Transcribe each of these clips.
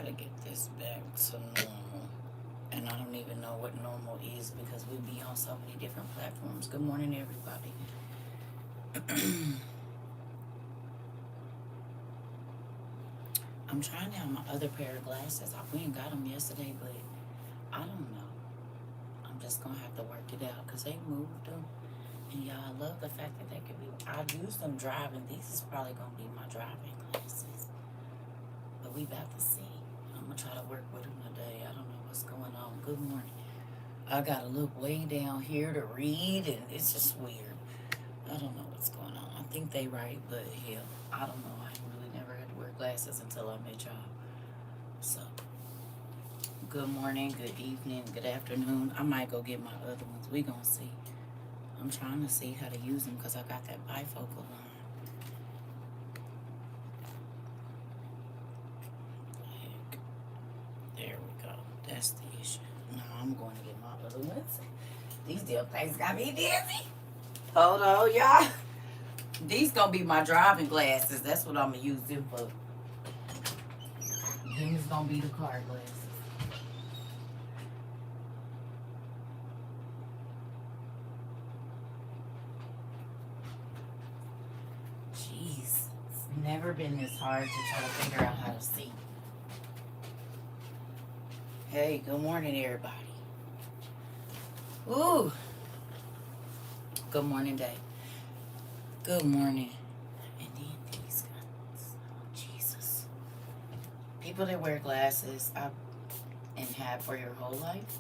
Gotta get this back to normal. And I don't even know what normal is because we be on so many different platforms. Good morning, everybody. I'm trying to have my other pair of glasses. We ain't got them yesterday, but I don't know. I'm just gonna have to work it out because they moved them. And y'all, I love the fact that they could be. I use them driving. These is probably gonna be my driving glasses. But we about to see. I'm gonna try to work with them today. I don't know what's going on. Good morning. I gotta look way down here to read, and it's just weird. I don't know what's going on. I think they right, but hell, I don't know. I really never had to wear glasses until I met y'all. So, good morning, good evening, good afternoon. I might go get my other ones. We gonna see. I'm trying to see how to use them because I got that bifocal line. Heck, there we go. That's the issue. Now I'm going to get my other ones. These damn things got me dizzy. Hold on, y'all. These gonna be my driving glasses. That's what I'm gonna use them for. These gonna be the car glasses. Jeez, it's never been this hard to try to figure out how to see. Hey, good morning, everybody. Ooh. Good morning, Dave. Good morning. And then these guys. Oh, Jesus. People that wear glasses and have for your whole life,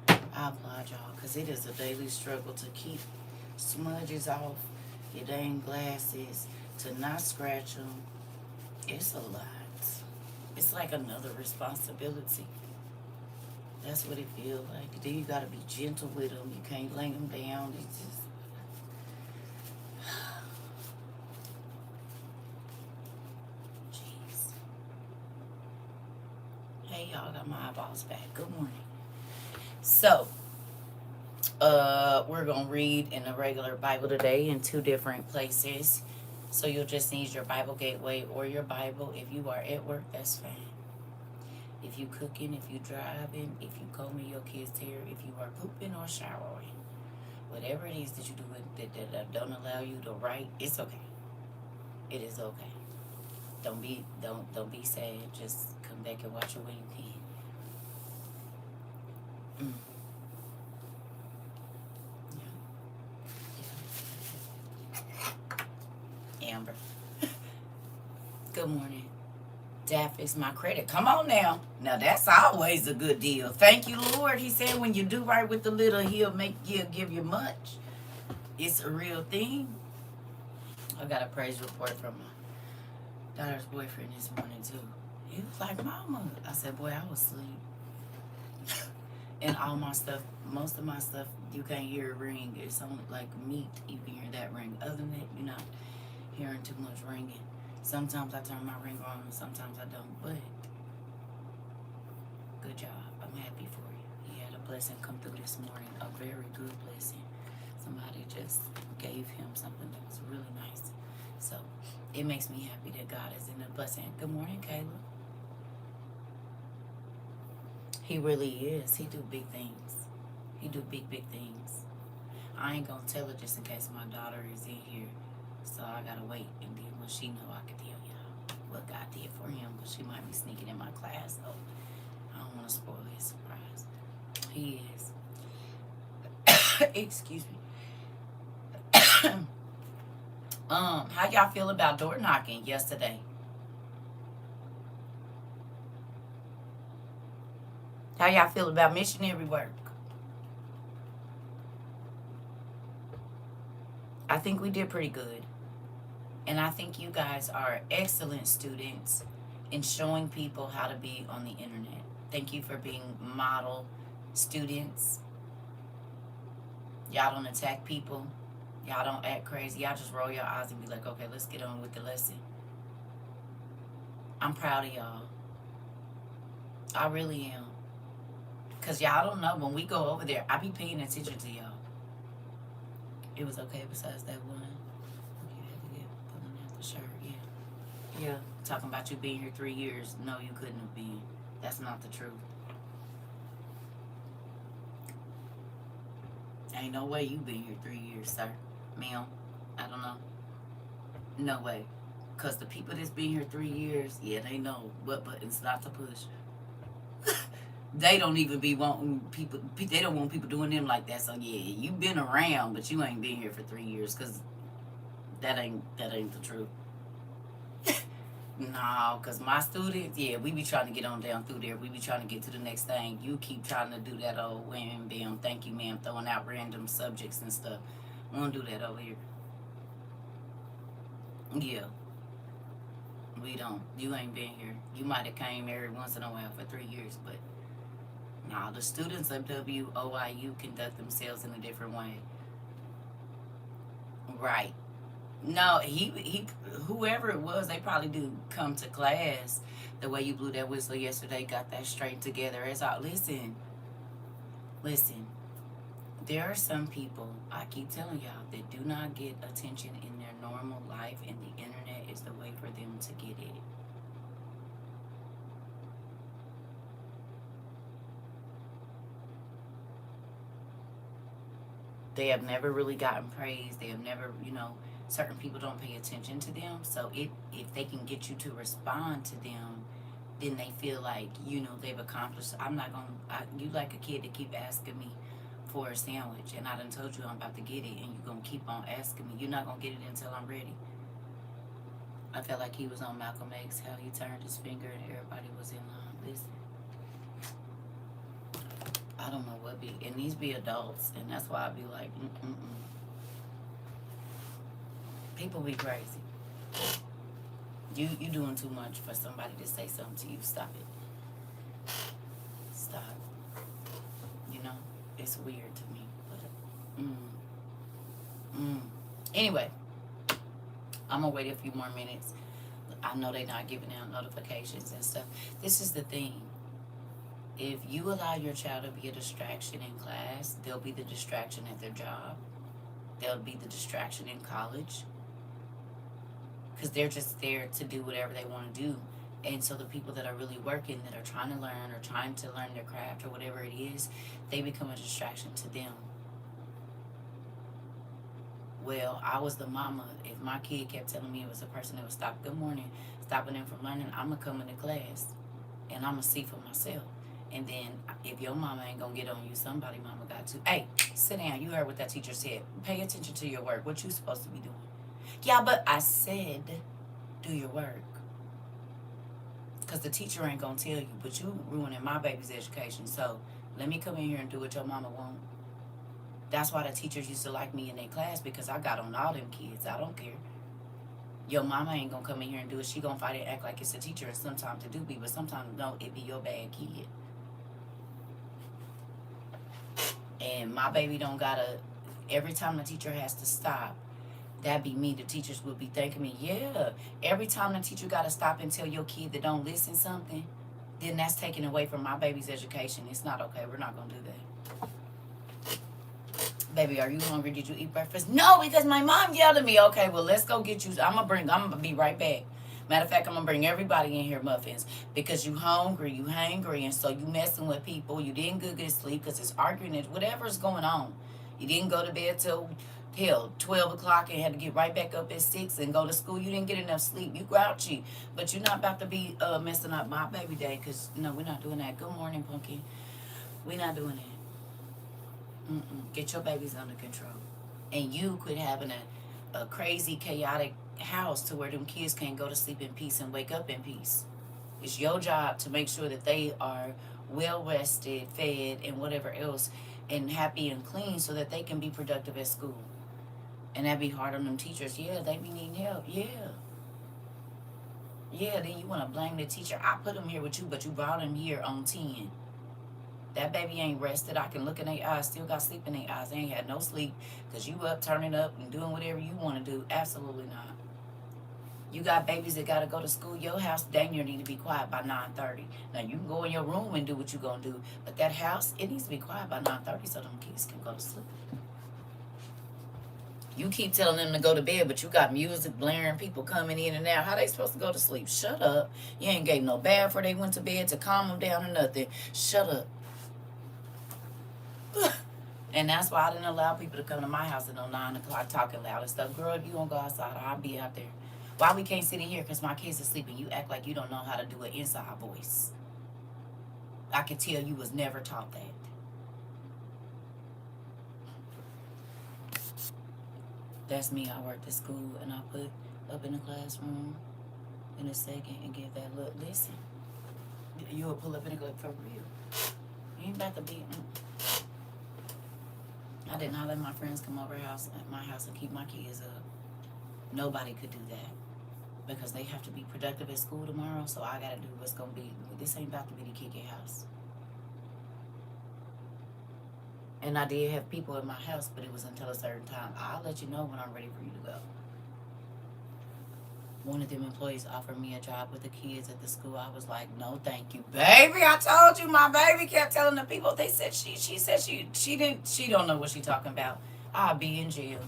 I applaud y'all because it is a daily struggle to keep smudges off your dang glasses, to not scratch them. It's a lot. It's like another responsibility. That's what it feels like. Then you gotta be gentle with them. You can't lay them down. It's just. Jeez. Hey, y'all, got my eyeballs back. Good morning. So, we're gonna read in the regular Bible today in two different places. So you'll just need your Bible Gateway or your Bible. If you are at work, that's fine. If you cooking, if you driving, if you combing your kids' hair, if you are pooping or showering, whatever it is that you do that don't allow you to write, it's okay. It is okay. Don't be sad. Just come back and watch it when you can. Amber. Good morning. That fix my credit. Come on now. Now that's always a good deal. Thank you, Lord. He said when you do right with the little, he'll give you much. It's a real thing. I got a praise report from my daughter's boyfriend this morning too. He was like, Mama. I said, boy, I was asleep. And all my stuff, most of my stuff, you can't hear it ring. It's only like meat, you can hear that ring. Other than that, you're not hearing too much ringing. Sometimes I turn my ring on and sometimes I don't, but good job. I'm happy for you. He had a blessing come through this morning, a very good blessing. Somebody just gave him something that was really nice. So it makes me happy that God is in the blessing. Good morning, Caleb. He really is. He do big things. He do big things. I ain't gonna tell her just in case my daughter is in here. So I gotta wait, and then when she know, I can tell y'all what God did for him. But she might be sneaking in my class, so I don't want to spoil his surprise. He is. Excuse me. How y'all feel about door knocking yesterday? How y'all feel about missionary work? I think we did pretty good. And I think you guys are excellent students in showing people how to be on the internet. Thank you for being model students. Y'all don't attack people. Y'all don't act crazy. Y'all just roll your eyes and be like, okay, let's get on with the lesson. I'm proud of y'all. I really am. Because y'all don't know, when we go over there, I be paying attention to y'all. It was okay besides that one. You had to get pulling out the shirt, yeah. Yeah, talking about you being here 3 years. No, you couldn't have been. That's not the truth. Ain't no way you been here 3 years, sir. Ma'am, I don't know. No way. Because the people that's been here 3 years, yeah, they know what buttons not to push. They don't even be wanting people, they don't want people doing them like that. So, yeah, you been around, but you ain't been here for 3 years because that ain't the truth. No, because my students, yeah, we be trying to get on down through there. We be trying to get to the next thing. You keep trying to do that old wham, bam, thank you, ma'am, throwing out random subjects and stuff. We don't do that over here. Yeah, we don't. You ain't been here. You might have came every once in a while for 3 years, but nah, the students of WOIU conduct themselves in a different way. Right. No, he, whoever it was, they probably do come to class. The way you blew that whistle yesterday, got that straight together. It's all. Listen. There are some people, I keep telling y'all, that do not get attention in their normal life, and the internet is the way for them to get it. They have never really gotten praise. They have never, certain people don't pay attention to them. So if they can get you to respond to them, then they feel like, they've accomplished. I'm not going to, you like a kid to keep asking me for a sandwich, and I done told you I'm about to get it, and you're going to keep on asking me. You're not going to get it until I'm ready. I felt like he was on Malcolm X, how he turned his finger and everybody was in line. Listen. I don't know what be, and these be adults, and that's why I be like, People be crazy. You doing too much for somebody to say something to you. Stop it. Stop. It's weird to me, but anyway, I'm gonna wait a few more minutes. I know they're not giving out notifications and stuff. This is the thing. If you allow your child to be a distraction in class, they'll be the distraction at their job. They'll be the distraction in college. Because they're just there to do whatever they want to do. And so the people that are really working, that are trying to learn or trying to learn their craft or whatever it is, they become a distraction to them. Well, I was the mama. If my kid kept telling me it was a person that was stopping them from learning, I'm going to come into class and I'm going to see for myself. And then if your mama ain't going to get on you, somebody mama got to. Hey, sit down. You heard what that teacher said. Pay attention to your work. What you supposed to be doing? Yeah, but I said do your work. Because the teacher ain't going to tell you, but you ruining my baby's education. So let me come in here and do what your mama want. That's why the teachers used to like me in their class, because I got on all them kids. I don't care. Your mama ain't going to come in here and do it. She going to fight and act like it's a teacher, and sometimes it do be, but sometimes no, it be your bad kid. And my baby don't got to, every time the teacher has to stop, that be me. The teachers would be thanking me. Yeah, every time the teacher got to stop and tell your kid that don't listen something, then that's taken away from my baby's education. It's not okay. We're not going to do that. Baby, are you hungry? Did you eat breakfast? No, because my mom yelled at me. Okay, well, let's go get you. I'm going to be right back. Matter of fact, I'm going to bring everybody in here muffins because you hungry, and so you messing with people. You didn't go good sleep because it's arguing, whatever's going on. You didn't go to bed till 12 o'clock and had to get right back up at 6 and go to school. You didn't get enough sleep. You grouchy. But you're not about to be messing up my baby day, because, no, we're not doing that. Good morning, Punky. We're not doing that. Get your babies under control. And you quit having a crazy, chaotic house to where them kids can't go to sleep in peace and wake up in peace. It's your job to make sure that they are well rested, fed, and whatever else, and happy and clean so that they can be productive at school. And that be hard on them teachers. Yeah, they be needing help. Yeah, then you want to blame the teacher. I put them here with you, but you brought them here on 10. That baby ain't rested. I can look in their eyes, still got sleep in their eyes. They ain't had no sleep because you up, turning up, and doing whatever you want to do. Absolutely not. You got babies that got to go to school. Your house, dang, you need to be quiet by 9:30. Now, you can go in your room and do what you're going to do, but that house, it needs to be quiet by 9:30 so them kids can go to sleep. You keep telling them to go to bed, but you got music blaring, people coming in and out. How they supposed to go to sleep? Shut up. You ain't gave no bath before they went to bed to calm them down or nothing. Shut up. And that's why I didn't allow people to come to my house at no 9 o'clock talking loud and stuff. Girl, if you don't go outside, I'll be out there. Why we can't sit in here? Because my kids are sleeping. You act like you don't know how to do an inside voice. I can tell you was never taught that. That's me. I worked at school and I put up in the classroom in a second and give that look. Listen, you'll pull up in a good for real. You ain't about to be. I did not let my friends come over my house and keep my kids up. Nobody could do that because they have to be productive at school tomorrow. So I gotta do what's gonna be. This ain't about to be the Kiki house. And I did have people in my house, but it was until a certain time. I'll let you know when I'm ready for you to go. One of them employees offered me a job with the kids at the school. I was like, no, thank you, baby. I told you, my baby kept telling the people. They said she said she don't know what she talking about. I'll be in jail.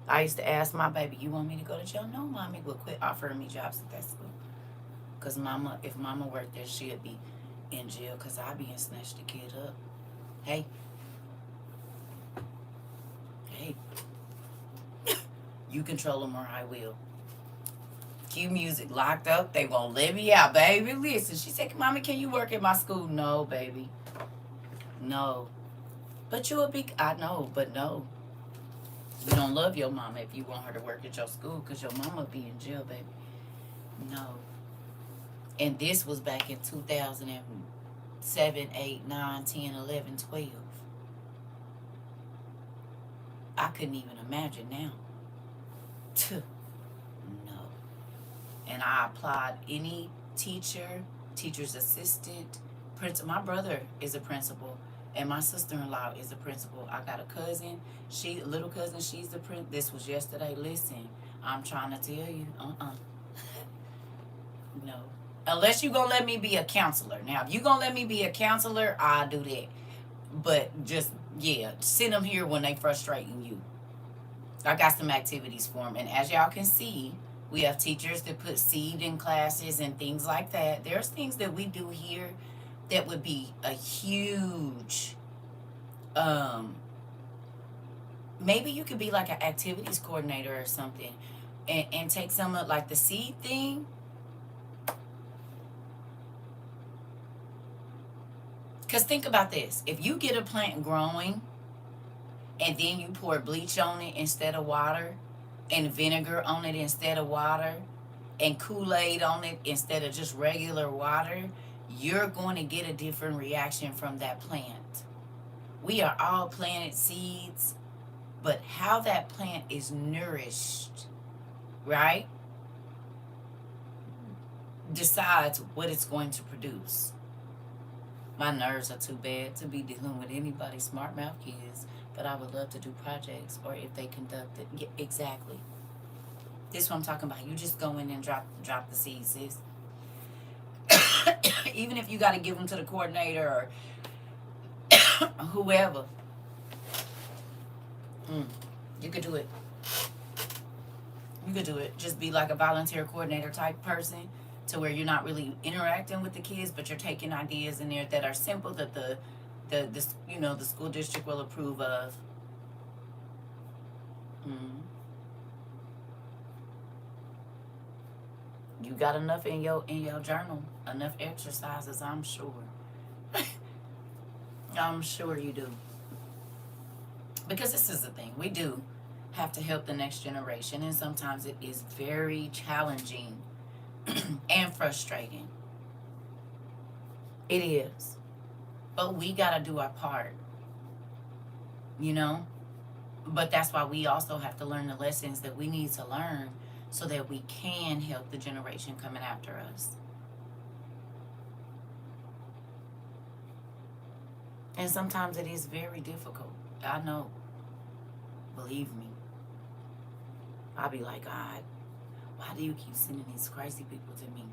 I used to ask my baby, you want me to go to jail? No, mommy will quit offering me jobs at that school. Because mama, if mama worked there, she'd be in jail because I be and snatch the kid up. Hey. Hey. You control them or I will. Cue music locked up. They won't let me out, baby. Listen, she said, mommy, can you work at my school? No, baby. No. But you a big, I know, but no. You don't love your mama if you want her to work at your school because your mama be in jail, baby. No. And this was back in 2007, 8, 9, 10, 11, 12. I couldn't even imagine now. No. And I applied any teacher, teacher's assistant, principal. My brother is a principal. And my sister-in-law is a principal. I got a cousin. Little cousin, she's the principal. This was yesterday. Listen, I'm trying to tell you. No. Unless you're going to let me be a counselor. Now, if you're going to let me be a counselor, I'll do that. But just, yeah, send them here when they frustrating you. I got some activities for them. And as y'all can see, we have teachers that put seed in classes and things like that. There's things that we do here that would be a huge, maybe you could be like an activities coordinator or something and take some of like the seed thing. Because think about this. If you get a plant growing and then you pour bleach on it instead of water and vinegar on it instead of water and Kool-Aid on it instead of just regular water, you're going to get a different reaction from that plant. We are all planted seeds, but how that plant is nourished, right, decides what it's going to produce. My nerves are too bad to be dealing with anybody smart mouth kids, but I would love to do projects or if they conduct it. Yeah, exactly. This is what I'm talking about. You just go in and drop the seeds, sis. Even if you got to give them to the coordinator or whoever. You could do it. You could do it. Just be like a volunteer coordinator type person to where you're not really interacting with the kids, but you're taking ideas in there that are simple that the school district will approve of. You got enough in your journal, enough exercises, I'm sure. I'm sure you do. Because this is the thing, we do have to help the next generation, and sometimes it is very challenging and frustrating. It is. But we got to do our part, But that's why we also have to learn the lessons that we need to learn so that we can help the generation coming after us. And sometimes it is very difficult. I know. Believe me. I'll be like, God, why do you keep sending these crazy people to me?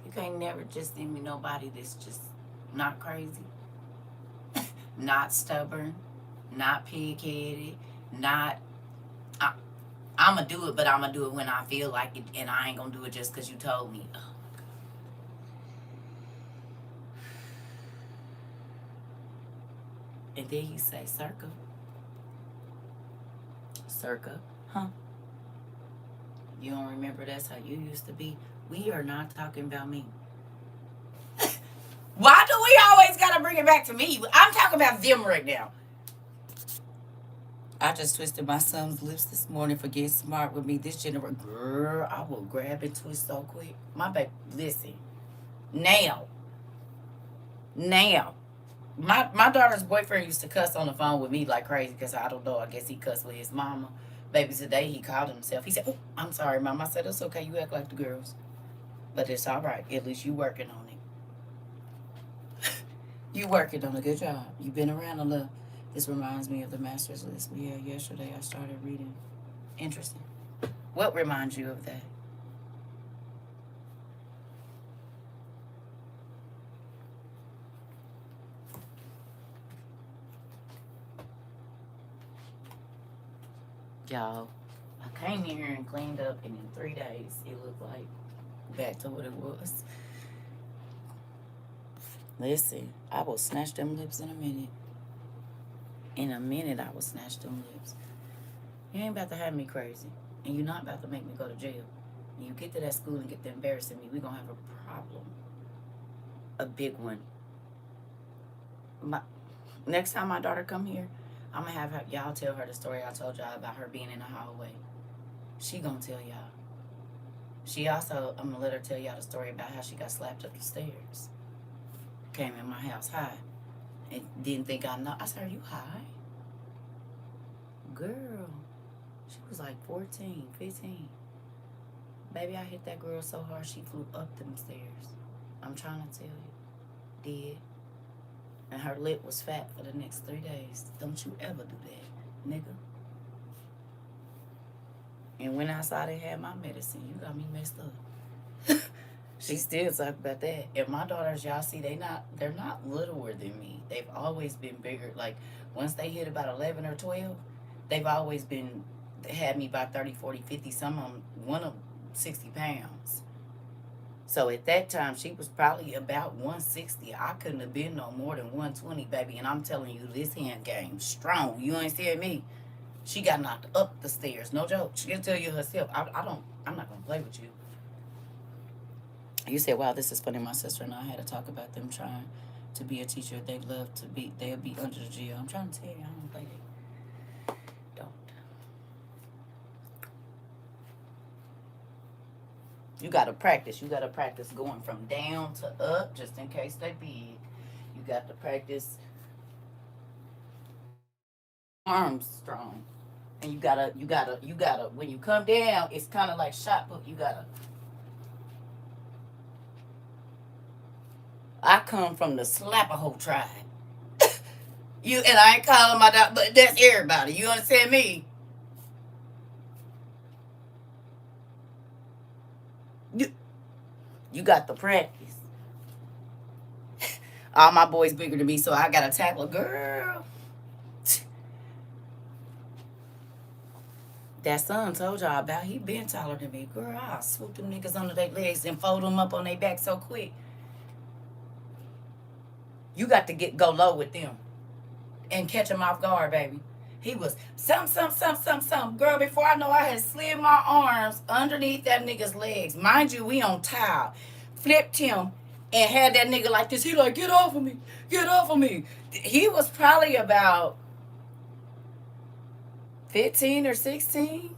You can't never just send me nobody that's just not crazy, not stubborn, not pig-headed, not... I'm going to do it, but I'm going to do it when I feel like it, and I ain't going to do it just because you told me. Oh, my God. And then he say, "CERCA. CERCA, huh? You don't remember that's how you used to be? We are not talking about me." Why do we always got to bring it back to me? I'm talking about them right now. I just twisted my son's lips this morning for getting smart with me. This generation, girl, I will grab and twist so quick. My baby, listen. Now. My daughter's boyfriend used to cuss on the phone with me like crazy because I don't know. I guess he cussed with his mama. Baby, today he called himself. He said, "Oh, I'm sorry, Mom." I said, "It's okay. You act like the girls. But it's all right. At least you working on it. You working on a good job. You've been around a little." This reminds me of the master's list. Yeah, yesterday I started reading. Interesting. What reminds you of that? Y'all, I came in here and cleaned up, and in 3 days, it looked like back to what it was. Listen, I will snatch them lips in a minute. In a minute, I will snatch them lips. You ain't about to have me crazy, and you're not about to make me go to jail. When you get to that school and get to embarrassing me, we're going to have a problem. A big one. Next time my daughter come here, I'm going to have y'all tell her the story I told y'all about her being in the hallway. She going to tell y'all. She also, I'm going to let her tell y'all the story about how she got slapped up the stairs. Came in my house high and didn't think I know. I said, "Are you high?" Girl, she was like 14, 15. Baby, I hit that girl so hard she flew up them stairs. I'm trying to tell you. Did. And her lip was fat for the next 3 days. Don't you ever do that, nigga. And when I saw they had my medicine, you got me messed up. She still talk about that. And my daughters, y'all see, they're not littler than me. They've always been bigger. Like, once they hit about 11 or 12, they've always been, had me by 30, 40, 50. Some of them, one of them, 60 pounds. So at that time, she was probably about 160. I couldn't have been no more than 120, baby. And I'm telling you, this hand game strong. You ain't seeing me. She got knocked up the stairs. No joke. She can tell you herself. I'm not going to play with you. You said, "Wow, this is funny. My sister and I had to talk about them trying to be a teacher. They'll be under the jail." I'm trying to tell you, I don't play that. Don't. You got to practice. You got to practice going from down to up just in case they big. You got to practice arms strong. And you gotta, when you come down, it's kind of like shot put. You gotta. I come from the Slapaho tribe. And I ain't calling my dog, but that's everybody. You understand me? You got the practice. All my boys bigger than me, so I gotta tackle a girl. That son told y'all about, he been taller than me. Girl, I'll swoop them niggas under their legs and fold them up on their back so quick. You got to go low with them and catch them off guard, baby. He was some. Girl, before I know, I had slid my arms underneath that nigga's legs. Mind you, we on tile. Flipped him and had that nigga like this. He like, "Get off of me. Get off of me." He was probably about 15 or 16.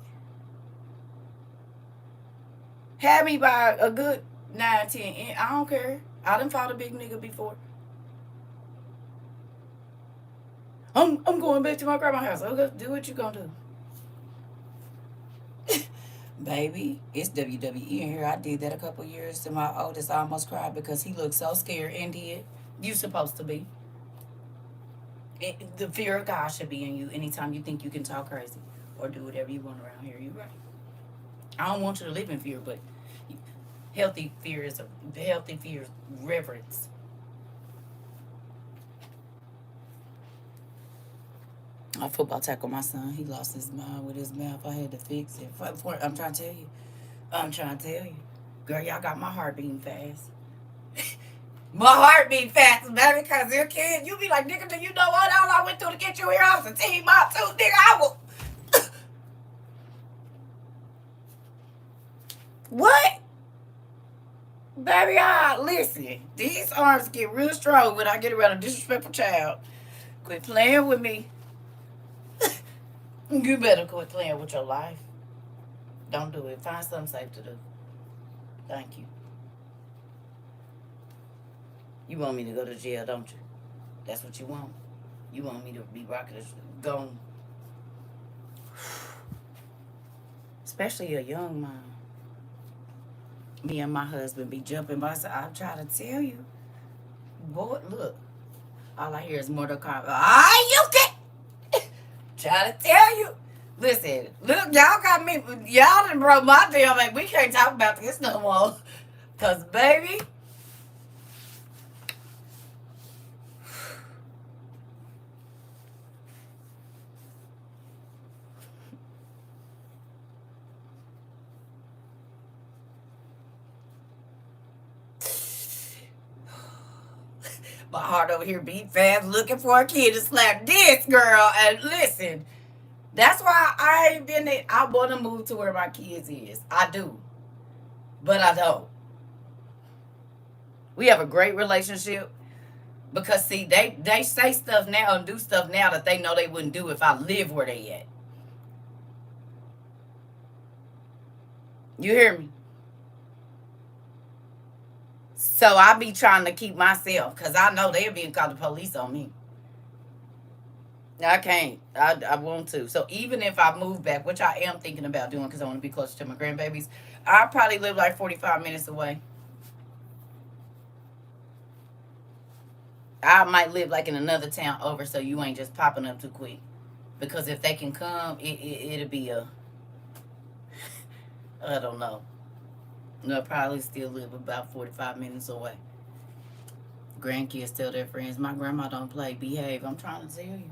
Had me by a good 9, 10. I don't care. I done fought a big nigga before. I'm going back to my grandma's house. Okay, do what you gonna do. Baby, it's WWE in here. I did that a couple years, and my oldest almost cried because he looked so scared and did. You supposed to be. The fear of God should be in you anytime you think you can talk crazy or do whatever you want around here. You're right. I don't want you to live in fear, but Healthy fear is a healthy fear is reverence. A football tackle, my son, he lost his mind with his mouth. I had to fix it. I'm trying to tell you. I'm trying to tell you. Girl, y'all got my heart beating fast. My heart beat fast, baby, because you're a kid. You be like, nigga, do you know what all I went through to get you here? I was a team up too, nigga. I will. What? Baby, listen. These arms get real strong when I get around a disrespectful child. Quit playing with me. You better quit playing with your life. Don't do it. Find something safe to do. Thank you. You want me to go to jail, don't you? That's what you want. You want me to be rocking gone. Especially a young mom. Me and my husband be jumping by. I'm trying to tell you. Boy, look. All I hear is Mortal Kombat. You can try to tell you. Listen, look, y'all got me. Y'all done broke my deal. Like, we can't talk about this no more. Because, baby. My heart over here beat fast looking for a kid to slap this girl. And listen, that's why I ain't been there. I want to move to where my kids is. I do. But I don't. We have a great relationship. Because, see, they say stuff now and do stuff now that they know they wouldn't do if I live where they at. You hear me? So I be trying to keep myself because I know they'll be called the police on me. I can't. I want to. So even if I move back, which I am thinking about doing because I want to be closer to my grandbabies, I probably live like 45 minutes away. I might live like in another town over so you ain't just popping up too quick. Because if they can come, it'll be a, I don't know. No, probably still live about 45 minutes away. Grandkids tell their friends, my grandma don't play, behave. I'm trying to tell you.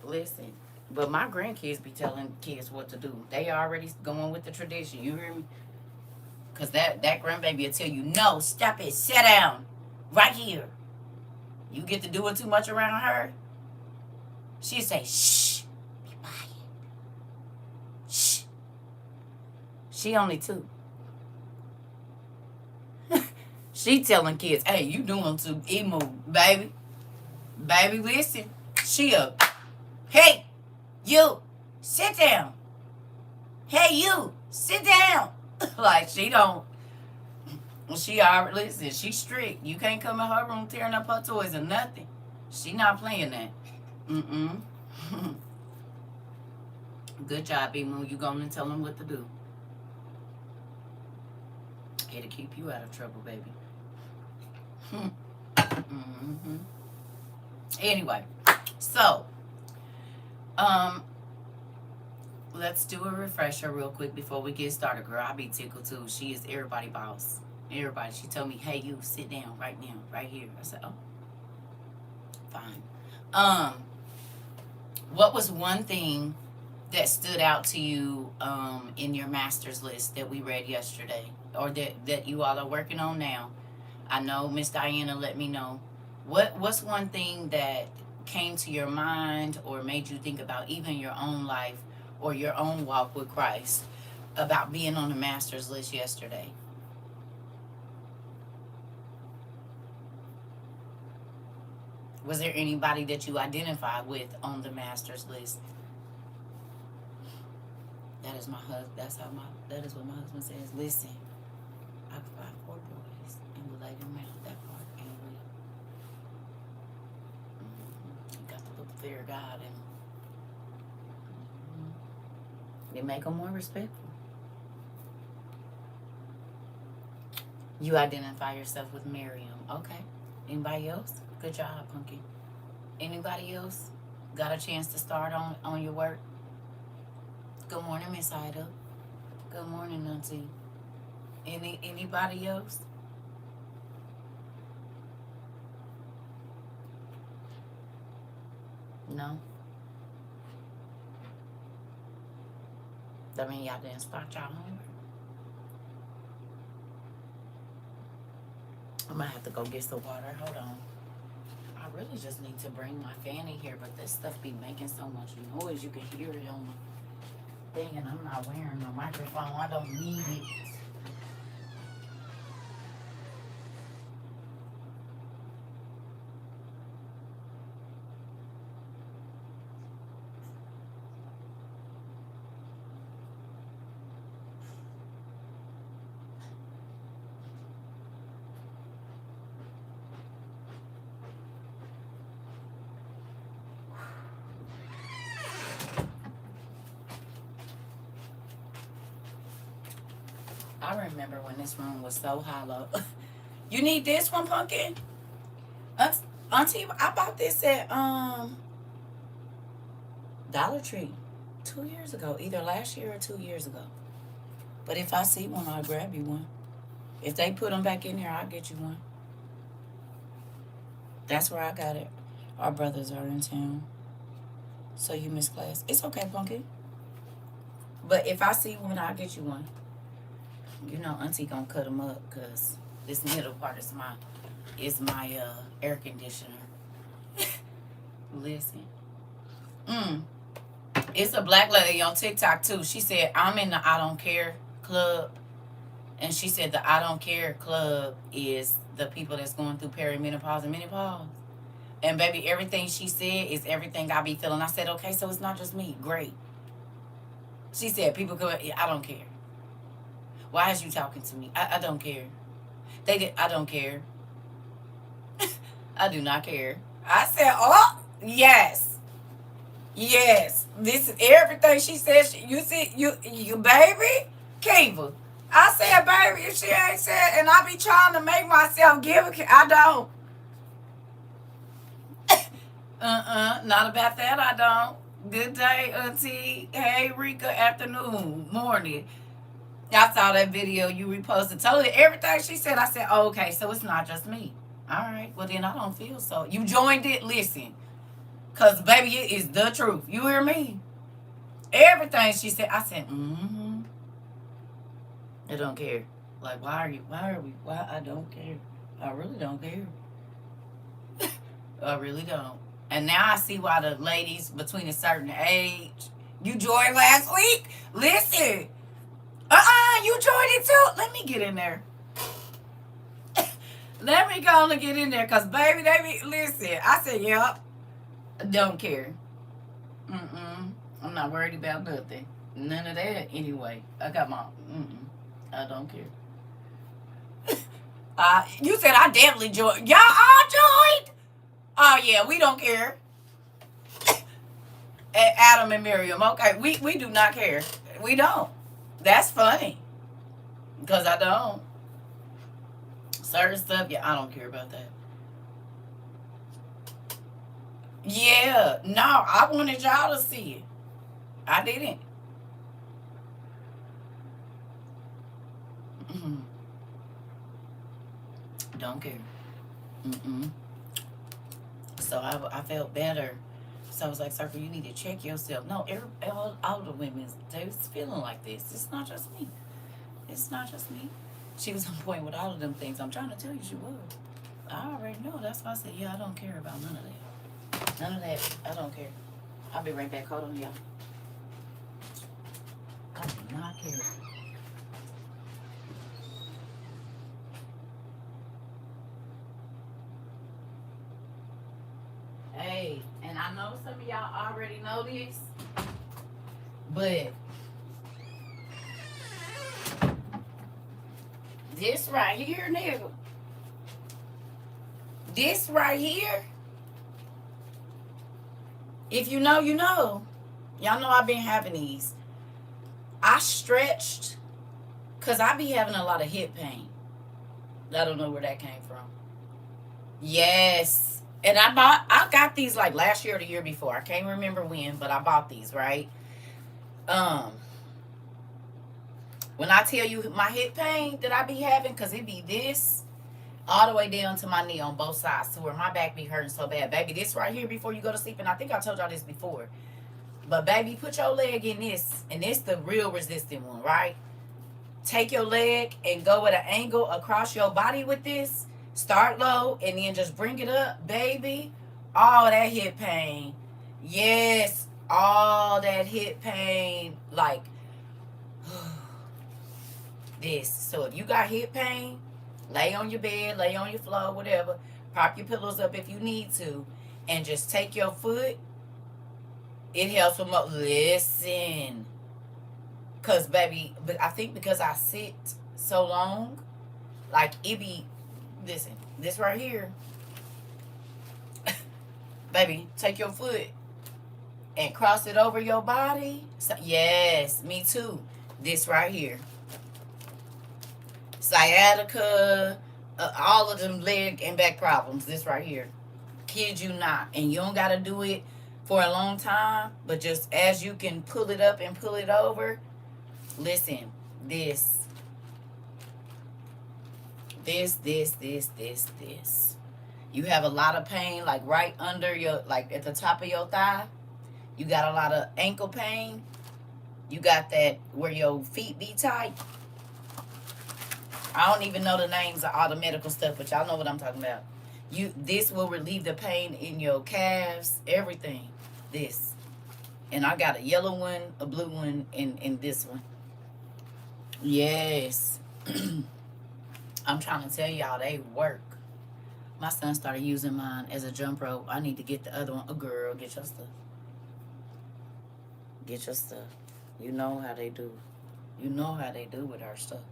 Listen, but my grandkids be telling kids what to do. They already going with the tradition. You hear me? Because that grandbaby will tell you, no, stop it, sit down, right here. You get to doing too much around her, she'll say, shh, be quiet. Shh. She only 2. She telling kids, hey, you doing too emo, baby. Baby, listen. She up. Hey, you, sit down. Hey, you, sit down. Like, she don't. She already, listen, she's strict. You can't come in her room tearing up her toys or nothing. She not playing that. Mm-mm. Good job, Emu. You going to tell them what to do. It'll keep you out of trouble, baby. Mm-hmm. Anyway, so, let's do a refresher real quick before we get started. Girl, I be tickled too. She is everybody boss. Everybody. She told me, hey, you sit down right now, right here. I said, oh, fine. What was one thing that stood out to you in your master's list that we read yesterday, or that you all are working on now? I know Miss Diana let me know. What's one thing that came to your mind or made you think about even your own life or your own walk with Christ about being on the master's list yesterday? Was there anybody that you identified with on the master's list? That is my husband. That is what my husband says. Listen, I could find 4 boys and we'll lay them out that part, and we got the little fear of God, and they make them more respectful. You identify yourself with Miriam. Okay. Anybody else? Good job, Punky. Anybody else got a chance to start on your work? Good morning, Miss Ida. Good morning, Auntie. Anybody else? No. That mean y'all didn't start y'all homework. I might have to go get some water. Hold on. I really just need to bring my fan in here, but this stuff be making so much noise. You can hear it on the thing, and I'm not wearing no microphone. I don't need it. I remember when this room was so hollow. You need this one, Pumpkin? Auntie, I bought this at Dollar Tree 2 years ago, either last year or 2 years ago. But if I see one, I'll grab you one. If they put them back in there, I'll get you one. That's where I got it. Our brothers are in town. So you missed class. It's okay, Pumpkin. But if I see one, I'll get you one. You know, Auntie gonna cut them up because this middle part is my air conditioner. Listen. It's a black lady on TikTok too. She said, I'm in the I don't care club. And she said the I don't care club is the people that's going through perimenopause and menopause. And baby, everything she said is everything I be feeling. I said, okay, so it's not just me. Great. She said, people go, I don't care. Why is you talking to me? I don't care. I don't care. I do not care. I said, oh, yes. Yes. This is everything she said. You see, you baby, Kiva. I said, baby, if she ain't said, and I be trying to make myself give I don't. Not about that, I don't. Good day, Auntie. Hey, Rika, afternoon, morning. I saw that video you reposted. Told her everything she said. I said, oh, okay, so it's not just me. All right, well, then I don't feel so. You joined it, listen. Because, baby, it is the truth. You hear me? Everything she said, I said, I don't care. Like, why? I don't care. I really don't care. I really don't. And now I see why the ladies between a certain age, you joined last week? Listen. You joined it too? Let me get in there. Let me go and get in there. Because, baby, listen. I said, yep. Don't care. I'm not worried about nothing. None of that anyway. I got my, I don't care. You said I definitely joined. Y'all all joined? Oh, yeah, we don't care. Adam and Miriam. Okay, we do not care. We don't. That's funny. Because I don't. Certain stuff, yeah, I don't care about that. Yeah, no, I wanted y'all to see it. I didn't. Don't care. So I felt better. So I was like, Circle, you need to check yourself. No, all the women, they was feeling like this. It's not just me. It's not just me. She was on point with all of them things. I'm trying to tell you she was. I already know. That's why I said, yeah, I don't care about none of that. None of that. I don't care. I'll be right back. Hold on, y'all. I do not care. Hey, and I know some of y'all already know this, but this right here, nigga. This right here. If you know, you know. Y'all know I've been having these. I stretched because I be having a lot of hip pain. I don't know where that came from. Yes. And I got these like last year or the year before. I can't remember when, but I bought these, right? Um, When I tell you my hip pain that I be having, because it be this all the way down to my knee on both sides, to where my back be hurting so bad. Baby, this right here before you go to sleep, and I think I told y'all this before. But baby, put your leg in this, and this the real resistant one, right? Take your leg and go at an angle across your body with this. Start low and then just bring it up, baby. All that hip pain. Yes, all that hip pain. Like this. So if you got hip pain, lay on your bed, lay on your floor, whatever. Prop your pillows up if you need to. And just take your foot. It helps with listen. Because, baby, but I think because I sit so long, like, it be, listen, this right here, baby, take your foot and cross it over your body. So, yes, me too. This right here. Sciatica, all of them leg and back problems, this right here. Kid you not. And you don't got to do it for a long time, but just as you can pull it up and pull it over. Listen, this. You have a lot of pain, like right under your, like at the top of your thigh. You got a lot of ankle pain. You got that where your feet be tight. I don't even know the names of all the medical stuff, but y'all know what I'm talking about. This will relieve the pain in your calves, everything. This. And I got a yellow one, a blue one, and this one. Yes. I'm trying to tell y'all, they work. My son started using mine as a jump rope. I need to get the other one. Oh, girl, get your stuff. Get your stuff. You know how they do. You know how they do with our stuff.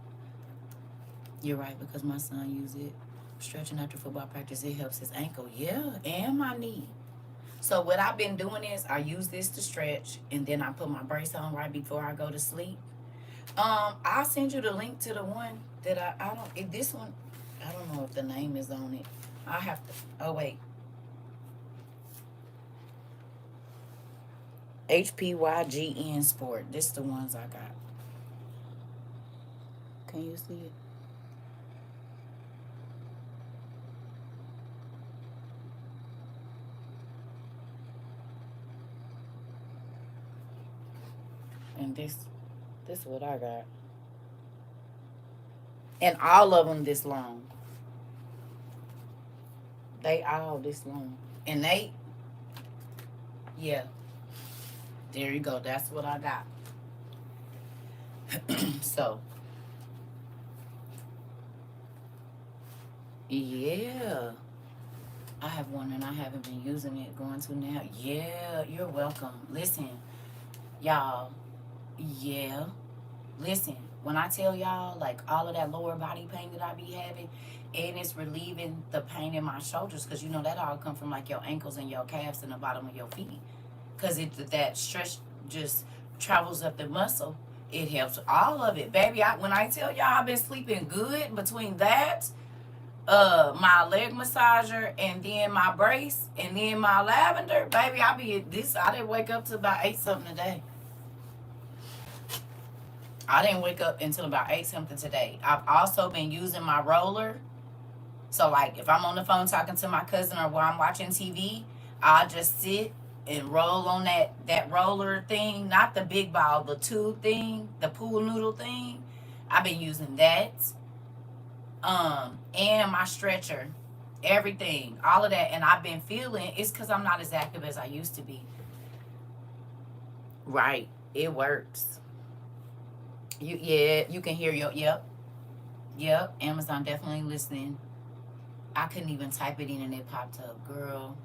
You're right, because my son used it. Stretching after football practice, it helps his ankle. Yeah, and my knee. So what I've been doing is I use this to stretch, and then I put my brace on right before I go to sleep. I'll send you the link to the one that I don't, this one, I don't know if the name is on it. I have to, oh wait. HPYGN Sport. This is the ones I got. Can you see it? And this is what I got. And all of them this long. They all this long. And they, yeah. There you go. That's what I got. So, yeah. I have one and I haven't been using it, going to now. Yeah, you're welcome. Listen, y'all. Yeah. Listen, when I tell y'all, like, all of that lower body pain that I be having, and it's relieving the pain in my shoulders, because you know that all come from like your ankles and your calves and the bottom of your feet, because that stretch just travels up the muscle. It helps all of it, baby. When I tell y'all I've been sleeping good between that, my leg massager, and then my brace, and then my lavender, baby, I didn't wake up till about 8 something today. I didn't wake up until about 8 something today. I've also been using my roller. So, like, if I'm on the phone talking to my cousin or while I'm watching TV, I'll just sit and roll on that roller thing. Not the big ball, the tube thing, the pool noodle thing. I've been using that. And my stretcher. Everything. All of that. And I've been feeling, it's because I'm not as active as I used to be. Right. It works. You can hear your, yep, Amazon definitely listening. I couldn't even type it in and it popped up. Girl,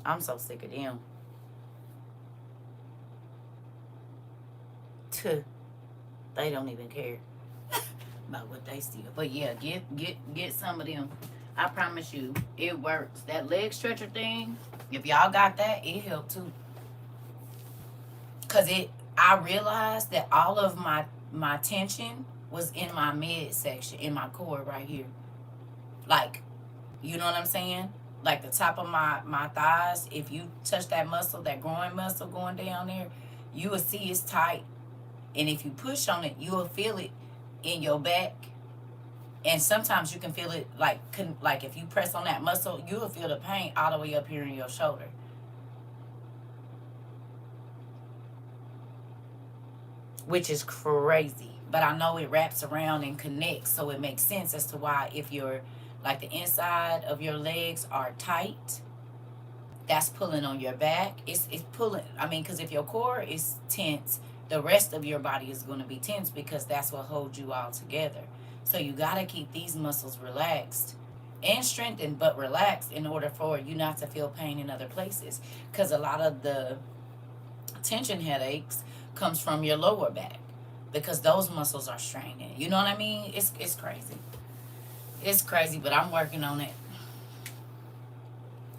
I'm so sick of them. They don't even care about what they steal. But yeah, get some of them. I promise you, it works. That leg stretcher thing, if y'all got that, it helped too. Cause I realized that all of my tension was in my midsection, in my core right here. Like, you know what I'm saying? Like the top of my thighs, if you touch that muscle, that groin muscle going down there, you will see it's tight. And if you push on it, you'll feel it in your back. And sometimes you can feel it like if you press on that muscle, you'll feel the pain all the way up here in your shoulder. Which is crazy. But I know it wraps around and connects, so it makes sense as to why if you're like the inside of your legs are tight, that's pulling on your back. It's pulling. I mean, because if your core is tense, the rest of your body is going to be tense because that's what holds you all together. So you got to keep these muscles relaxed and strengthened, but relaxed in order for you not to feel pain in other places. Because a lot of the tension headaches comes from your lower back because those muscles are straining. You know what I mean? It's crazy. It's crazy, but I'm working on it.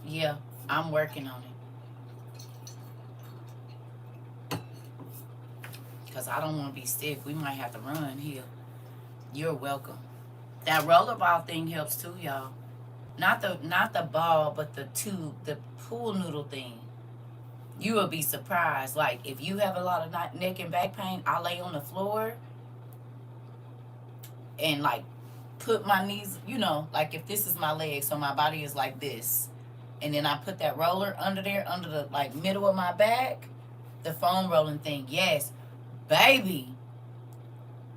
Yeah, I'm working on it. Because I don't want to be stiff. We might have to run here. You're welcome. That rollerball thing helps too, y'all. Not the ball, but the pool noodle thing. You will be surprised. Like, if you have a lot of neck and back pain, I lay on the floor and, like, put my knees, like if this is my leg, so my body is like this. And then I put that roller under there, under the, like, middle of my back. The foam rolling thing. Yes. Baby.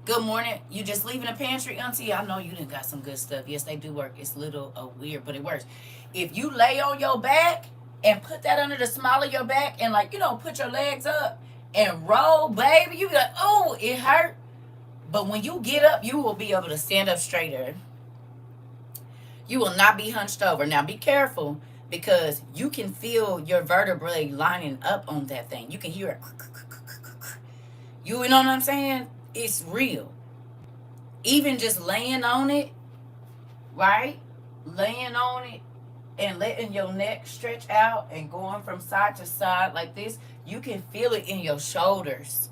Good morning. You just leaving the pantry, auntie? I know you done got some good stuff. Yes, they do work. It's a little weird, but it works. If you lay on your back and put that under the small of your back and, like, put your legs up and roll, baby, you be like, oh, it hurt. But when you get up, you will be able to stand up straighter. You will not be hunched over. Now, be careful because you can feel your vertebrae lining up on that thing. You can hear it. You know what I'm saying? It's real. Even just laying on it, right? Laying on it and letting your neck stretch out and going from side to side like this, you can feel it in your shoulders.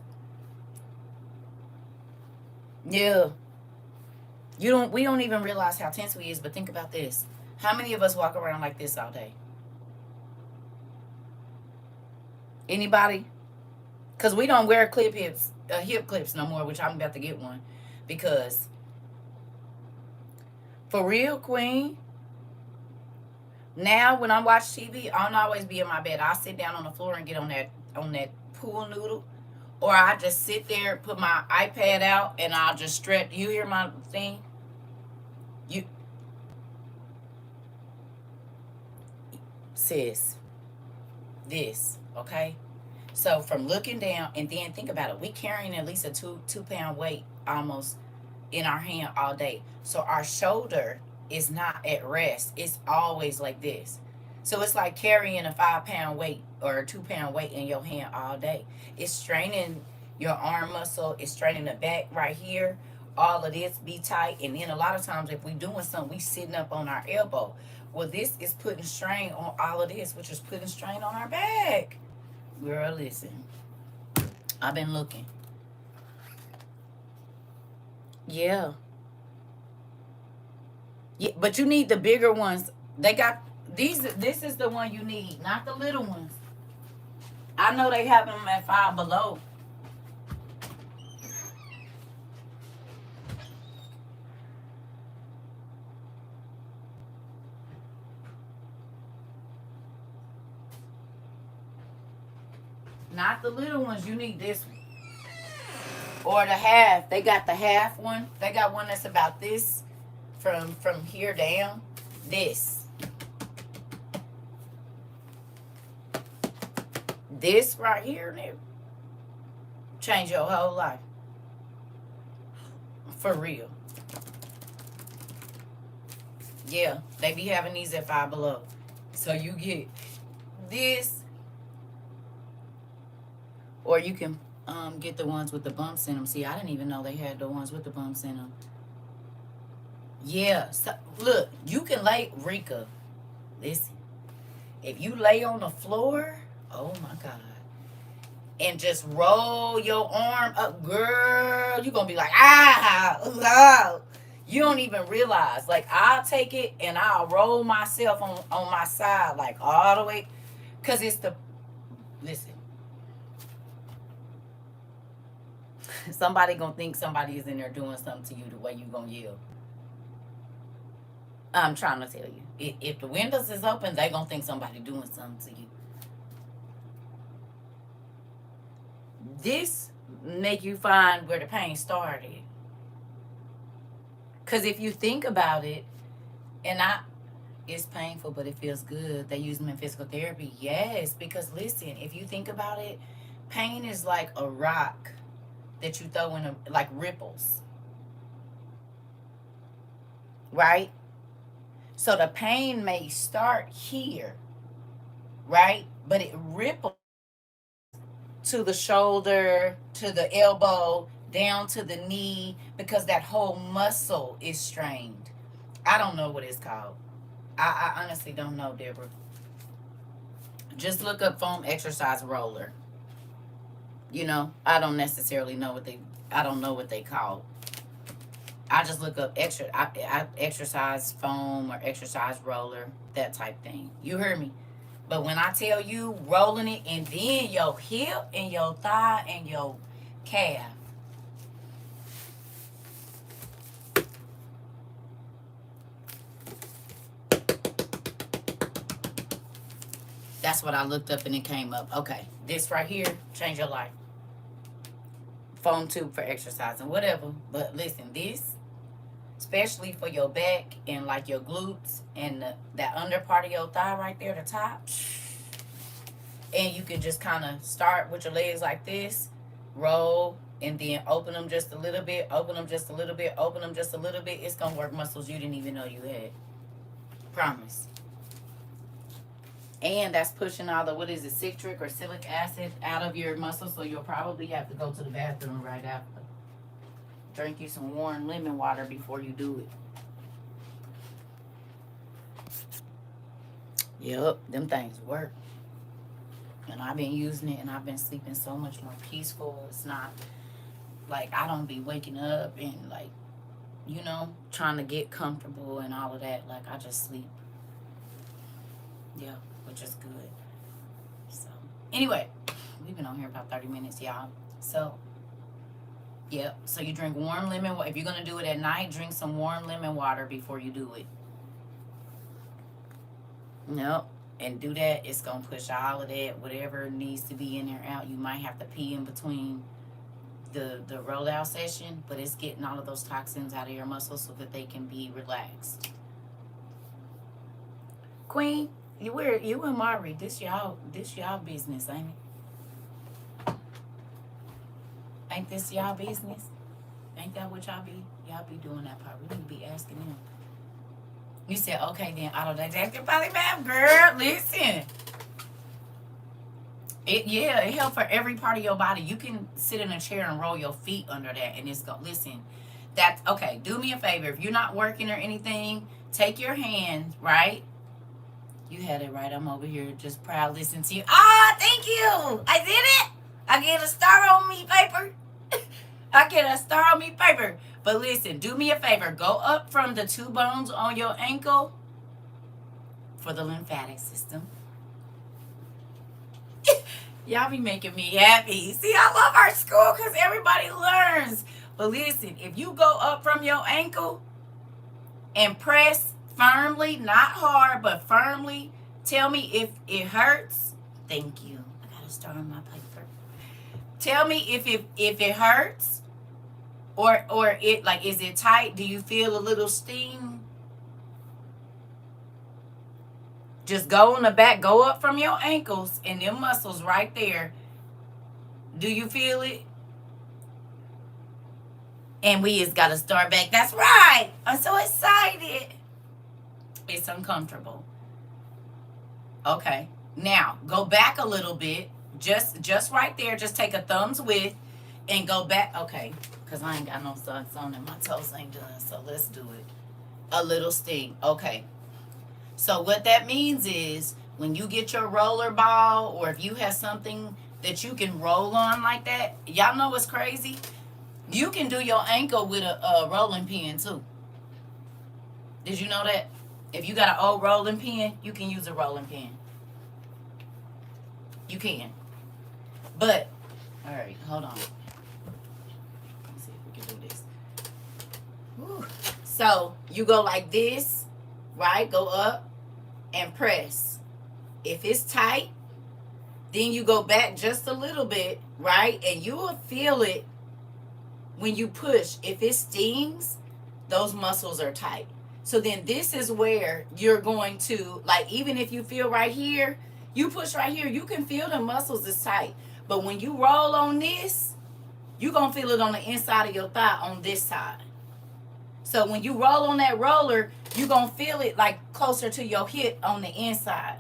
Yeah. We don't even realize how tense we is, but think about this. How many of us walk around like this all day? Anybody? Because we don't wear hip clips no more, which I'm about to get one. Because, for real, Queen, now when I watch TV, I don't always be in my bed. I'll sit down on the floor and get on that pool noodle. Or I just sit there, put my iPad out, and I'll just stretch. You hear my thing? Sis, this, okay? So from looking down, and then think about it, we carrying at least a two pound weight almost in our hand all day. So our shoulder is not at rest. It's always like this. So it's like carrying a 5 pound weight or a 2 pound weight in your hand all day. It's straining your arm muscle. It's straining the back right here. All of this be tight. And then a lot of times if we doing something, we sitting up on our elbow. Well, this is putting strain on all of this, which is putting strain on our back. Girl, listen. I've been looking. Yeah. Yeah, but you need the bigger ones. They got these. This is the one you need, not the little ones. I know they have them at Five Below. Not the little ones. You need this one. Or the half. They got the half one. They got one that's about this from here down. This. This right here, change your whole life. For real. Yeah, they be having these at Five Below. So you get this, or you can get the ones with the bumps in them. See, I didn't even know they had the ones with the bumps in them. Yeah, so, look, you can lay, Rika, listen, if you lay on the floor, oh my God, and just roll your arm up, girl, you're going to be like, you don't even realize. Like, I'll take it and I'll roll myself on my side, like all the way, because it's listen. Somebody gonna think somebody is in there doing something to you the way you gonna yell. I'm trying to tell you. If the windows is open, they gonna think somebody doing something to you. This make you find where the pain started. Cause if you think about it, and it's painful, but it feels good. They use them in physical therapy. Yes, because listen, if you think about it, pain is like a rock that you throw in like ripples, right? So the pain may start here, right? But it ripples to the shoulder, to the elbow, down to the knee, because that whole muscle is strained. I don't know what it's called. I honestly don't know, Deborah. Just look up foam exercise roller. I don't necessarily know I don't know what they call. I just look up exercise foam or exercise roller, that type thing. You heard me? But when I tell you rolling it and then your hip and your thigh and your calf, that's what I looked up and it came up. Okay, this right here, change your life. Foam tube for exercising, whatever. But listen, this, especially for your back and like your glutes and that under part of your thigh right there, the top. And you can just kind of start with your legs like this, roll, and then open them just a little bit, open them just a little bit, open them just a little bit. It's going to work muscles you didn't even know you had. Promise. And that's pushing all the, what is it, citric or silic acid out of your muscles, so you'll probably have to go to the bathroom right after. Drink you some warm lemon water before you do it. Yep, them things work. And I've been using it and I've been sleeping so much more peaceful. It's not like I don't be waking up and like, trying to get comfortable and all of that. Like I just sleep. Yeah, which is good. So anyway, we've been on here about 30 minutes, y'all. So yeah, so you drink warm lemon water. If you're gonna do it at night, drink some warm lemon water before you do it. Nope. And do that. It's gonna push all of that, whatever needs to be in there, out. You might have to pee in between the rollout session, but it's getting all of those toxins out of your muscles so that they can be relaxed. Queen, you and Mari, this y'all business, ain't it? Ain't this y'all business? Ain't that what y'all be doing that part? We need to be asking them. You said, okay, then autodidactic polymath, girl. Listen. It helps for every part of your body. You can sit in a chair and roll your feet under that, and it's go. Listen, that's okay. Do me a favor. If you're not working or anything, take your hand, right? You had it right. I'm over here just proud listening to you. Ah, thank you. I did it. I get a star on me paper. I get a star on me paper. But listen, do me a favor. Go up from the 2 bones on your ankle for the lymphatic system. Y'all be making me happy. See, I love our school because everybody learns. But listen, if you go up from your ankle and press firmly, not hard, but firmly, tell me if it hurts. Thank you. I got a star on my paper. Tell me if it hurts. Or it, like, is it tight? Do you feel a little sting? Just go on the back, go up from your ankles and them muscles right there. Do you feel it? And we just got to start back. That's right. I'm so excited. It's uncomfortable. Okay. Now, go back a little bit. Just right there. Just take a thumb's width and go back. Okay. Because I ain't got no socks on and my toes ain't done. So let's do it. A little sting. Okay. So what that means is when you get your roller ball, or if you have something that you can roll on like that, y'all know what's crazy? You can do your ankle with a rolling pin too. Did you know that? If you got an old rolling pin, you can use a rolling pin. You can. But, all right, hold on. Whew. So you go like this, right? Go up and press. If it's tight, then you go back just a little bit, right? And you will feel it when you push. If it stings, those muscles are tight. So then this is where you're going to, like, even if you feel right here, you push right here, you can feel the muscles is tight. But when you roll on this, you're going to feel it on the inside of your thigh on this side. So when you roll on that roller, you're going to feel it like closer to your hip on the inside.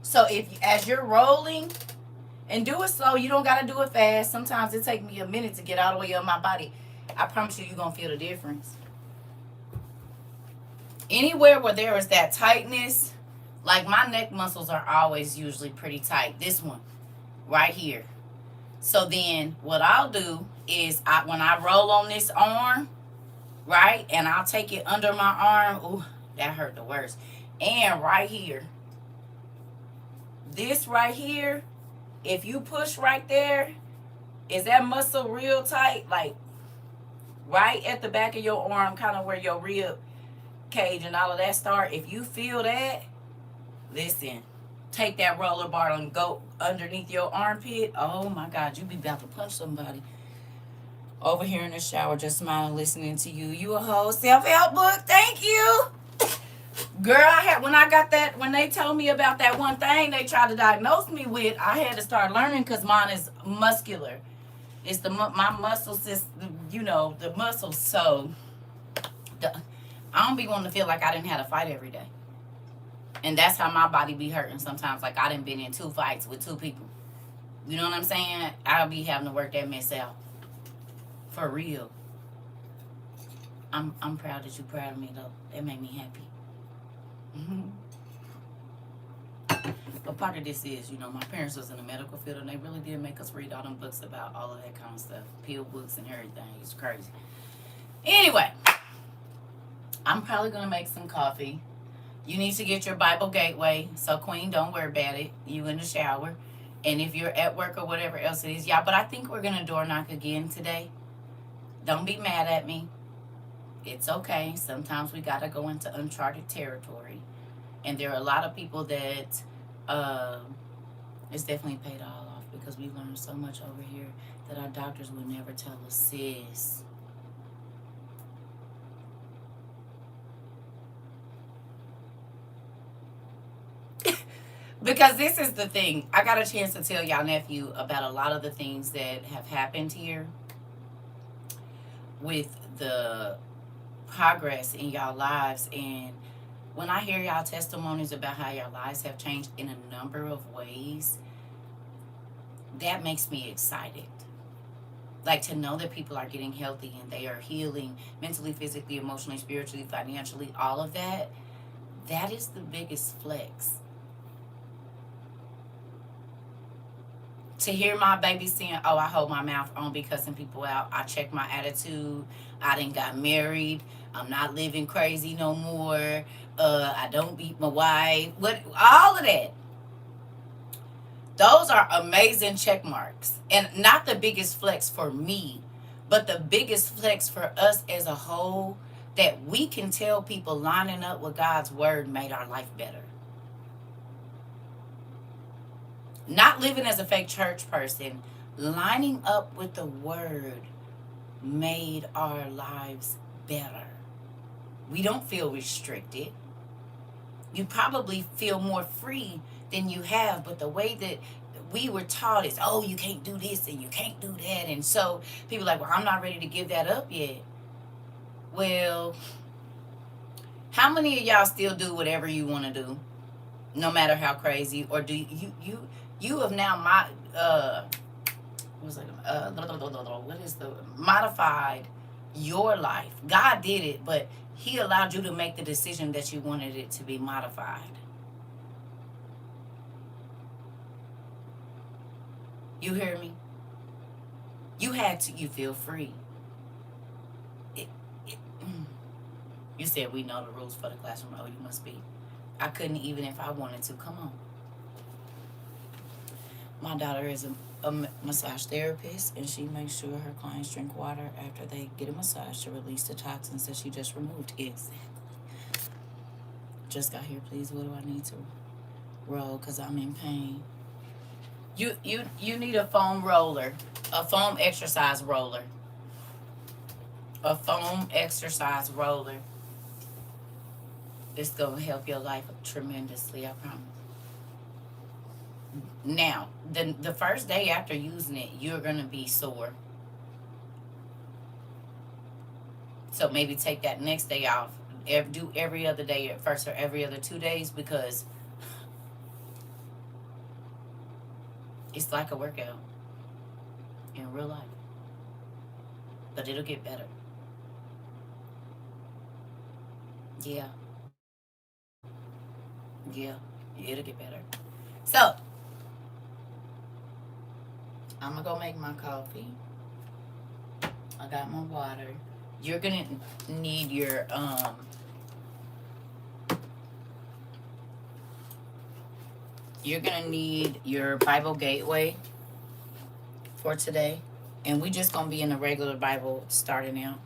So as you're rolling, and do it slow, you don't got to do it fast. Sometimes it takes me a minute to get all the way up my body. I promise you're going to feel the difference. Anywhere where there is that tightness, like my neck muscles are always usually pretty tight. This one, right here. So then what I'll do is when I roll on this arm, right, and I'll take it under my arm. Ooh, that hurt the worst. And right here. This right here, if you push right there, is that muscle real tight? Like right at the back of your arm, kind of where your rib cage and all of that start. If you feel that, listen, take that roller bar and go underneath your armpit. Oh my God, you be about to punch somebody. Over here in the shower, just smiling, listening to you. You a whole self-help book. Thank you. Girl, when they told me about that one thing they tried to diagnose me with, I had to start learning because mine is muscular. It's my muscle system, the muscles. So I don't be wanting to feel like I didn't have to fight every day. And that's how my body be hurting sometimes. Like I done been in 2 fights with 2 people. You know what I'm saying? I'll be having to work that mess out. For real. I'm proud that you're proud of me though. That made me happy. But part of this is, my parents was in the medical field and they really did make us read all them books about all of that kind of stuff. Pill books and everything. It's crazy. Anyway, I'm probably going to make some coffee. You need to get your Bible Gateway. So, Queen, don't worry about it. You in the shower. And if you're at work or whatever else it is, yeah, but I think we're going to door knock again today. Don't be mad at me. It's okay. Sometimes we got to go into uncharted territory. And there are a lot of people that it's definitely paid all off because we learned so much over here that our doctors would never tell us, sis. Because this is the thing. I got a chance to tell y'all nephew about a lot of the things that have happened here with the progress in y'all lives. And when I hear y'all testimonies about how your lives have changed in a number of ways, that makes me excited. Like to know that people are getting healthy and they are healing mentally, physically, emotionally, spiritually, financially, all of that. That is the biggest flex. To hear my baby saying, oh, I hold my mouth on be cussing people out. I check my attitude. I done got married. I'm not living crazy no more. I don't beat my wife. All of that. Those are amazing check marks. And not the biggest flex for me, but the biggest flex for us as a whole, that we can tell people lining up with God's word made our life better. Not living as a fake church person, lining up with the word made our lives better. We don't feel restricted. You probably feel more free than you have, but the way that we were taught is, oh, you can't do this and you can't do that. And so people are like, well, I'm not ready to give that up yet. Well, how many of y'all still do whatever you want to do, no matter how crazy? Or do you have now modified your life? God did it, but he allowed you to make the decision that you wanted it to be modified. You hear me? You feel free. You said we know the rules for the classroom. Oh, you must be. I couldn't even if I wanted to. Come on. My daughter is a massage therapist, and she makes sure her clients drink water after they get a massage to release the toxins that she just removed. Exactly. Just got here, please. What do I need to roll? Because I'm in pain. You need a foam roller, a foam exercise roller, a foam exercise roller. It's gonna help your life tremendously. I promise. Now, the first day after using it, you're gonna be sore. So maybe take that next day off. Do every other day at first, or every other 2 days, because it's like a workout in real life. But it'll get better. Yeah, yeah, it'll get better. So I'm gonna go make my coffee. I got my water. You're gonna need your Bible Gateway for today. And we just gonna be in the regular Bible starting out.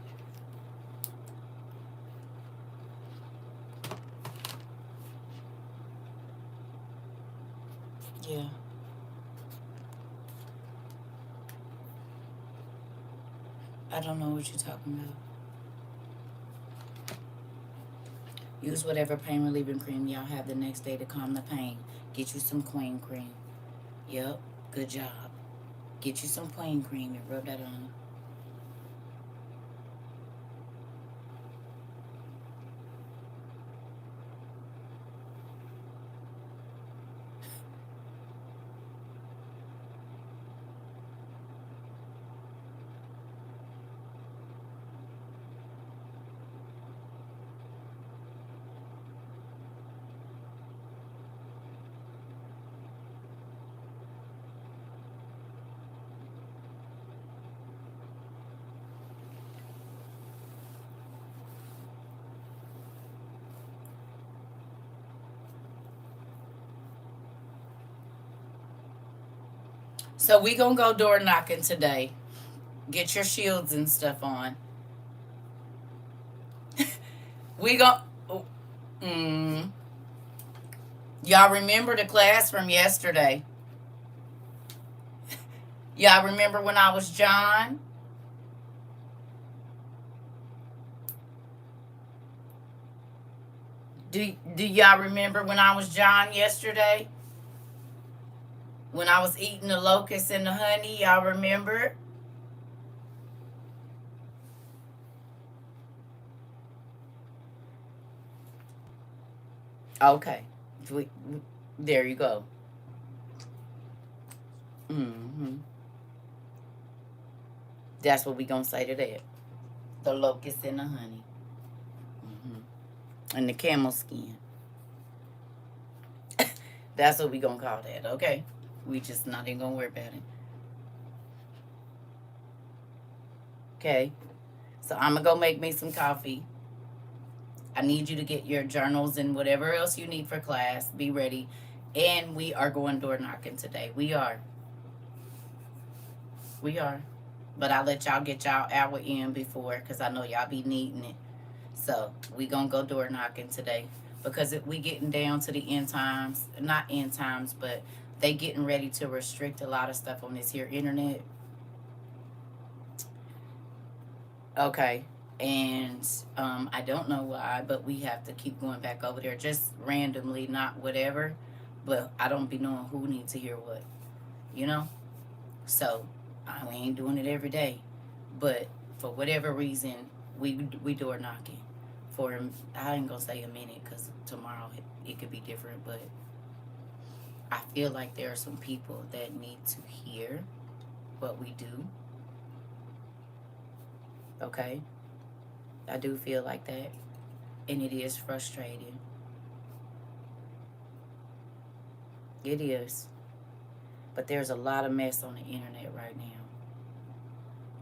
Yeah. I don't know what you're talking about. Use whatever pain relieving cream y'all have the next day to calm the pain. Get you some queen cream. Yep. Good job. Get you some queen cream and rub that on. So we gonna go door knocking today. Get your shields and stuff on. We gon' mm, y'all remember the class from yesterday? Y'all remember when I was John? Do y'all remember when I was John yesterday? When I was eating the locusts and the honey, y'all remember? Okay. There you go. Hmm. That's what we gonna say to that. The locusts and the honey. And the camel skin. That's what we gonna call that, okay? We just not even gonna worry about it. Okay? So I'm gonna go make me some coffee. I need you to get your journals and whatever else you need for class. Be ready. And we are going door knocking today. We are. We are. But I'll let y'all get y'all hour in before, because I know y'all be needing it. So we gonna go door knocking today, because we getting down to the end times. Not end times, but they getting ready to restrict a lot of stuff on this here internet. Okay. And I don't know why, but we have to keep going back over there just randomly, not whatever. But I don't be knowing who needs to hear what, you know? So we ain't doing it every day. But for whatever reason, we door knocking. For, I ain't gonna say a minute, because tomorrow it could be different. But I feel like there are some people that need to hear what we do. Okay? I do feel like that. And it is frustrating. It is. But there's a lot of mess on the internet right now.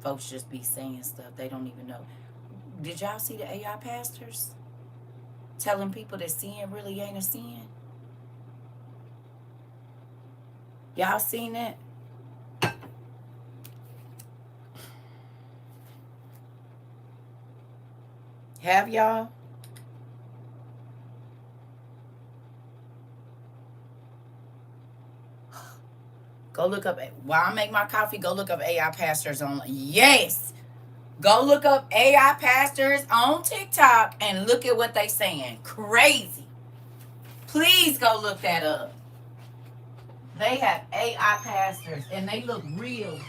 Folks just be saying stuff they don't even know. Did y'all see the AI pastors telling people that sin really ain't a sin? Y'all seen that? Have y'all? Go look up, while I make my coffee, go look up AI pastors on, yes. Go look up AI pastors on TikTok and look at what they saying. Crazy. Please go look that up. They have AI pastors and they look real.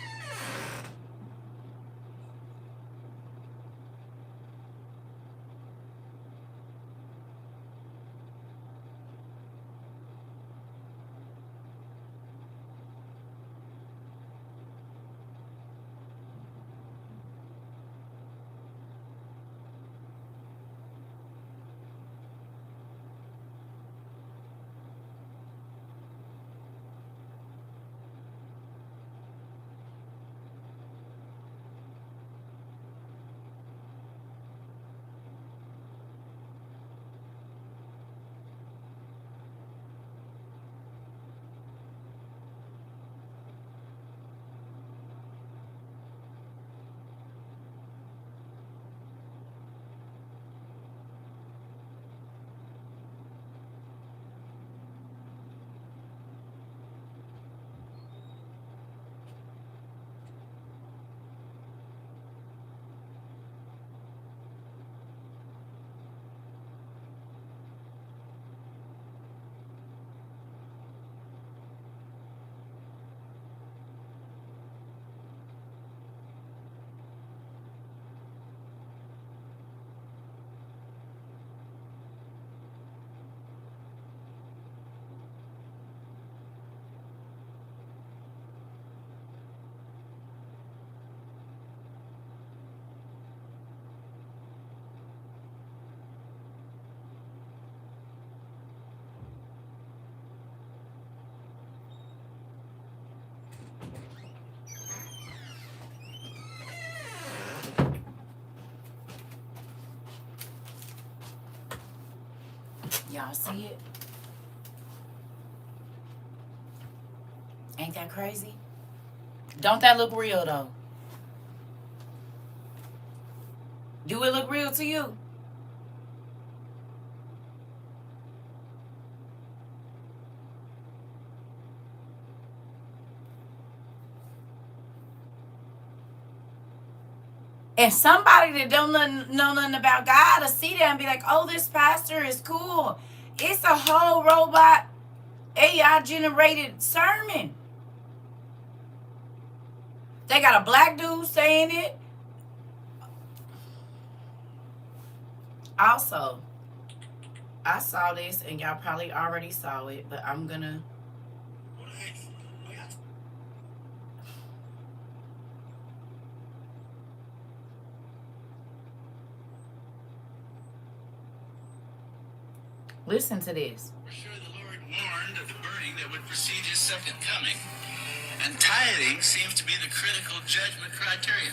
Y'all see it? Ain't that crazy? Don't that look real though? Do it look real to you? And somebody that don't know nothing about God will see that and be like, oh, this pastor is cool. It's a whole robot AI generated sermon. They got a black dude saying it. Also, I saw this and y'all probably already saw it, but I'm gonna. Listen to this. For sure the Lord warned of the burning that would precede his second coming, and tithing seems to be the critical judgment criterion.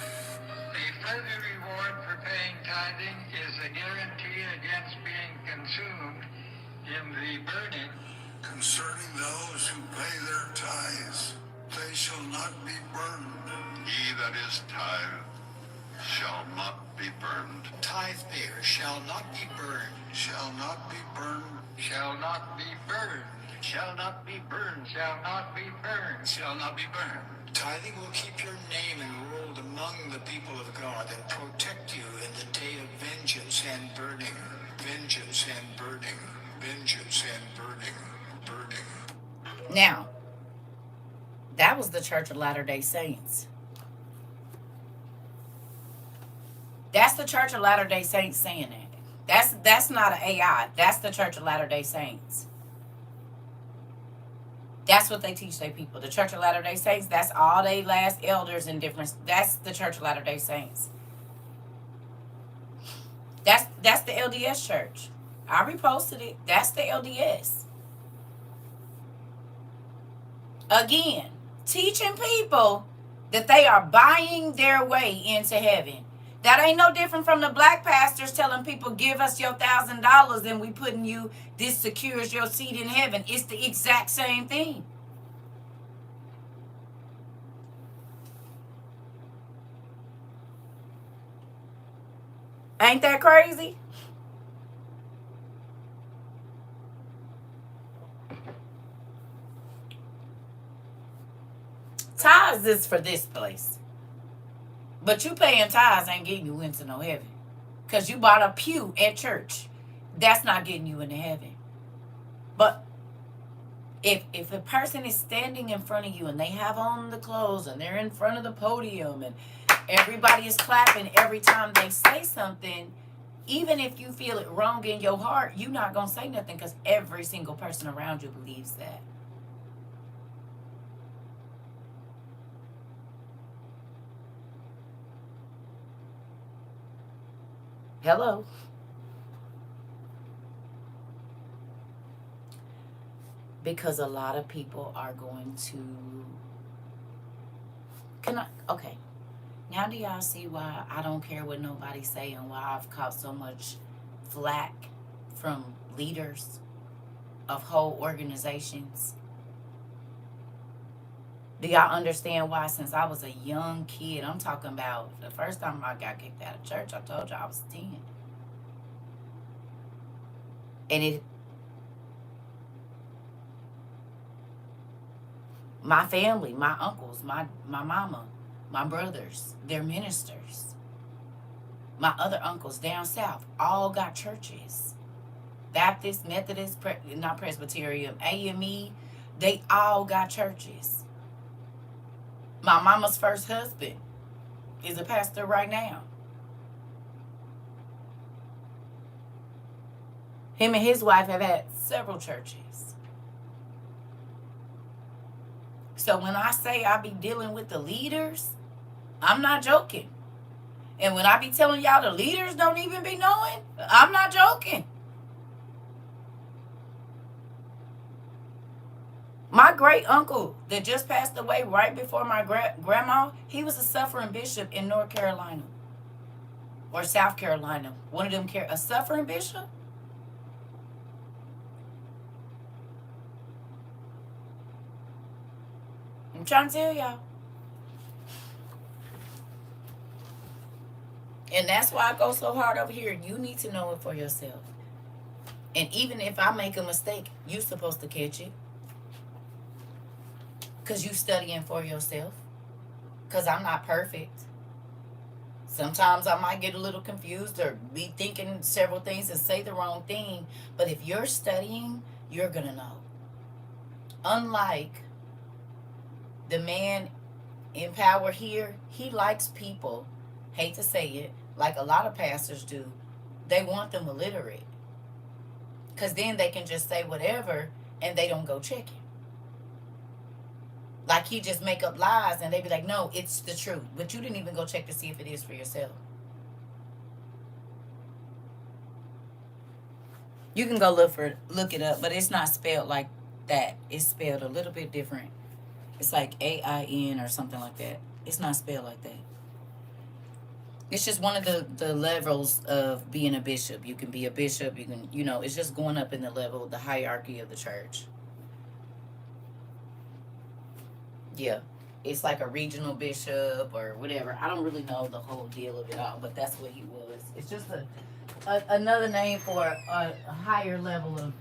The further reward for paying tithing is a guarantee against being consumed in the burning. Concerning those who pay their tithes, they shall not be burned. He that is tithe shall not be burned. Tithe payer shall not be burned. Shall not be burned. Shall not be burned. Shall not be burned. Shall not be burned. Shall not be burned. Tithing will keep your name enrolled among the people of God and protect you in the day of vengeance and burning. Vengeance and burning. Vengeance and burning. Burning. Now, that was the Church of Latter-day Saints. That's the Church of Latter-day Saints saying that. That's not an AI. That's the Church of Latter-day Saints. That's what they teach their people. The Church of Latter-day Saints, that's all they last elders and different. That's the Church of Latter-day Saints. That's the LDS church. I reposted it. That's the LDS. Again, teaching people that they are buying their way into heaven. That ain't no different from the black pastors telling people, give us your $1,000 and we putting you, this secures your seat in heaven. It's the exact same thing. Ain't that crazy? Tithes is for this place. But you paying tithes ain't getting you into no heaven. Because you bought a pew at church. That's not getting you into heaven. But if a person is standing in front of you and they have on the clothes and they're in front of the podium and everybody is clapping every time they say something, even if you feel it wrong in your heart, you're not going to say nothing because every single person around you believes that. Hello. Because a lot of people are going to. Okay. Now do y'all see why I don't care what nobody say and why I've caught so much flack from leaders of whole organizations? Do y'all understand why? Since I was a young kid, I'm talking about the first time I got kicked out of church, I told you I was 10. And my family, my uncles, my mama, my brothers, they're ministers. My other uncles down south all got churches. Baptist, Methodist, not Presbyterian, AME, they all got churches. My mama's first husband is a pastor right now. Him and his wife have had several churches. So when I say I be dealing with the leaders, I'm not joking. And when I be telling y'all the leaders don't even be knowing, I'm not joking. My great uncle that just passed away right before my grandma, he was a suffering bishop in North Carolina or South Carolina. One of them, a suffering bishop. I'm trying to tell y'all. And that's why I go so hard over here. You need to know it for yourself. And even if I make a mistake, you're supposed to catch it. Because you studying for yourself. Because I'm not perfect. Sometimes I might get a little confused or be thinking several things and say the wrong thing. But if you're studying, you're going to know. Unlike the man in power here, he likes people, hate to say it, like a lot of pastors do. They want them illiterate. Because then they can just say whatever and they don't go check it. Like he just make up lies and they be like, no, it's the truth. But you didn't even go check to see if it is for yourself. You can go look it up, but it's not spelled like that. It's spelled a little bit different. It's like AIN or something like that. It's not spelled like that. It's just one of the levels of being a bishop. You can be a bishop. You can, it's just going up in the level, the hierarchy of the church. Yeah. It's like a regional bishop or whatever. I don't really know the whole deal of it all, but that's what he was. It's just another name for a higher level of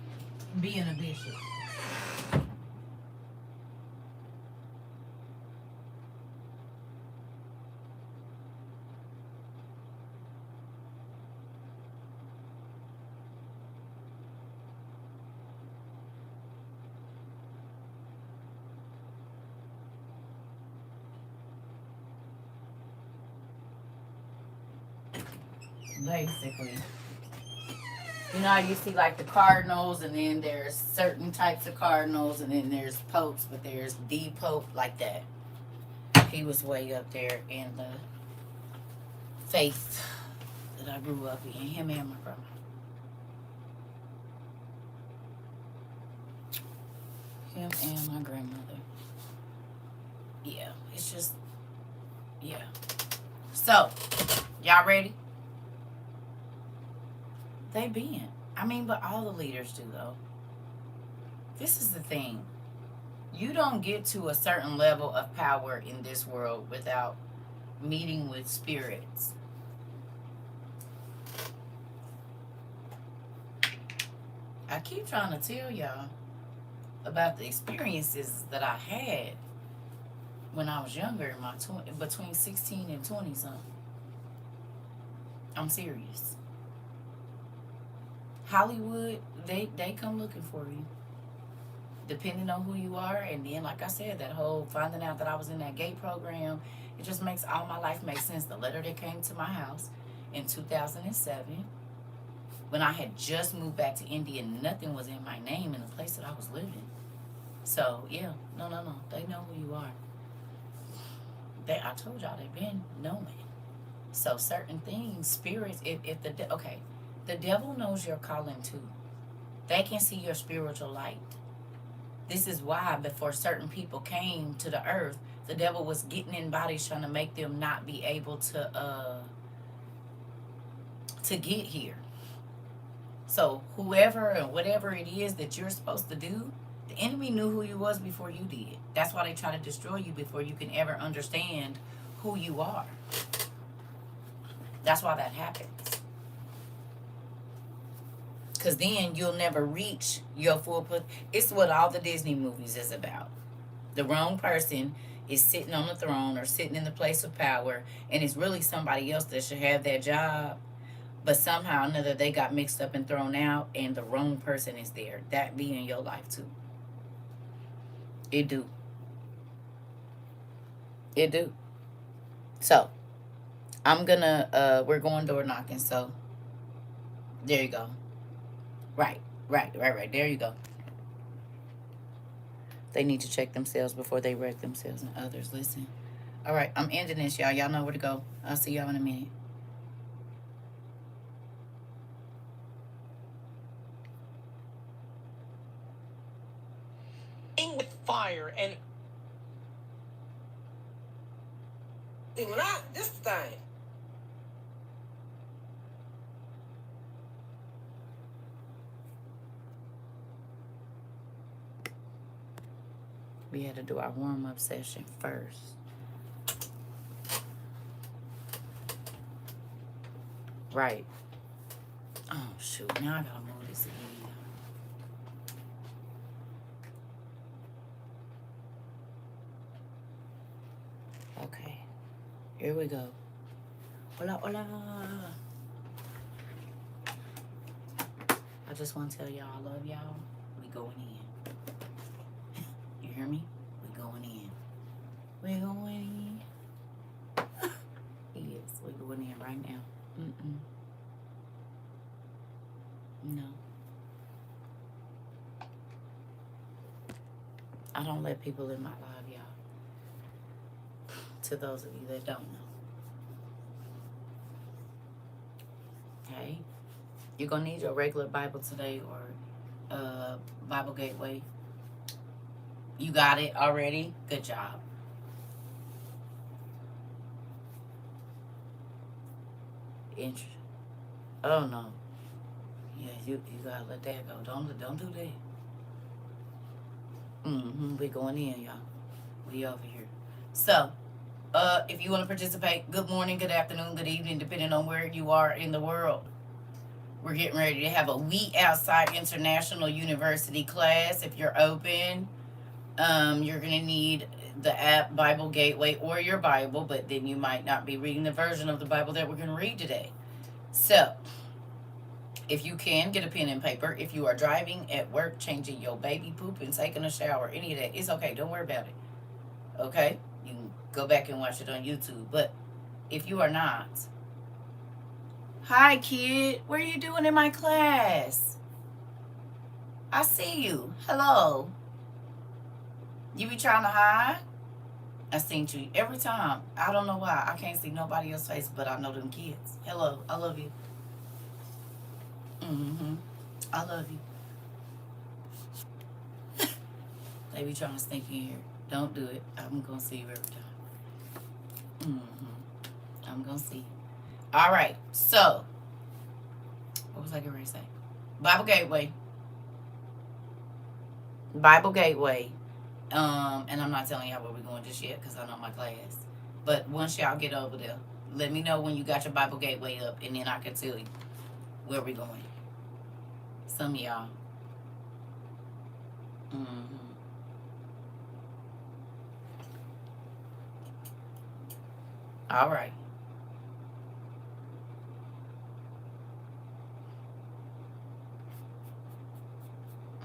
being a bishop. Basically. You know how you see like the cardinals and then there's certain types of cardinals and then there's popes, but there's the pope like that. He was way up there in the faith that I grew up in, him and my grandma. Him and my grandmother. Yeah, it's just, yeah. So, y'all ready? They been. But all the leaders do, though. This is the thing. You don't get to a certain level of power in this world without meeting with spirits. I keep trying to tell y'all about the experiences that I had when I was younger, in my between 16 and 20 something. I'm serious. Hollywood, they come looking for you, depending on who you are. And then, like I said, that whole finding out that I was in that gay program, it just makes all my life make sense. The letter that came to my house in 2007, when I had just moved back to India, nothing was in my name in the place that I was living. So yeah, no, they know who you are. I told y'all they've been knowing. So certain things, spirits, if okay, the devil knows your calling too. They can see your spiritual light. This is why before certain people came to the earth, the devil was getting in bodies trying to make them not be able to get here. So whoever and whatever it is that you're supposed to do, the enemy knew who you was before you did. That's why they try to destroy you before you can ever understand who you are. That's why that happens. Because then you'll never reach your full potential. It's what all the Disney movies is about. The wrong person is sitting on the throne or sitting in the place of power, and it's really somebody else that should have that job. But somehow or another, they got mixed up and thrown out, and the wrong person is there. That be in your life too. It do. It do. So, we're going door knocking. So, there you go. Right. There you go. They need to check themselves before they wreck themselves and others. Listen. All right, I'm ending this, y'all. Y'all know where to go. I'll see y'all in a minute. With fire and when this thing. We had to do our warm-up session first. Right. Oh, shoot. Now I gotta move this again. Okay. Here we go. Hola, hola. I just want to tell y'all I love y'all. We going in. You hear me? We going in. We going in. Yes, we going in right now. No. I don't let people in my life, y'all. To those of you that don't know. Okay? You're going to need your regular Bible today or Bible Gateway. You got it already? Good job. Interesting. Oh, no. Yeah, you got to let that go. Don't do that. We going in, y'all. We over here. So, if you want to participate, good morning, good afternoon, good evening, depending on where you are in the world. We're getting ready to have a We Outside International University class. If you're open, you're going to need the app Bible Gateway or your Bible, but then you might not be reading the version of the Bible that we're going to read today. So, if you can, get a pen and paper. If you are driving, at work, changing your baby poop and taking a shower, any of that, it's okay. Don't worry about it. Okay? You can go back and watch it on YouTube. But if you are not, hi, kid. What are you doing in my class? I see you. Hello. You be trying to hide? I seen you every time. I don't know why. I can't see nobody else's face, but I know them kids. Hello. I love you. I love you. They be trying to sneak in here. Don't do it. I'm going to see you every time. I'm going to see you. All right. So, what was I going to say? Bible Gateway. Bible Gateway. And I'm not telling y'all where we're going just yet because I know my class. But once y'all get over there, let me know when you got your Bible Gateway up, and then I can tell you where we're going. Some of y'all Mm-hmm. All right.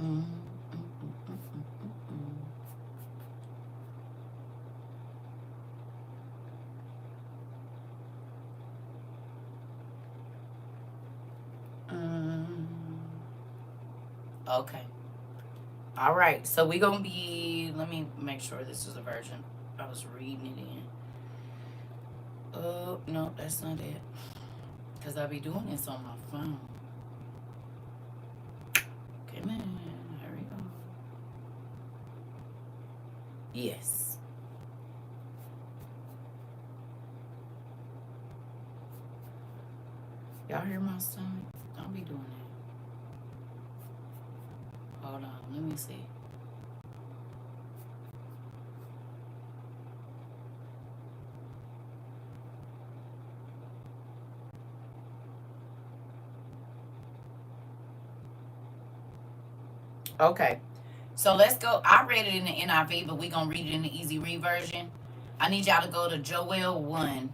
Mm-hmm. Mm-hmm. Okay. All right. So we gonna be. Let me make sure this is the version I was reading it in. Oh no, that's not it. Cause I be doing this on my phone. Come on, hurry up. Yes. Y'all hear my stomach? Don't be doing that. Hold on. Let me see. Okay. So let's go. I read it in the NIV, but we gonna read it in the easy read version. I need y'all to go to Joel 1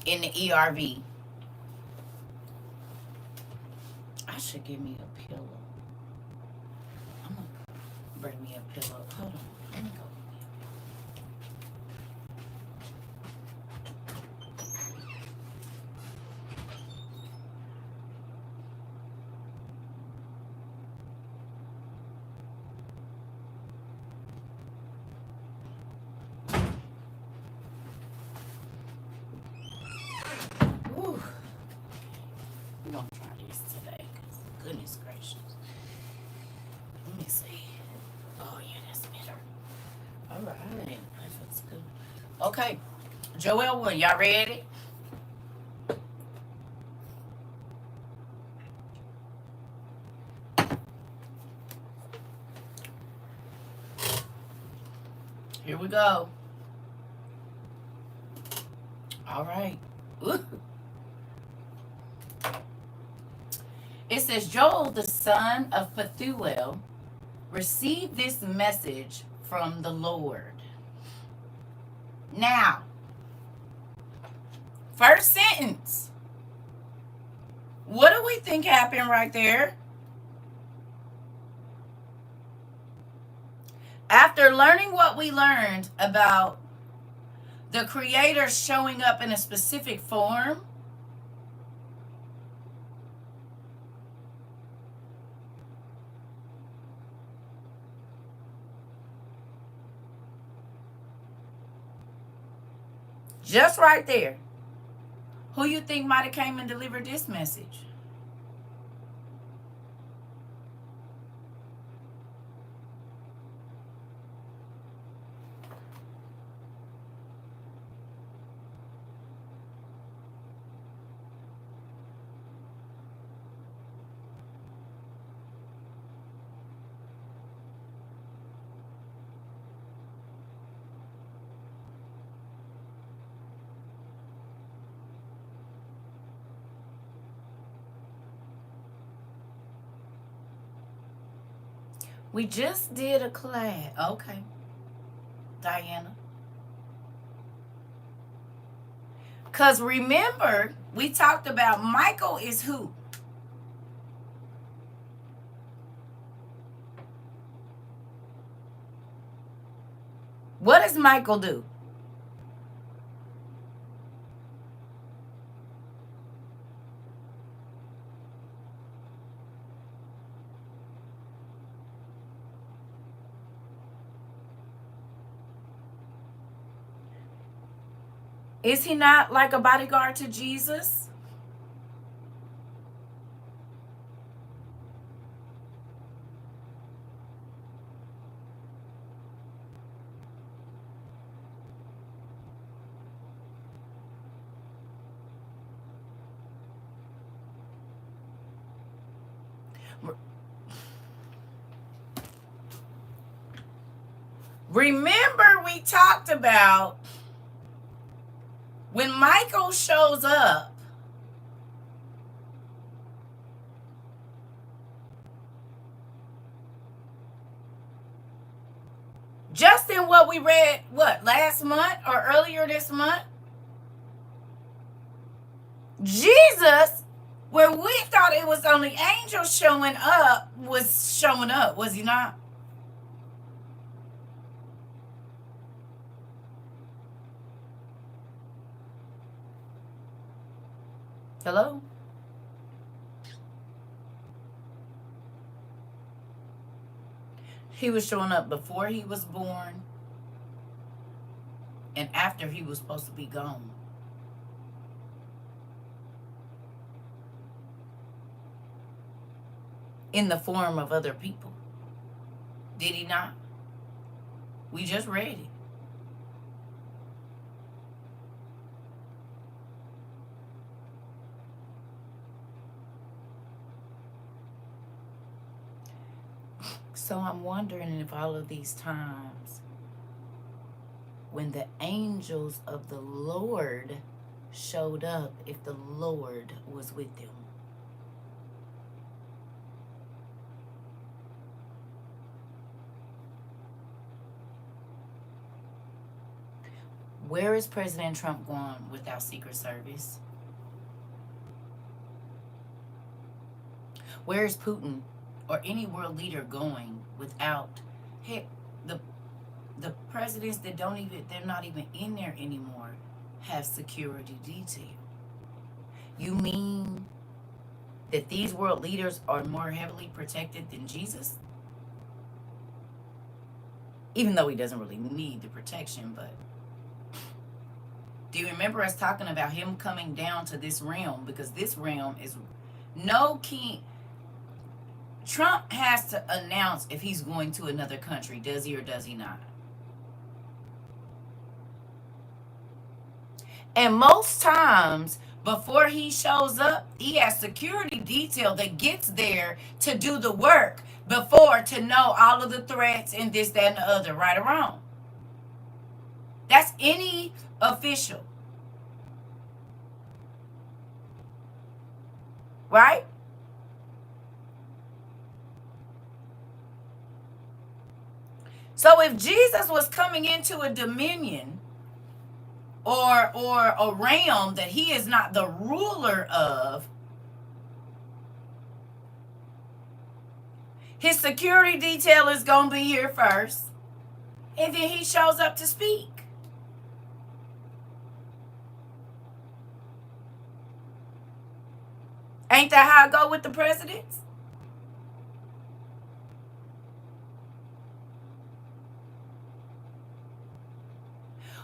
in the ERV. I should give me a pillow. I'm gonna bring me a pillow. Hold on. Let me go. Whew. We're gonna try this today. Goodness gracious. Let me see. Oh yeah, that's better. All right. That feels good. Okay. Joel 1, y'all ready? Here we go. All right. Ooh. It says, Joel, the son of Pethuel, received this message from the Lord. Now, first sentence. What do we think happened right there? After learning what we learned about the Creator showing up in a specific form, just right there, who you think might have came and delivered this message? We just did a class. Okay, Diana. Because remember, we talked about Michael is who? What does Michael do? Is he not like a bodyguard to Jesus? Remember, we talked about when Michael shows up, than what we read, last month or earlier this month? Jesus, when we thought it was only angels showing up, was he not? Hello? He was showing up before he was born and after he was supposed to be gone. In the form of other people. Did he not? We just read it. So I'm wondering if all of these times when the angels of the Lord showed up, if the Lord was with them. Where is President Trump going without Secret Service? Where is Putin or any world leader going without the presidents that they're not even in there anymore have security detail? You mean that these world leaders are more heavily protected than Jesus? Even though he doesn't really need the protection, but do you remember us talking about him coming down to this realm? Because this realm is no king. Trump has to announce if he's going to another country. Does he or does he not? And most times, before he shows up, he has security detail that gets there to do the work before to know all of the threats and this, that, and the other, right or wrong. That's any official. Right? So if Jesus was coming into a dominion or a realm that he is not the ruler of, his security detail is going to be here first, and then he shows up to speak. Ain't that how I go with the presidents?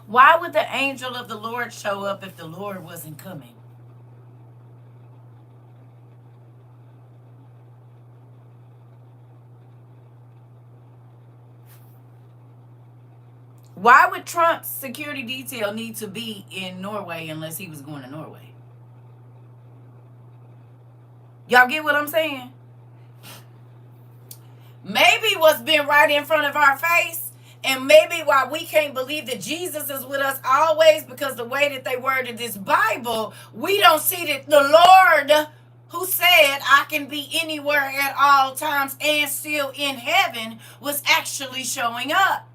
Why would the angel of the Lord show up if the Lord wasn't coming? Why would Trump's security detail need to be in Norway unless he was going to Norway? Y'all get what I'm saying? Maybe what's been right in front of our face, and maybe why we can't believe that Jesus is with us always, because the way that they worded this Bible, we don't see that the Lord who said I can be anywhere at all times and still in heaven was actually showing up.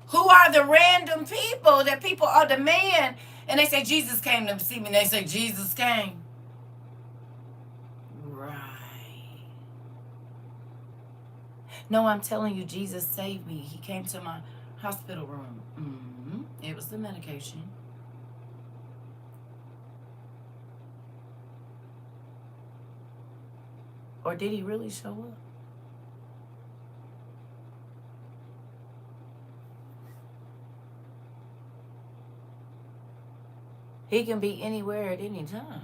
Who are the random people that people are demand, and they say Jesus came to see me, and they say Jesus came. Right. No, I'm telling you, Jesus saved me. He came to my hospital room. It was the medication. Or did he really show up? He can be anywhere at any time.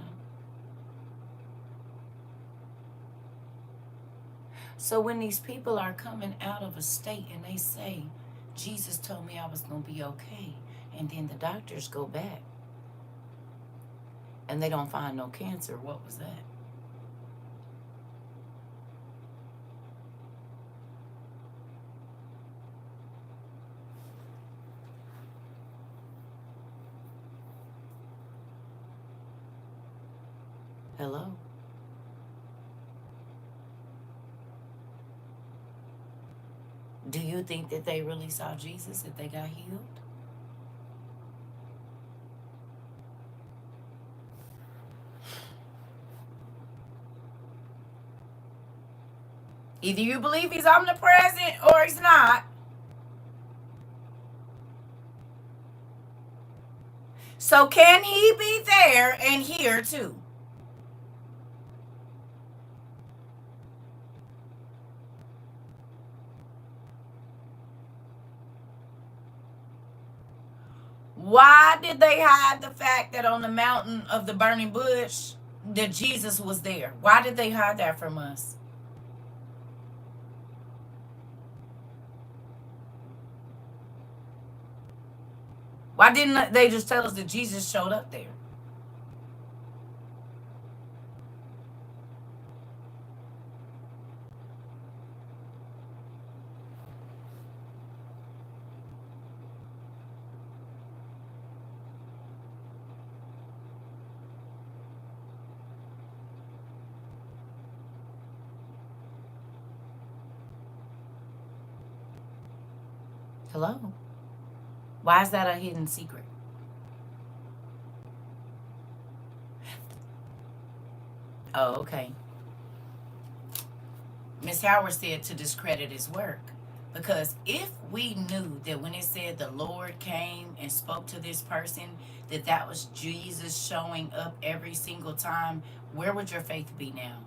So when these people are coming out of a state and they say, Jesus told me I was going to be okay, and then the doctors go back and they don't find no cancer, what was that? Hello? Do you think that they really saw Jesus if they got healed? Either you believe he's omnipresent or he's not. So can he be there and here too? Why did they hide the fact that on the mountain of the burning bush that Jesus was there? Why did they hide that from us? Why didn't they just tell us that Jesus showed up there? Hello? Why is that a hidden secret? Oh, okay. Miss Howard said to discredit his work. Because if we knew that when it said the Lord came and spoke to this person, that that was Jesus showing up every single time, where would your faith be now?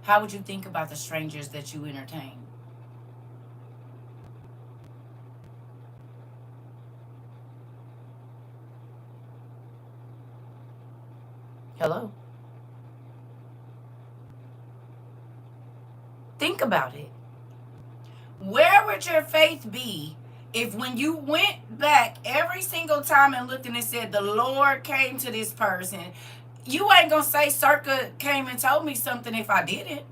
How would you think about the strangers that you entertain? Hello? Think about it. Where would your faith be if when you went back every single time and looked and it said the Lord came to this person, you ain't gonna say CERCA came and told me something if I didn't.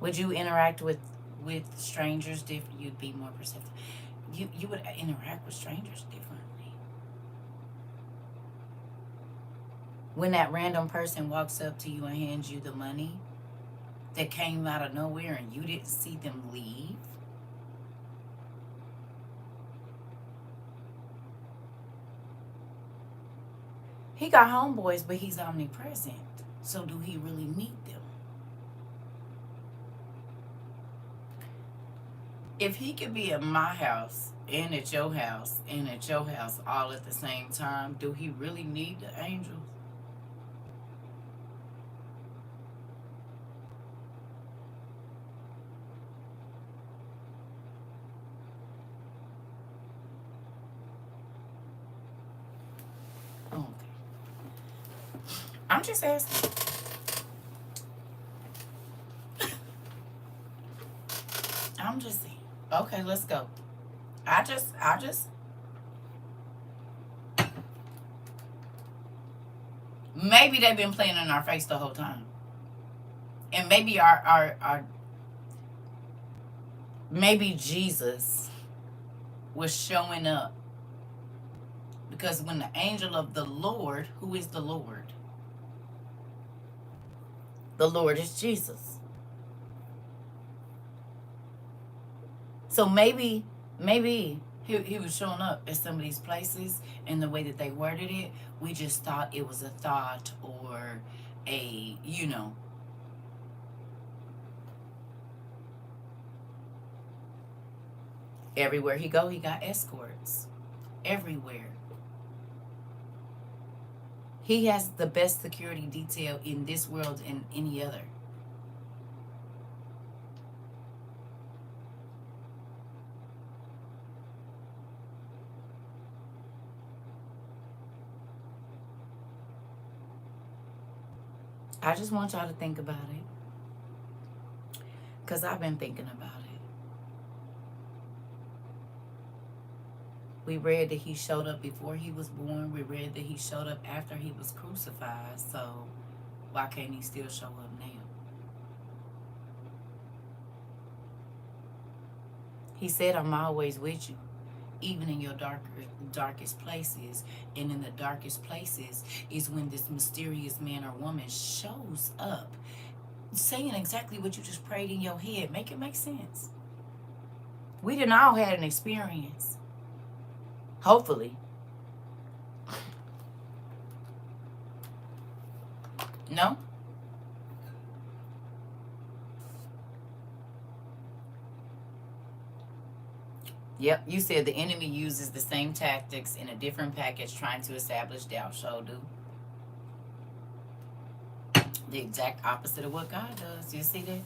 Would you interact with strangers different? You'd be more perceptive. You would interact with strangers differently. When that random person walks up to you and hands you the money that came out of nowhere and you didn't see them leave, he got homeboys, but he's omnipresent. So do he really meet them? If he could be at my house and at your house and at your house all at the same time, do he really need the angels? Oh, okay. I'm just asking. I'm just saying. Okay, let's go. I just maybe they've been playing in our face the whole time. And maybe our maybe Jesus was showing up because when the angel of the Lord, who is the Lord? The Lord is Jesus. So maybe he was showing up at some of these places and the way that they worded it, we just thought it was a thought or a. Everywhere he go, he got escorts. Everywhere. He has the best security detail in this world and any other. I just want y'all to think about it. Because I've been thinking about it. We read that he showed up before he was born. We read that he showed up after he was crucified. So why can't he still show up now? He said, I'm always with you. even in your darkest places. And in the darkest places is when this mysterious man or woman shows up saying exactly what you just prayed in your head. Make it make sense. We didn't all had an experience. Hopefully. No? Yep, you said the enemy uses the same tactics in a different package trying to establish doubt. So do. The exact opposite of what God does. You see that?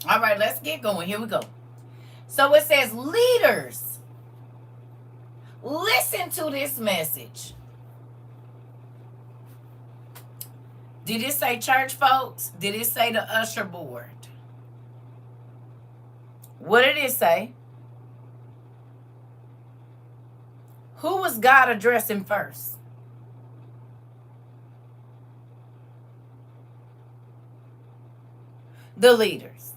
All right, let's get going. Here we go. So it says, leaders, listen to this message. Did it say church folks? Did it say the usher board? What did it say? Who was God addressing first? The leaders.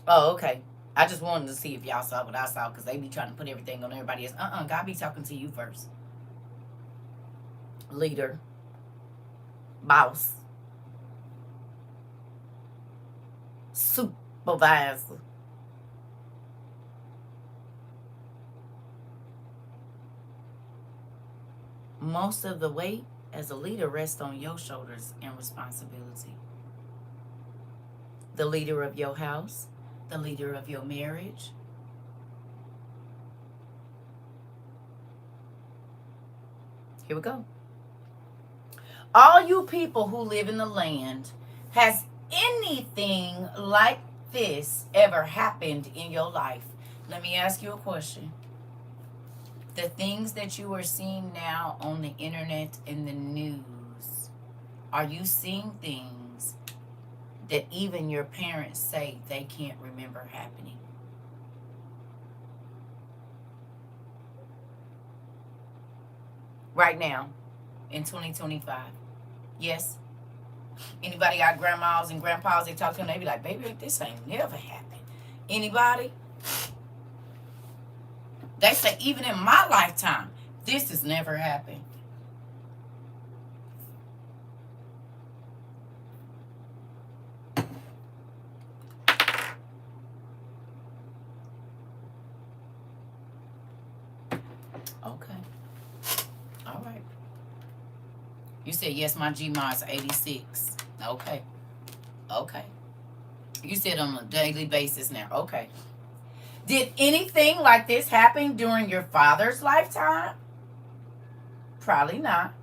Oh, okay. I just wanted to see if y'all saw what I saw, because they be trying to put everything on everybody else. God be talking to you first. Leader. Boss. Supervisor. Most of the weight as a leader rests on your shoulders and responsibility. The leader of your house, the leader of your marriage. Here we go. All you people who live in the land, has anything like this ever happened in your life? Let me ask you a question. The things that you are seeing now on the internet and the news, are you seeing things that even your parents say they can't remember happening? Right now, in 2025. Yes? Anybody got grandmas and grandpas, they talk to them, they be like, baby, this ain't never happened. Anybody? They say, even in my lifetime, this has never happened. Okay. All right. You said, yes, my GMA is 86. Okay. Okay. You said on a daily basis now. Okay. Did anything like this happen during your father's lifetime? Probably not.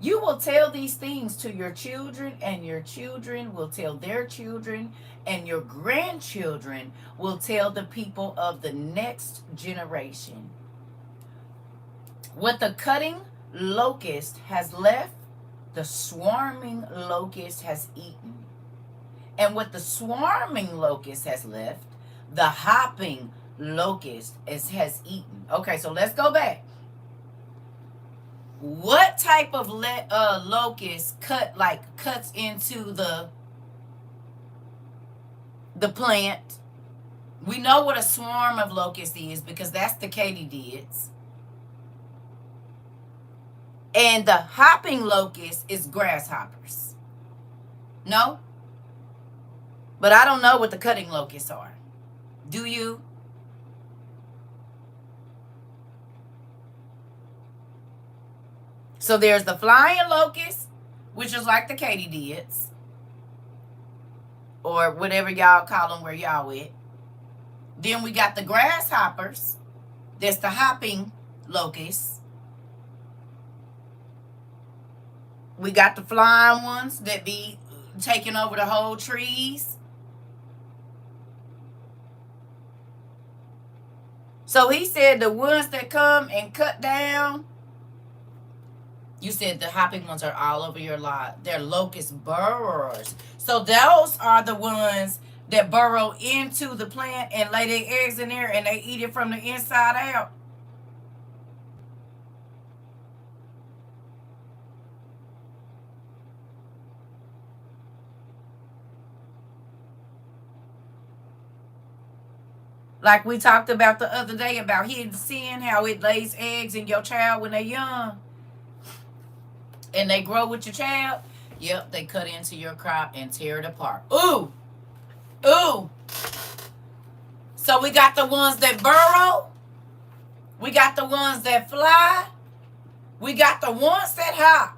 You will tell these things to your children, and your children will tell their children, and your grandchildren will tell the people of the next generation. What the cutting locust has left, the swarming locust has eaten. And what the swarming locust has left, the hopping locust has eaten. Okay, so let's go back. What type of locust cuts into the plant? We know what a swarm of locusts is, because that's the katydids. And the hopping locust is grasshoppers. No? But I don't know what the cutting locusts are. Do you? So there's the flying locust, which is like the katydids, or whatever y'all call them where y'all at. Then we got the grasshoppers. That's the hopping locusts. We got the flying ones that be taking over the whole trees. So he said the ones that come and cut down, you said the hopping ones are all over your lot. They're locust burrowers. So those are the ones that burrow into the plant and lay their eggs in there, and they eat it from the inside out. Like we talked about the other day about hidden sin, how it lays eggs in your child when they're young and they grow with your child. Yep, they cut into your crop and tear it apart. Ooh, ooh. So we got the ones that burrow. We got the ones that fly. We got the ones that hop.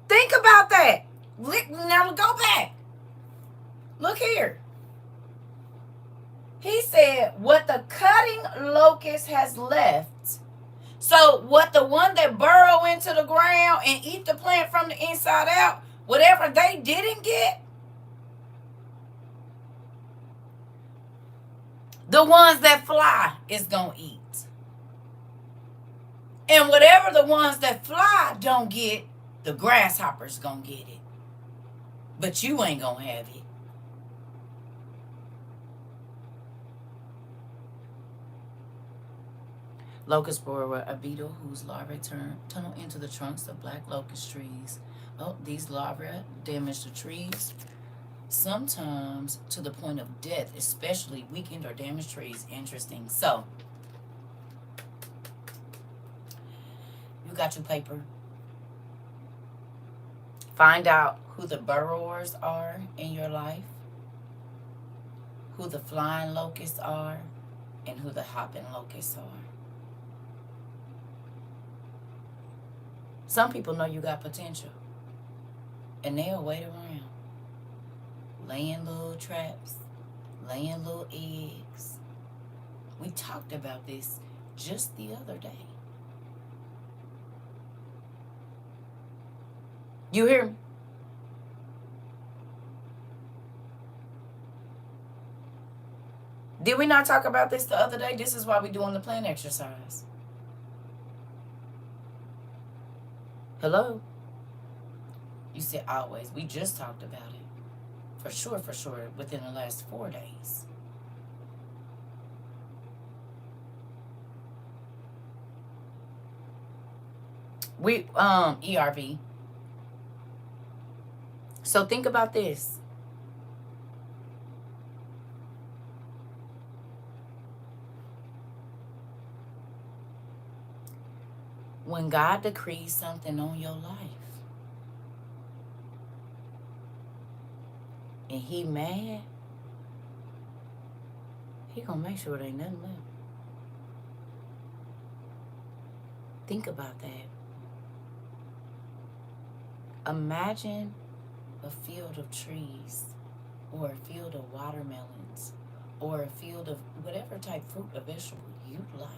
Think about that. Now go back. Look here. He said, what the cutting locust has left. So what the one that burrow into the ground and eat the plant from the inside out, whatever they didn't get, the ones that fly is going to eat. And whatever the ones that fly don't get, the grasshopper's going to get it. But you ain't going to have it. Locust borer, a beetle whose larvae tunnel into the trunks of black locust trees. Oh, these larvae damage the trees, sometimes to the point of death, especially weakened or damaged trees. Interesting. So, you got your paper. Find out who the burrowers are in your life, who the flying locusts are, and who the hopping locusts are. Some people know you got potential, and they'll wait around, laying little traps, laying little eggs. We talked about this just the other day. You hear me? Did we not talk about this the other day? This is why we're doing the plan exercise. Hello? You said always. We just talked about it. For sure, within the last 4 days. We, ERV. So think about this. When God decrees something on your life, and he mad, he gonna make sure there ain't nothing left. Think about that. Imagine a field of trees, or a field of watermelons, or a field of whatever type fruit or vegetable you like.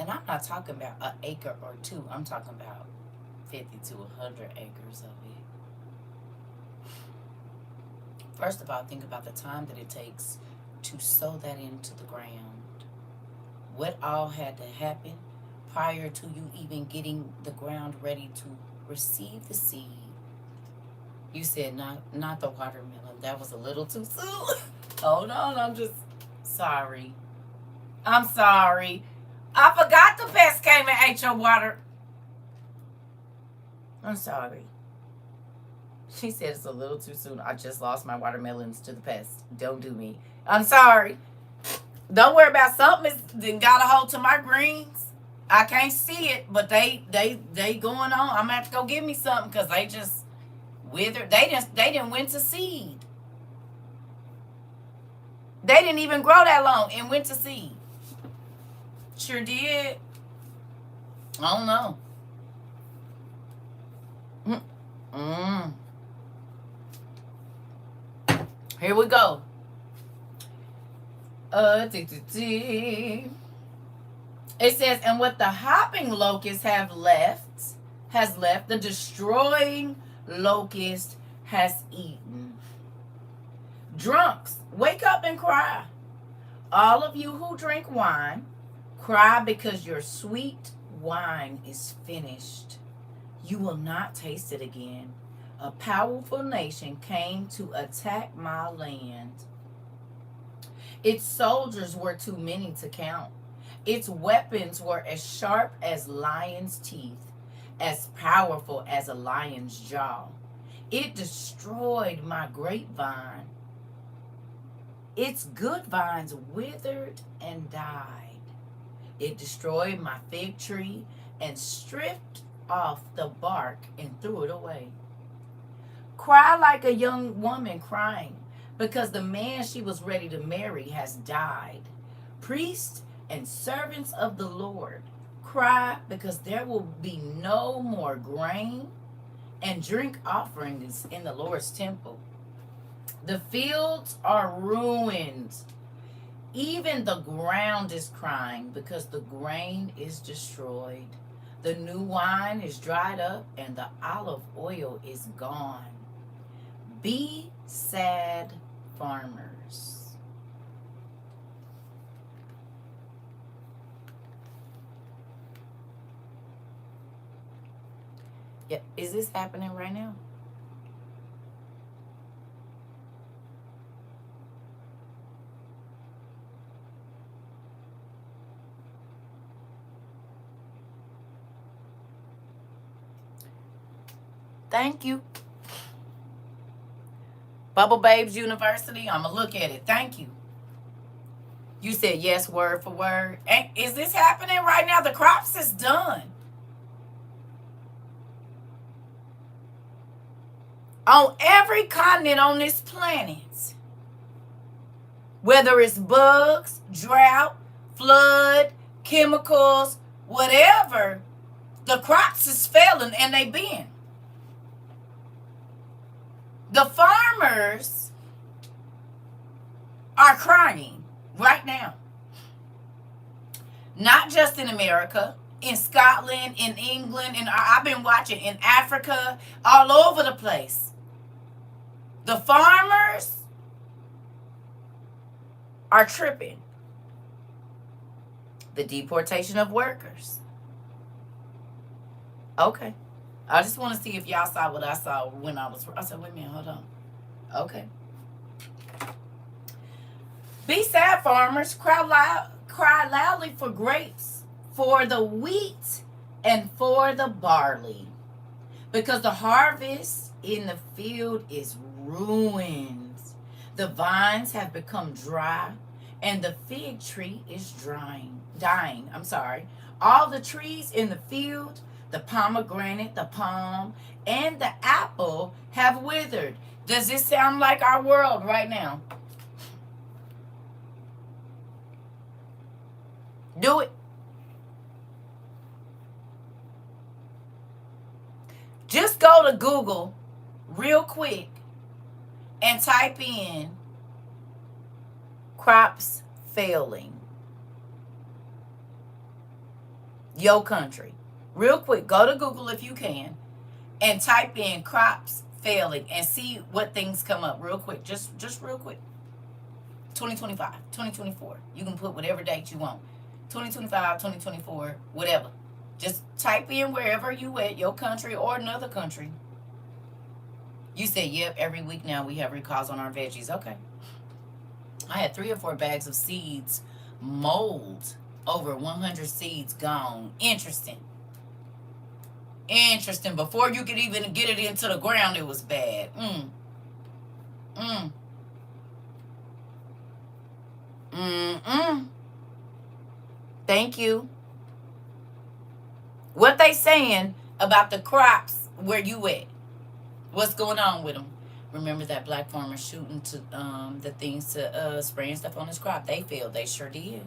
And I'm not talking about an acre or two. I'm talking about 50 to 100 acres of it. First of all, think about the time that it takes to sow that into the ground. What all had to happen prior to you even getting the ground ready to receive the seed? You said not the watermelon. That was a little too soon. Hold on, I'm just sorry. I'm sorry. I forgot the pest came and ate your water. I'm sorry. She said it's a little too soon. I just lost my watermelons to the pest. Don't do me. I'm sorry. Don't worry about something that got a hold to my greens. I can't see it, but they going on. I'm gonna have to go get me something because they just withered. They didn't went to seed. They didn't even grow that long and went to seed. Sure did. I don't know. Here we go. It says, and what the hopping locust has left, the destroying locust has eaten. Drunks, wake up and cry. All of you who drink wine, cry because your sweet wine is finished. You will not taste it again. A powerful nation came to attack my land. Its soldiers were too many to count. Its weapons were as sharp as lions' teeth, as powerful as a lion's jaw. It destroyed my grapevine. Its good vines withered and died. It destroyed my fig tree and stripped off the bark and threw it away. Cry like a young woman crying because the man she was ready to marry has died. Priests and servants of the Lord cry because there will be no more grain and drink offerings in the Lord's temple. The fields are ruined. Even the ground is crying because the grain is destroyed. The new wine is dried up and the olive oil is gone. Be sad, farmers. Yeah, is this happening right now? Thank you. Bubble Babes University, I'm going to look at it. Thank you. You said yes, word for word. And is this happening right now? The crops is done. On every continent on this planet, whether it's bugs, drought, flood, chemicals, whatever, the crops is failing, and they been. The farmers are crying right now. Not just in America, in Scotland, in England, and I've been watching in Africa, all over the place. The farmers are tripping. The deportation of workers. Okay. I just want to see if y'all saw what I saw when I said, wait a minute, hold on. Okay. Be sad, farmers. Cry loudly for grapes, for the wheat, and for the barley. Because the harvest in the field is ruined. The vines have become dry, and the fig tree is dying. All the trees in the field, the pomegranate, the palm, and the apple have withered. Does this sound like our world right now? Do it. Just go to Google real quick and type in crops failing. Your country. Real quick, go to Google if you can and type in crops failing and see what things come up real quick. Just real quick. 2025, 2024. You can put whatever date you want. 2025, 2024, whatever. Just type in wherever you at, your country or another country. You said, yep, every week now we have recalls on our veggies. Okay. I had 3 or 4 bags of seeds mold. Over 100 seeds gone. Interesting. Before you could even get it into the ground, it was bad. Thank you. What they saying about the crops where you at? What's going on with them? Remember that black farmer shooting to the things to spraying stuff on his crop? They failed. They sure did.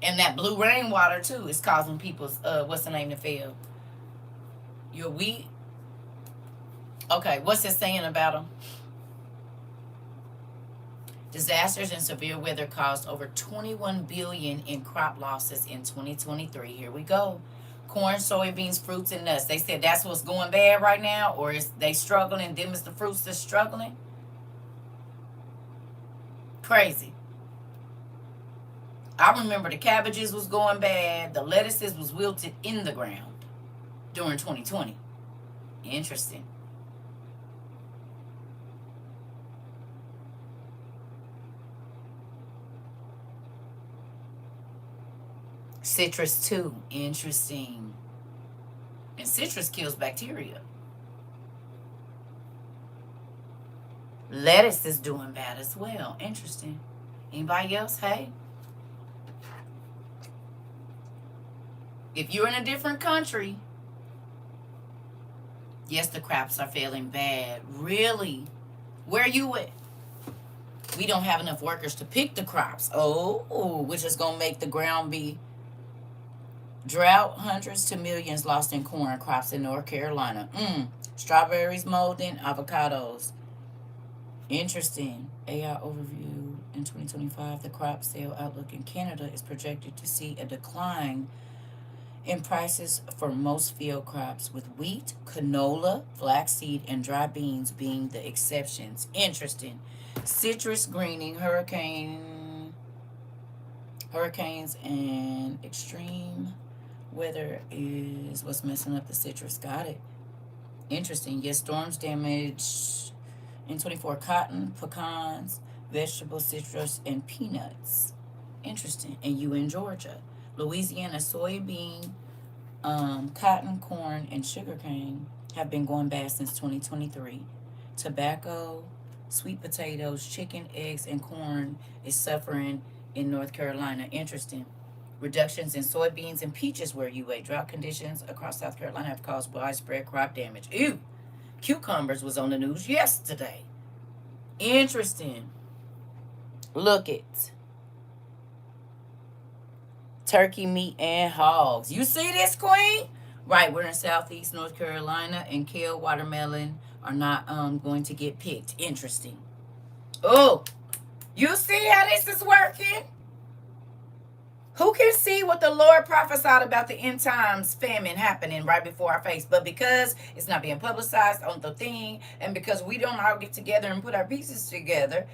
And that blue rainwater too is causing people's what's the name to fail? Your wheat. Okay, what's it saying about them? Disasters and severe weather caused over $21 billion in crop losses in 2023. Here we go. Corn, soybeans, fruits, and nuts. They said that's what's going bad right now, or is they struggling and them is the fruits that's struggling? Crazy. I remember the cabbages was going bad. The lettuces was wilted in the ground during 2020. Interesting. Citrus too. Interesting. And citrus kills bacteria. Lettuce is doing bad as well. Interesting. Anybody else? Hey, if you're in a different country, yes, the crops are failing bad. Really? Where you at? We don't have enough workers to pick the crops. Oh, which is going to make the ground be drought. Hundreds to millions lost in corn crops in North Carolina. Strawberries, molding, avocados. Interesting. AI overview in 2025. The crop sale outlook in Canada is projected to see a decline in prices for most field crops, with wheat, canola, flaxseed, and dry beans being the exceptions. Interesting. Citrus greening, hurricanes, and extreme weather is what's messing up the citrus. Got it. Interesting. Yes, storms damage in 24 cotton, pecans, vegetables, citrus, and peanuts. Interesting. And you in Georgia. Louisiana, soybean, cotton, corn, and sugarcane have been going bad since 2023. Tobacco, sweet potatoes, chicken, eggs, and corn is suffering in North Carolina. Interesting. Reductions in soybeans and peaches where you ate. Drought conditions across South Carolina have caused widespread crop damage. Ew. Cucumbers was on the news yesterday. Interesting. Look it. Turkey meat and hogs. You see this, Queen? Right, we're in Southeast North Carolina, and kale, watermelon are not going to get picked. Interesting. Oh, you see how this is working? Who can see what the Lord prophesied about the end times famine happening right before our face? But because it's not being publicized on the thing, and because we don't all get together and put our pieces together,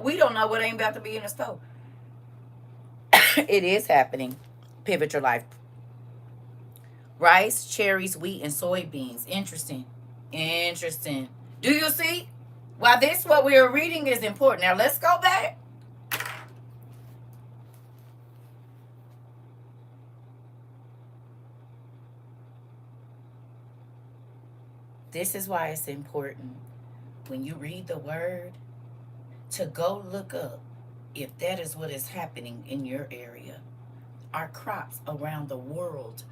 we don't know what ain't about to be in the store. It is happening. Pivot your life. Rice, cherries, wheat, and soybeans. Interesting. Interesting. Do you see? Why this what we are reading is important. Now let's go back. This is why it's important when you read the word to go look up if that is what is happening in your area. Our crops around the world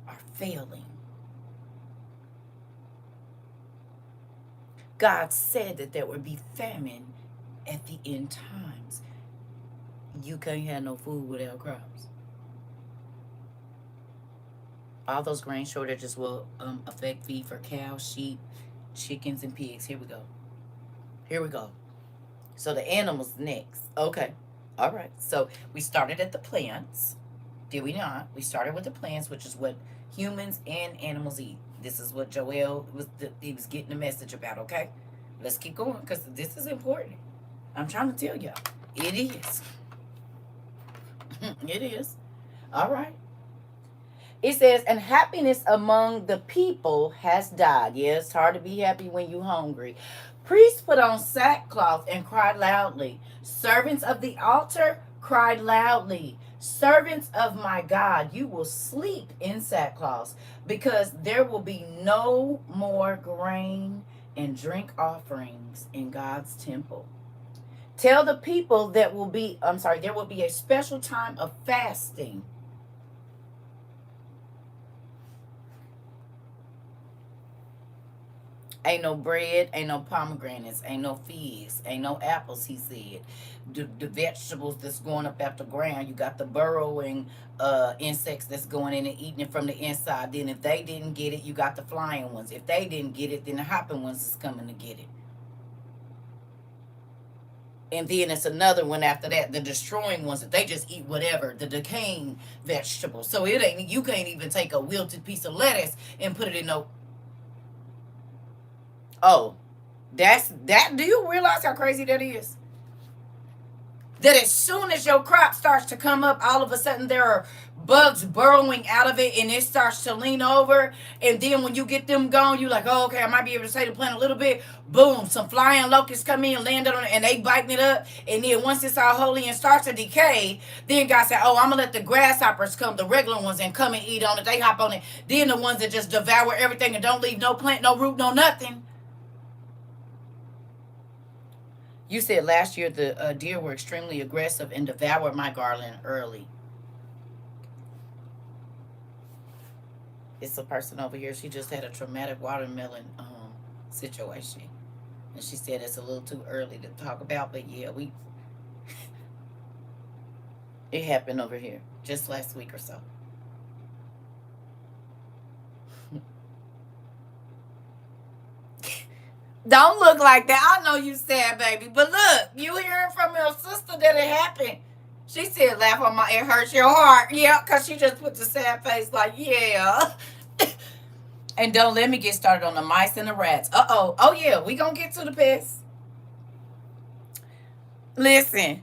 are failing. God said that there would be famine at the end times. You can't have no food without crops. All those grain shortages will affect feed for cows, sheep, chickens, and pigs. Here we go. Here we go. So the animals next. Okay. All right. So we started at the plants. Did we not? We started with the plants, which is what humans and animals eat. This is what Joel he was getting the message about, okay? Let's keep going because this is important. I'm trying to tell y'all. It is. It is. All right. It says, and happiness among the people has died. Yeah, it's hard to be happy when you're hungry. Priests put on sackcloth and cried loudly. Servants of the altar cried loudly. Servants of my God, you will sleep in sackcloth, because there will be no more grain and drink offerings in God's temple. Tell the people that there will be a special time of fasting. Ain't no bread, ain't no pomegranates, ain't no figs, ain't no apples, he said. The vegetables that's going up out the ground, you got the burrowing insects that's going in and eating it from the inside. Then if they didn't get it, you got the flying ones. If they didn't get it, then the hopping ones is coming to get it. And then it's another one after that, the destroying ones that they just eat whatever, the decaying vegetables. So you can't even take a wilted piece of lettuce and put it in no. Oh, that. Do you realize how crazy that is? That as soon as your crop starts to come up, all of a sudden there are bugs burrowing out of it, and it starts to lean over. And then when you get them gone, you're like, oh, okay, I might be able to save the plant a little bit. Boom, some flying locusts come in, landed on it, and they biting it up. And then once it's all holy and starts to decay, then God said, oh, I'm going to let the grasshoppers come, the regular ones, and come and eat on it. They hop on it. Then the ones that just devour everything and don't leave no plant, no root, no nothing. You said last year the deer were extremely aggressive and devoured my garland early. It's a person over here. She just had a traumatic watermelon situation, and she said it's a little too early to talk about. But yeah, it happened over here just last week or so. Don't look like that. I know you sad, baby. But look, you hearing from your sister that it happened. She said, laugh on my, it hurts your heart. Yeah, because she just put the sad face like, yeah. And don't let me get started on the mice and the rats. Uh-oh. Oh, yeah, we going to get to the pests. Listen,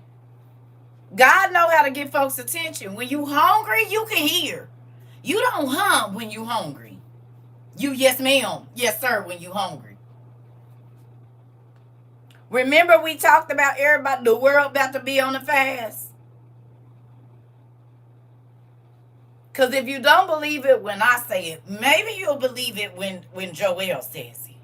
God know how to get folks' attention. When you hungry, you can hear. You don't hum when you hungry. You yes, ma'am. Yes, sir, when you hungry. Remember we talked about everybody, the world about to be on the fast? Because if you don't believe it when I say it, maybe you'll believe it when Joel says it.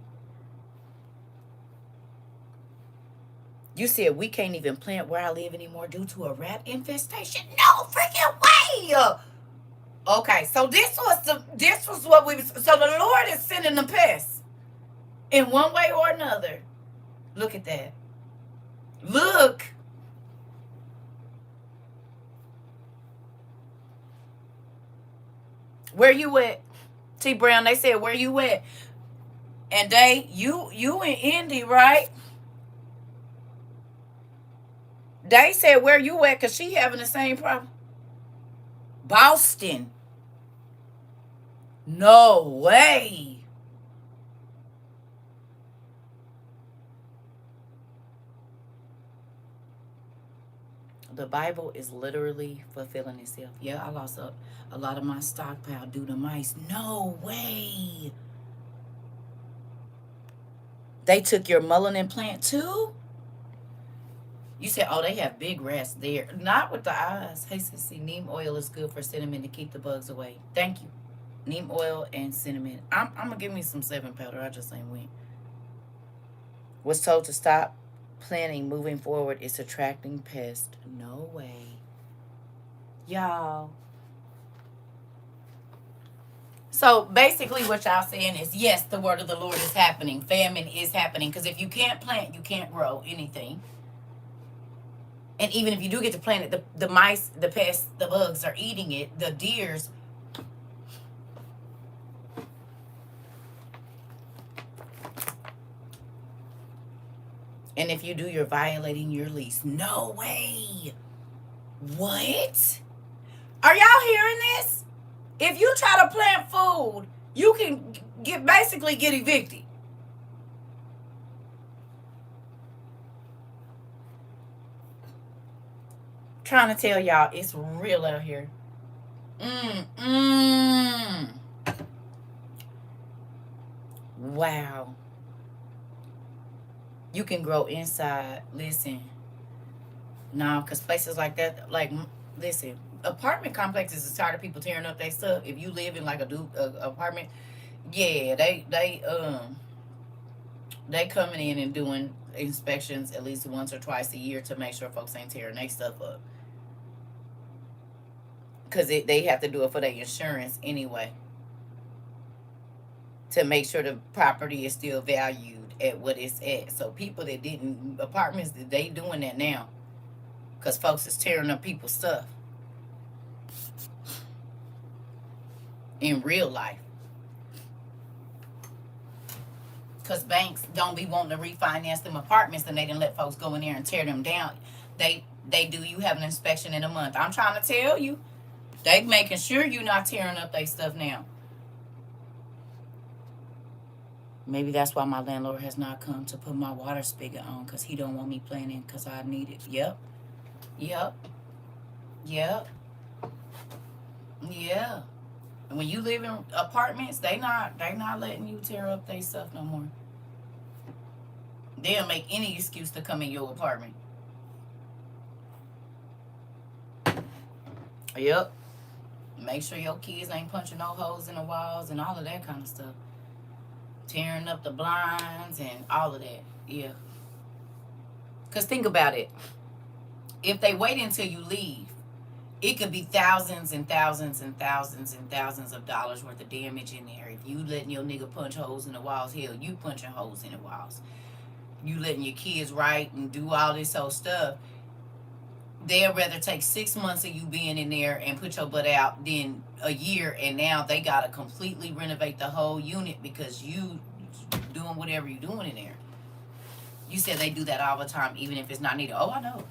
You said we can't even plant where I live anymore due to a rat infestation. No freaking way. Okay, so this was what we was. So the Lord is sending the pests in one way or another. Look at that. Look. Where you at? T Brown, they said, where you at? And you in Indy, right? They said, where you at? Because she having the same problem. Boston. No way. The Bible is literally fulfilling itself. Yeah, I lost a lot of my stockpile due to mice. No way. They took your mullein plant too? You said, oh, they have big rats there. Not with the eyes. Hey, sissy, neem oil is good for cinnamon to keep the bugs away. Thank you. Neem oil and cinnamon. I'm going to give me some 7 powder. I just ain't went. Was told to stop planting moving forward. It's attracting pests. No way. Y'all. So basically what y'all saying is, yes, the word of the Lord is happening. Famine is happening. Because if you can't plant, you can't grow anything. And even if you do get to plant it, the mice, the pests, the bugs are eating it. The deers. And if you do, you're violating your lease. No way. What? Are y'all hearing this? If you try to plant food, you can basically get evicted. Trying to tell y'all, it's real out here. Wow. You can grow inside. Listen. No, because places like that, like, listen, apartment complexes is tired of people tearing up their stuff. If you live in like a apartment, yeah, they coming in and doing inspections at least once or twice a year to make sure folks ain't tearing their stuff up. Because they have to do it for their insurance anyway. To make sure the property is still valued at what it's at. So people that didn't, apartments, they doing that now. Because folks is tearing up people's stuff. In real life. Because banks don't be wanting to refinance them apartments and they didn't let folks go in there and tear them down. They do you have an inspection in a month. I'm trying to tell you. They making sure you're not tearing up their stuff now. Maybe that's why my landlord has not come to put my water spigot on, because he don't want me planning because I need it. Yep. Yeah. And when you live in apartments, they not letting you tear up their stuff no more. They'll make any excuse to come in your apartment. Yep. Make sure your kids ain't punching no holes in the walls and all of that kind of stuff. Tearing up the blinds and all of that. Yeah. Because think about it. If they wait until you leave, it could be thousands and thousands and thousands and thousands of dollars worth of damage in there. If you letting your nigga punch holes in the walls, hell, you punching holes in the walls. You letting your kids write and do all this old stuff. They'd rather take 6 months of you being in there and put your butt out than a year, and now they gotta completely renovate the whole unit because you doing whatever you doing in there. You said they do that all the time, even if it's not needed. Oh, I know.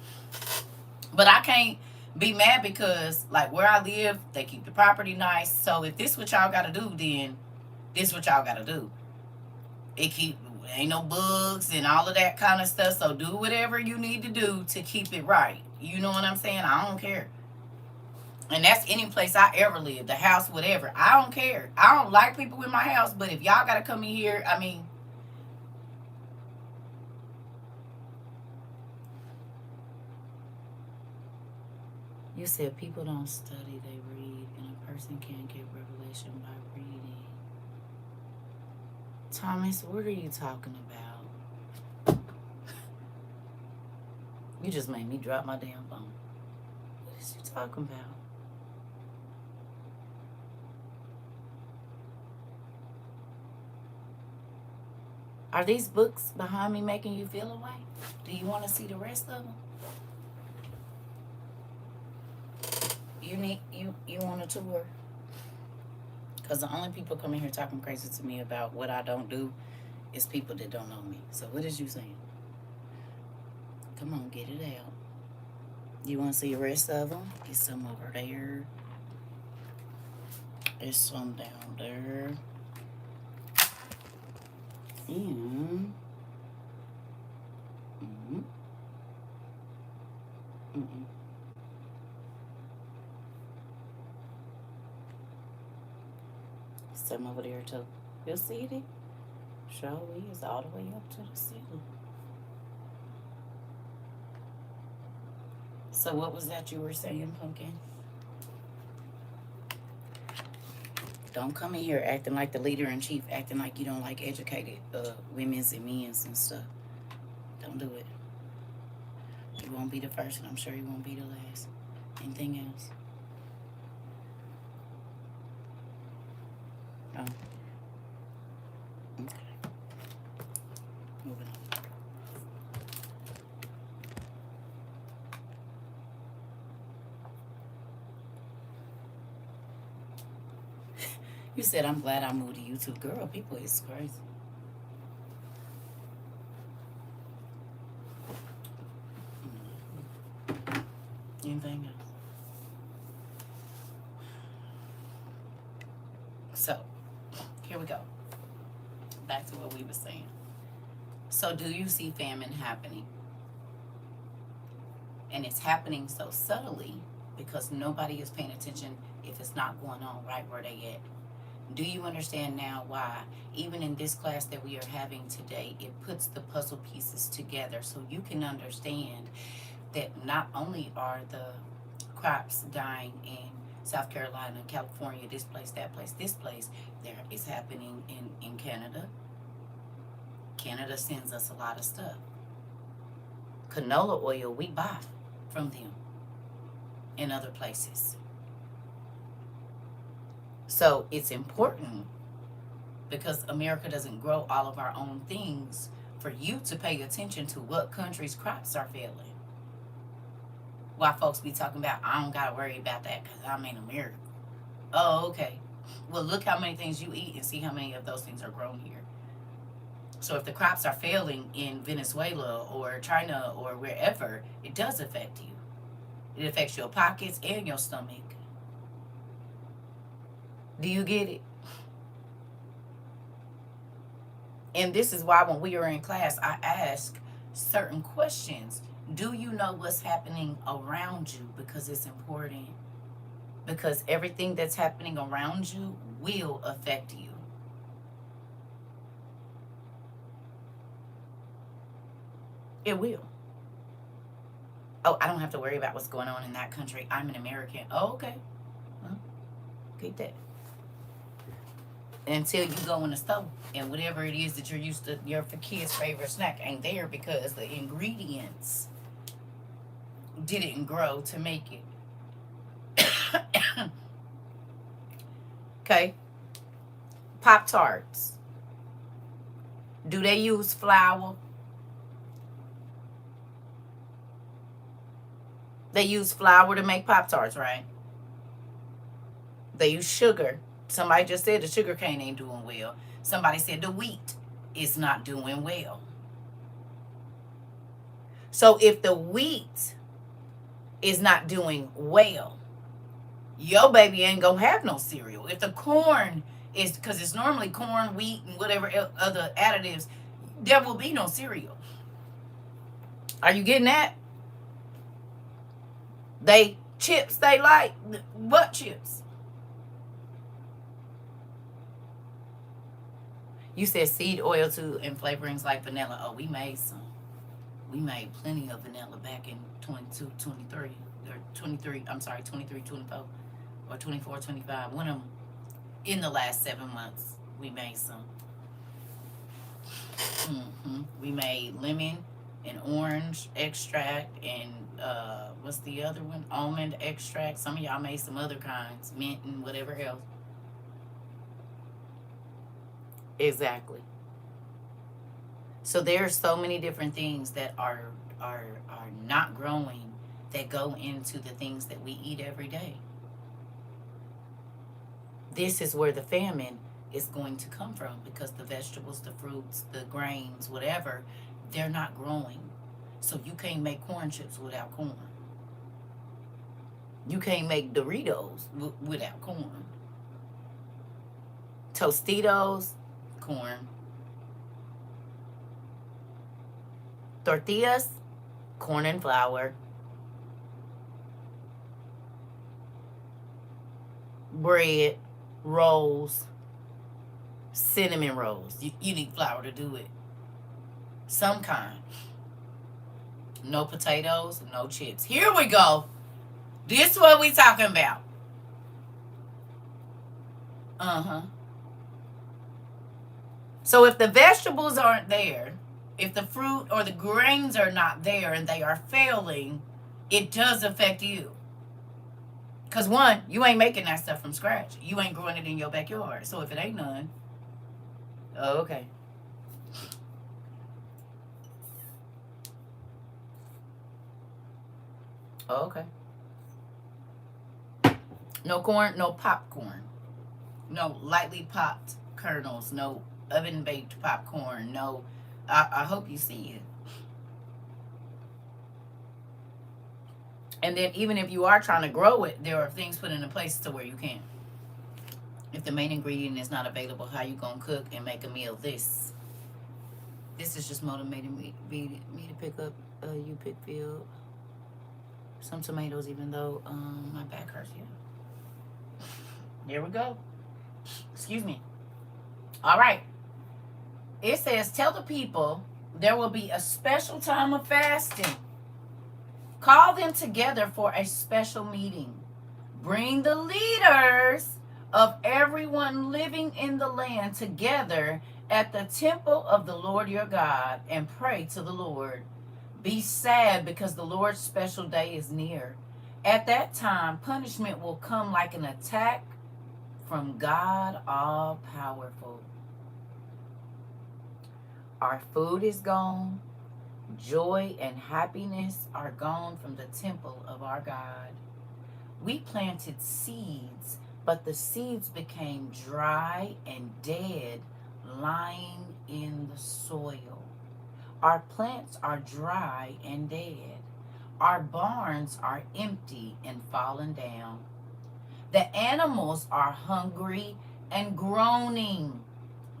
But I can't be mad because, like, where I live, they keep the property nice. So if this what y'all gotta do, then this what y'all gotta do. Ain't no bugs and all of that kind of stuff. So do whatever you need to do to keep it right. You know what I'm saying? I don't care. And that's any place I ever live, the house, whatever. I don't care. I don't like people in my house, but if y'all gotta come in here, I mean, you said people don't study, they read, and a person can't get revelation by reading. Thomas, what are you talking about? You just made me drop my damn phone. What is you talking about? Are these books behind me making you feel away? Do you want to see the rest of them? You want a tour? Because the only people coming here talking crazy to me about what I don't do is people that don't know me. So what is you saying? Come on, get it out. You want to see the rest of them? Get some over there. There's some down there. And some over there too. You see it? Sure is all the way up to the ceiling. So what was that you were saying, Pumpkin? Don't come in here acting like the leader in chief, acting like you don't like educated women's and men's and stuff. Don't do it. You won't be the first, and I'm sure you won't be the last. Anything else? No. Okay. Moving on. You said, I'm glad I moved to YouTube. Girl, people is crazy. Anything else? So, here we go. Back to what we were saying. So, do you see famine happening? And it's happening so subtly because nobody is paying attention if it's not going on right where they at. Do you understand now why, even in this class that we are having today, it puts the puzzle pieces together so you can understand that not only are the crops dying in South Carolina, California, this place, that place, this place, there is happening in Canada. Canada sends us a lot of stuff. Canola oil we buy from them in other places. So it's important because America doesn't grow all of our own things for you to pay attention to what countries' crops are failing. Why folks be talking about, I don't got to worry about that because I'm in America. Oh, okay. Well, look how many things you eat and see how many of those things are grown here. So if the crops are failing in Venezuela or China or wherever, it does affect you. It affects your pockets and your stomach. Do you get it? And this is why when we are in class, I ask certain questions. Do you know what's happening around you? Because it's important. Because everything that's happening around you will affect you. It will. Oh, I don't have to worry about what's going on in that country. I'm an American. Oh, okay. Well, keep that. until you go in the store and whatever it is that you're used to, your kids' favorite snack ain't there because the ingredients didn't grow to make it. Okay. Pop-Tarts. Do they use flour? They use flour to make Pop-Tarts, right? They use sugar. Somebody just said the sugar cane ain't doing well. Somebody said the wheat is not doing well. So if the wheat is not doing well, your baby ain't gonna have no cereal. If the corn is, because it's normally corn, wheat, and whatever other additives, there will be no cereal. Are you getting that? They chips they like. What chips? You said seed oil too and flavorings like vanilla. Oh, we made some. We made plenty of vanilla back in 22, 23, or 23, I'm sorry, 23, 24, or 24, 25. One of them in the last 7 months, we made some. We made lemon and orange extract and what's the other one? Almond extract. Some of y'all made some other kinds, mint and whatever else. Exactly. So there are so many different things that are not growing that go into the things that we eat every day. This is where the famine is going to come from because the vegetables, the fruits, the grains, whatever, they're not growing. So you can't make corn chips without corn. You can't make Doritos without corn. Tostitos, corn. Tortillas, corn and flour. Bread, rolls, cinnamon rolls. You need flour to do it. Some kind. No potatoes, no chips. Here we go. This is what we talking about. So if the vegetables aren't there, if the fruit or the grains are not there and they are failing, it does affect you. Because one, you ain't making that stuff from scratch. You ain't growing it in your backyard. So if it ain't none, okay. Okay. No corn, no popcorn. No lightly popped kernels. No oven baked popcorn. No, I hope you see it. And then even if you are trying to grow it, there are things put into place to where you can. If the main ingredient is not available, how you gonna cook and make a meal? This is just motivating me to pick up you pick field some tomatoes, even though my back hurts. Yeah. There we go. Excuse me. All right. It says, tell the people there will be a special time of fasting. Call them together for a special meeting. Bring the leaders of everyone living in the land together at the temple of the Lord your God and pray to the Lord. Be sad because the Lord's special day is near. At that time, punishment will come like an attack from God all-powerful. Our food is gone. Joy and happiness are gone from the temple of our God. We planted seeds, but the seeds became dry and dead, lying in the soil. Our plants are dry and dead. Our barns are empty and fallen down. The animals are hungry and groaning.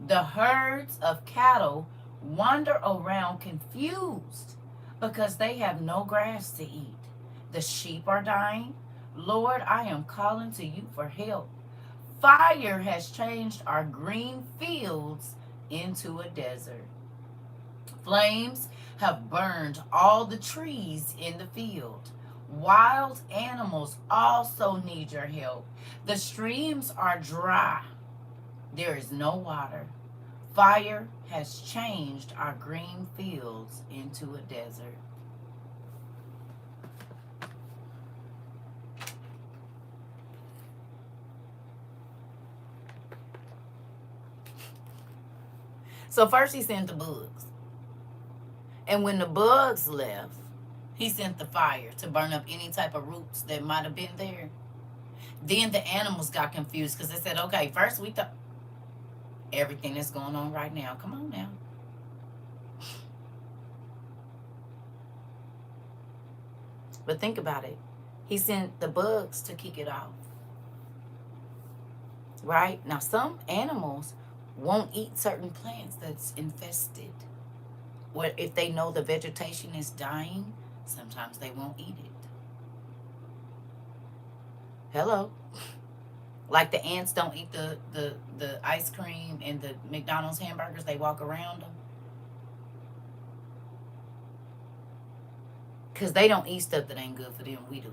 The herds of cattle wander around confused because they have no grass to eat. The sheep are dying. Lord, I am calling to you for help. Fire has changed our green fields into a desert. Flames have burned all the trees in the field. Wild animals also need your help. The streams are dry. There is no water. Fire has changed our green fields into a desert. So first he sent the bugs. And when the bugs left, he sent the fire to burn up any type of roots that might have been there. Then the animals got confused because they said, okay, first we thought everything that's going on right now. Come on now. But think about it. He sent the bugs to kick it off. Right? Now, some animals won't eat certain plants that's infested. Or if they know the vegetation is dying, sometimes they won't eat it. Hello. Like the ants don't eat the ice cream and the McDonald's hamburgers, they walk around them. Because they don't eat stuff that ain't good for them. We do.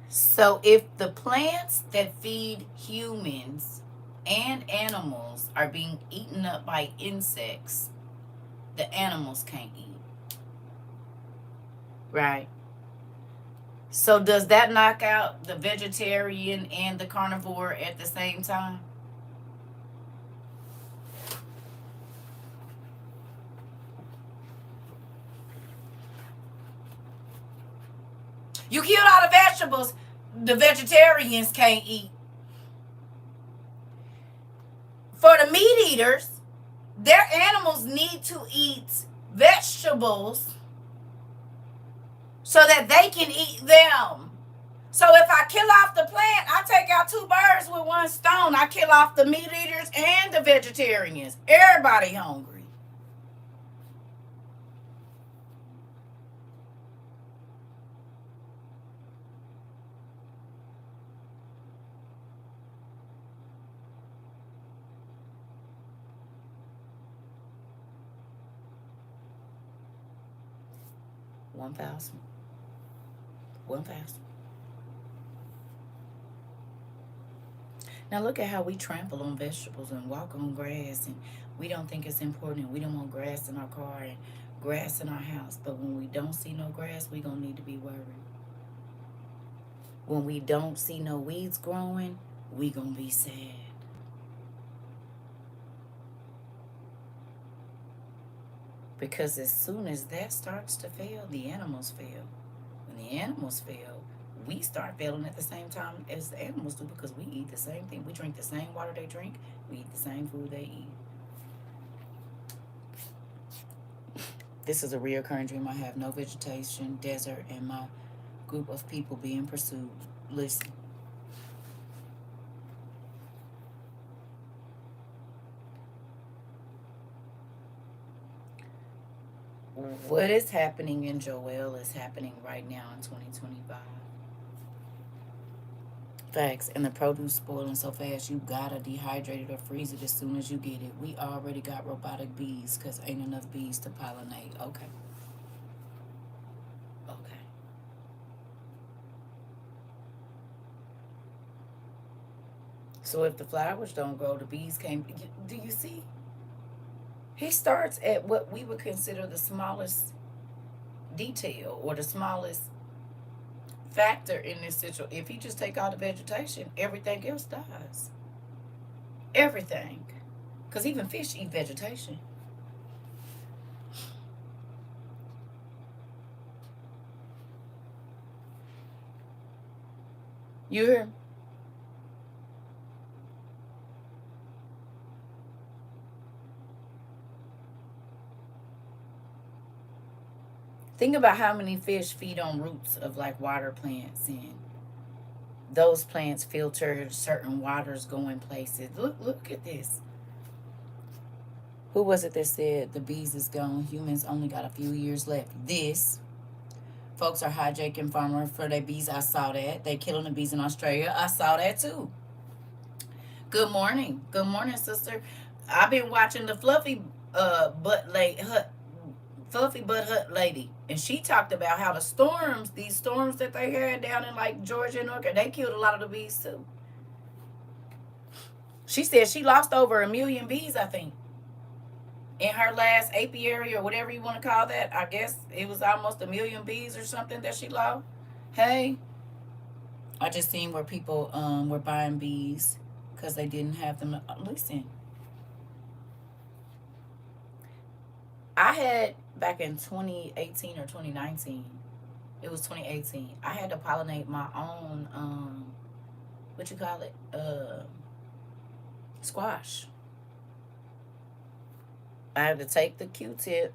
So if the plants that feed humans and animals are being eaten up by insects, the animals can't eat. Right? So does that knock out the vegetarian and the carnivore at the same time? You killed all the vegetables the vegetarians can't eat. For the meat eaters, their animals need to eat vegetables so that they can eat them. So if I kill off the plant, I take out 2 birds with 1 stone. I kill off the meat eaters and the vegetarians. Everybody hungry. One thousand. Now look at how we trample on vegetables and walk on grass, and we don't think it's important. We don't want grass in our car and grass in our house. But when we don't see no grass, we gonna need to be worried. When we don't see no weeds growing, we gonna be sad. Because as soon as that starts to fail, the animals fail. When the animals fail, we start failing at the same time as the animals do, because we eat the same thing. We drink the same water they drink. We eat the same food they eat. This is a reoccurring dream. I have no vegetation, desert, and my group of people being pursued. Listen. What is happening in Joel is happening right now in 2025. Facts. And the produce spoiling so fast, you gotta dehydrate it or freeze it as soon as you get it. We already got robotic bees because ain't enough bees to pollinate. Okay. So if the flowers don't grow, the bees can't. Do you see? He starts at what we would consider the smallest detail or the smallest factor in this situation. If he just take out the vegetation, everything else dies. Everything. Because even fish eat vegetation. You hear? Think about how many fish feed on roots of like water plants, and those plants filter certain waters going places. Look at this. Who was it that said the bees is gone? Humans only got a few years left. This. Folks are hijacking farmers for their bees. I saw that. They killing the bees in Australia. I saw that too. Good morning. Good morning, sister. I've been watching the fluffy Fluffy Butt Hut lady, and she talked about how these storms that they had down in like Georgia and North Carolina, they killed a lot of the bees too. She said she lost over 1,000,000 bees, I think, in her last apiary or whatever you want to call that. I guess it was almost 1,000,000 bees or something that she lost. Hey, I just seen where people were buying bees because they didn't have them. Listen, I had back in 2018 or 2019. It was 2018. I had to pollinate my own what you call it, squash. I had to take the Q-tip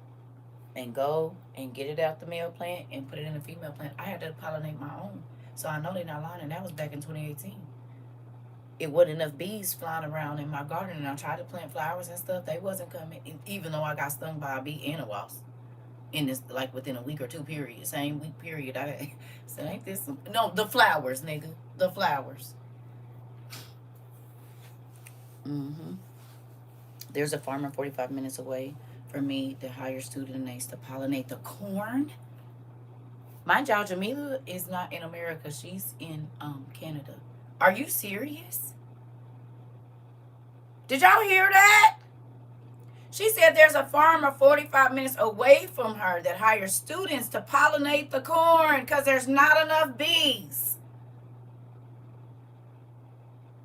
and go and get it out the male plant and put it in the female plant. I had to pollinate my own. So I know they're not lying, and that was back in 2018. It wasn't enough bees flying around in my garden, and I tried to plant flowers and stuff. They wasn't coming, even though I got stung by a bee and a wasp in this, like within a week or two period. Same week period. I said, ain't this some... No, the flowers, nigga. The flowers. Mm-hmm. There's a farmer 45 minutes away from me that hires students to pollinate the corn. Mind y'all, Jamila is not in America. She's in Canada. Are you serious? Did y'all hear that? She said there's a farmer 45 minutes away from her that hires students to pollinate the corn because there's not enough bees.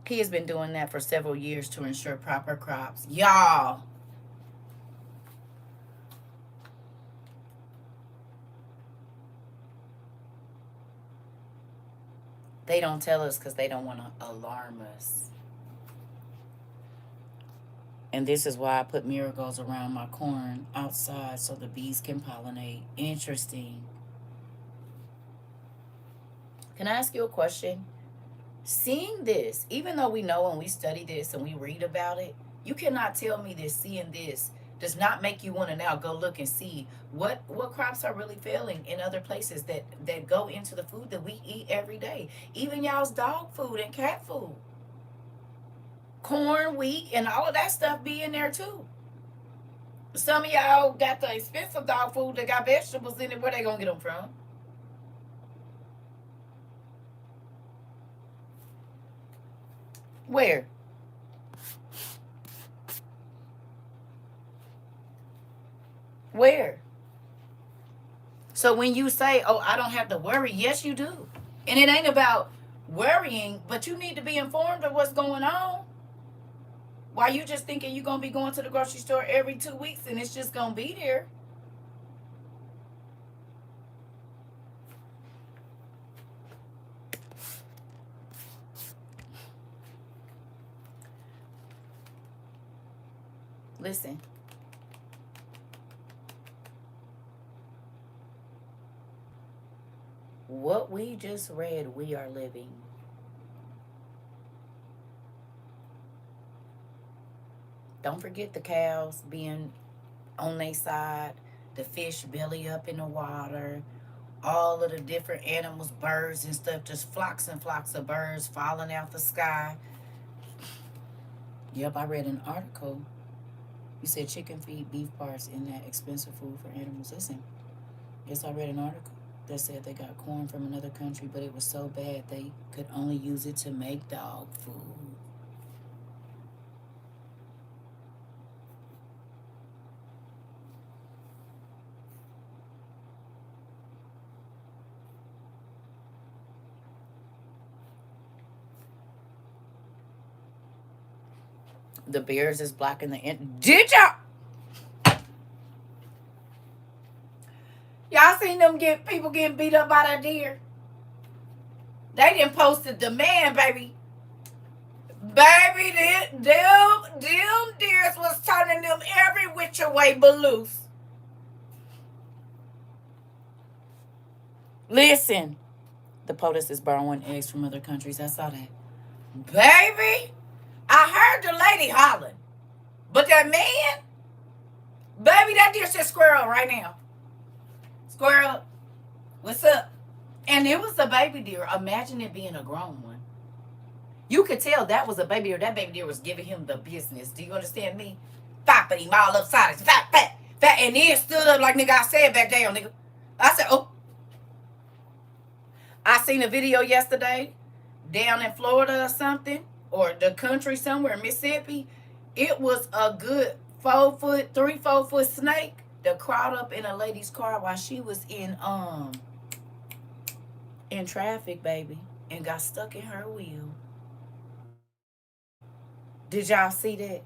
He has been doing that for several years to ensure proper crops. Y'all. They don't tell us because they don't want to alarm us. And this is why I put marigolds around my corn outside so the bees can pollinate. Interesting. Can I ask you a question? Seeing this, even though we know and we study this and we read about it, you cannot tell me that seeing this does not make you want to now go look and see what crops are really failing in other places that go into the food that we eat every day. Even y'all's dog food and cat food. Corn, wheat, and all of that stuff be in there too. Some of y'all got the expensive dog food that got vegetables in it. Where they gonna get them from? Where? Where? So when you say, oh, I don't have to worry, yes, you do. And it ain't about worrying, but you need to be informed of what's going on. Why you just thinking you're going to be going to the grocery store every 2 weeks and it's just going to be there? Listen. What we just read, we are living. Don't forget the cows being on their side, the fish belly up in the water, all of the different animals, birds and stuff, just flocks and flocks of birds falling out the sky. Yep, I read an article. You said chicken feed beef parts in that expensive food for animals. Listen, yes, I read an article that said they got corn from another country, but it was so bad they could only use it to make dog food. The bears is blocking the end. Did y'all seen them people getting beat up by that deer? They didn't post a demand, baby. Baby, them deers was turning them every which way but loose. Listen, the POTUS is borrowing eggs from other countries. I saw that. Baby, I heard the lady hollering. But that man, baby, that deer said squirrel right now. Squirrel, what's up? And it was a baby deer. Imagine it being a grown one. You could tell that was a baby deer. That baby deer was giving him the business. Do you understand me? Fapping him all upside his fat, Fat and then stood up like nigga I said back there, nigga. I said, oh, I seen a video yesterday down in Florida or something, or the country somewhere, Mississippi. It was a good 4 foot, 3, 4 foot snake that crawled up in a lady's car while she was in traffic, baby, and got stuck in her wheel. Did y'all see that?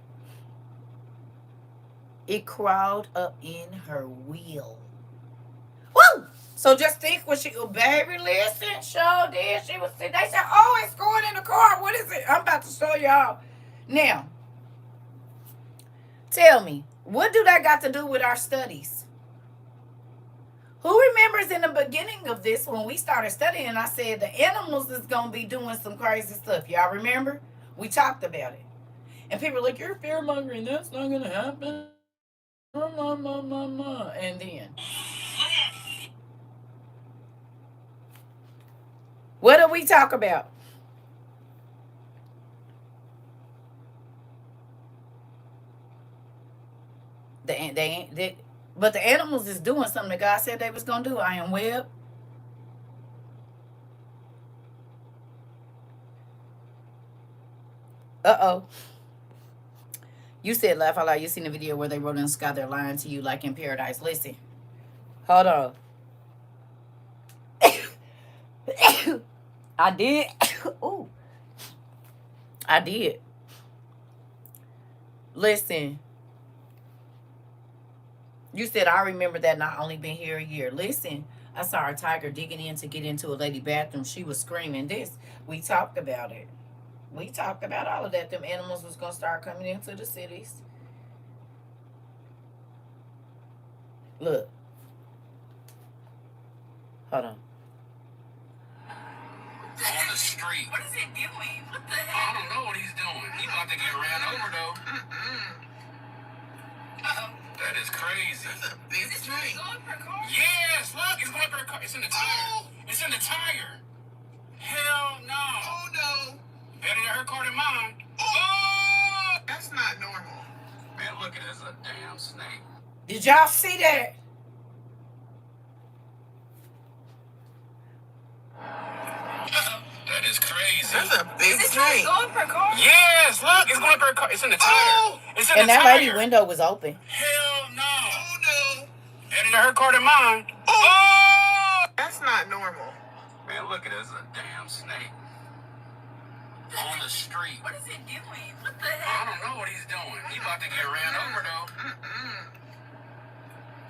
It crawled up in her wheel. Woo! So just think when she go, baby, listen, show did. She was sitting. They said, oh, it's going in the car. What is it? I'm about to show y'all. Now, tell me, what do that got to do with our studies? Who remembers in the beginning of this when we started studying, I said the animals is going to be doing some crazy stuff. Y'all remember? We talked about it. And people are like, you're fear-mongering. That's not going to happen. And then, what do we talk about? But the animals is doing something that God said they was gonna do. I am web. Uh-oh. You said laugh out loud. You seen the video where they wrote in the sky they're lying to you like in paradise. Listen. Hold on. I did. Ooh. I did. Listen. You said I remember that not only been here a year. Listen, I saw a tiger digging in to get into a lady bathroom. She was screaming this. We talked about it. We talked about all of that. Them animals was gonna start coming into the cities. Look. Hold on. On the street. What is he doing? What the hell? I don't know what he's doing. He's about to get ran over though. Uh-oh. That is crazy. That's a big train. Going for a car? Yes, look, it's going for a car. It's in the tire. Oh. It's in the tire. Hell no. Oh no. Better than her car than mine. Oh! That's not normal. Man, look at this, a damn snake. Did y'all see that? That is crazy. That's a big train. Going for a car? Yes, look, it's going for a car. It's in the tire. Oh. It's in and the that tire. lady window was open. Hell no. Oh no. Better than her car than mine. Oh! That's not normal. Man, look at this, a damn snake. On the street. What is he doing? What the hell? I don't know what he's doing. He's about to get ran over though.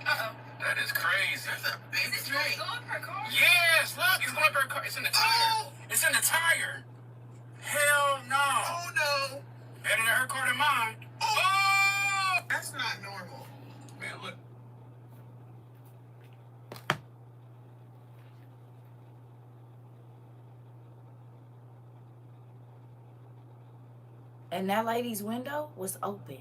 Uh-oh. That is crazy. That's a big train. Going for a car? Yes, look, it's going for a car. It's in the tire. Oh. It's in the tire. Hell no. Oh no. Better than her car than mine. Oh! That's not normal. Man, look. And that lady's window was open.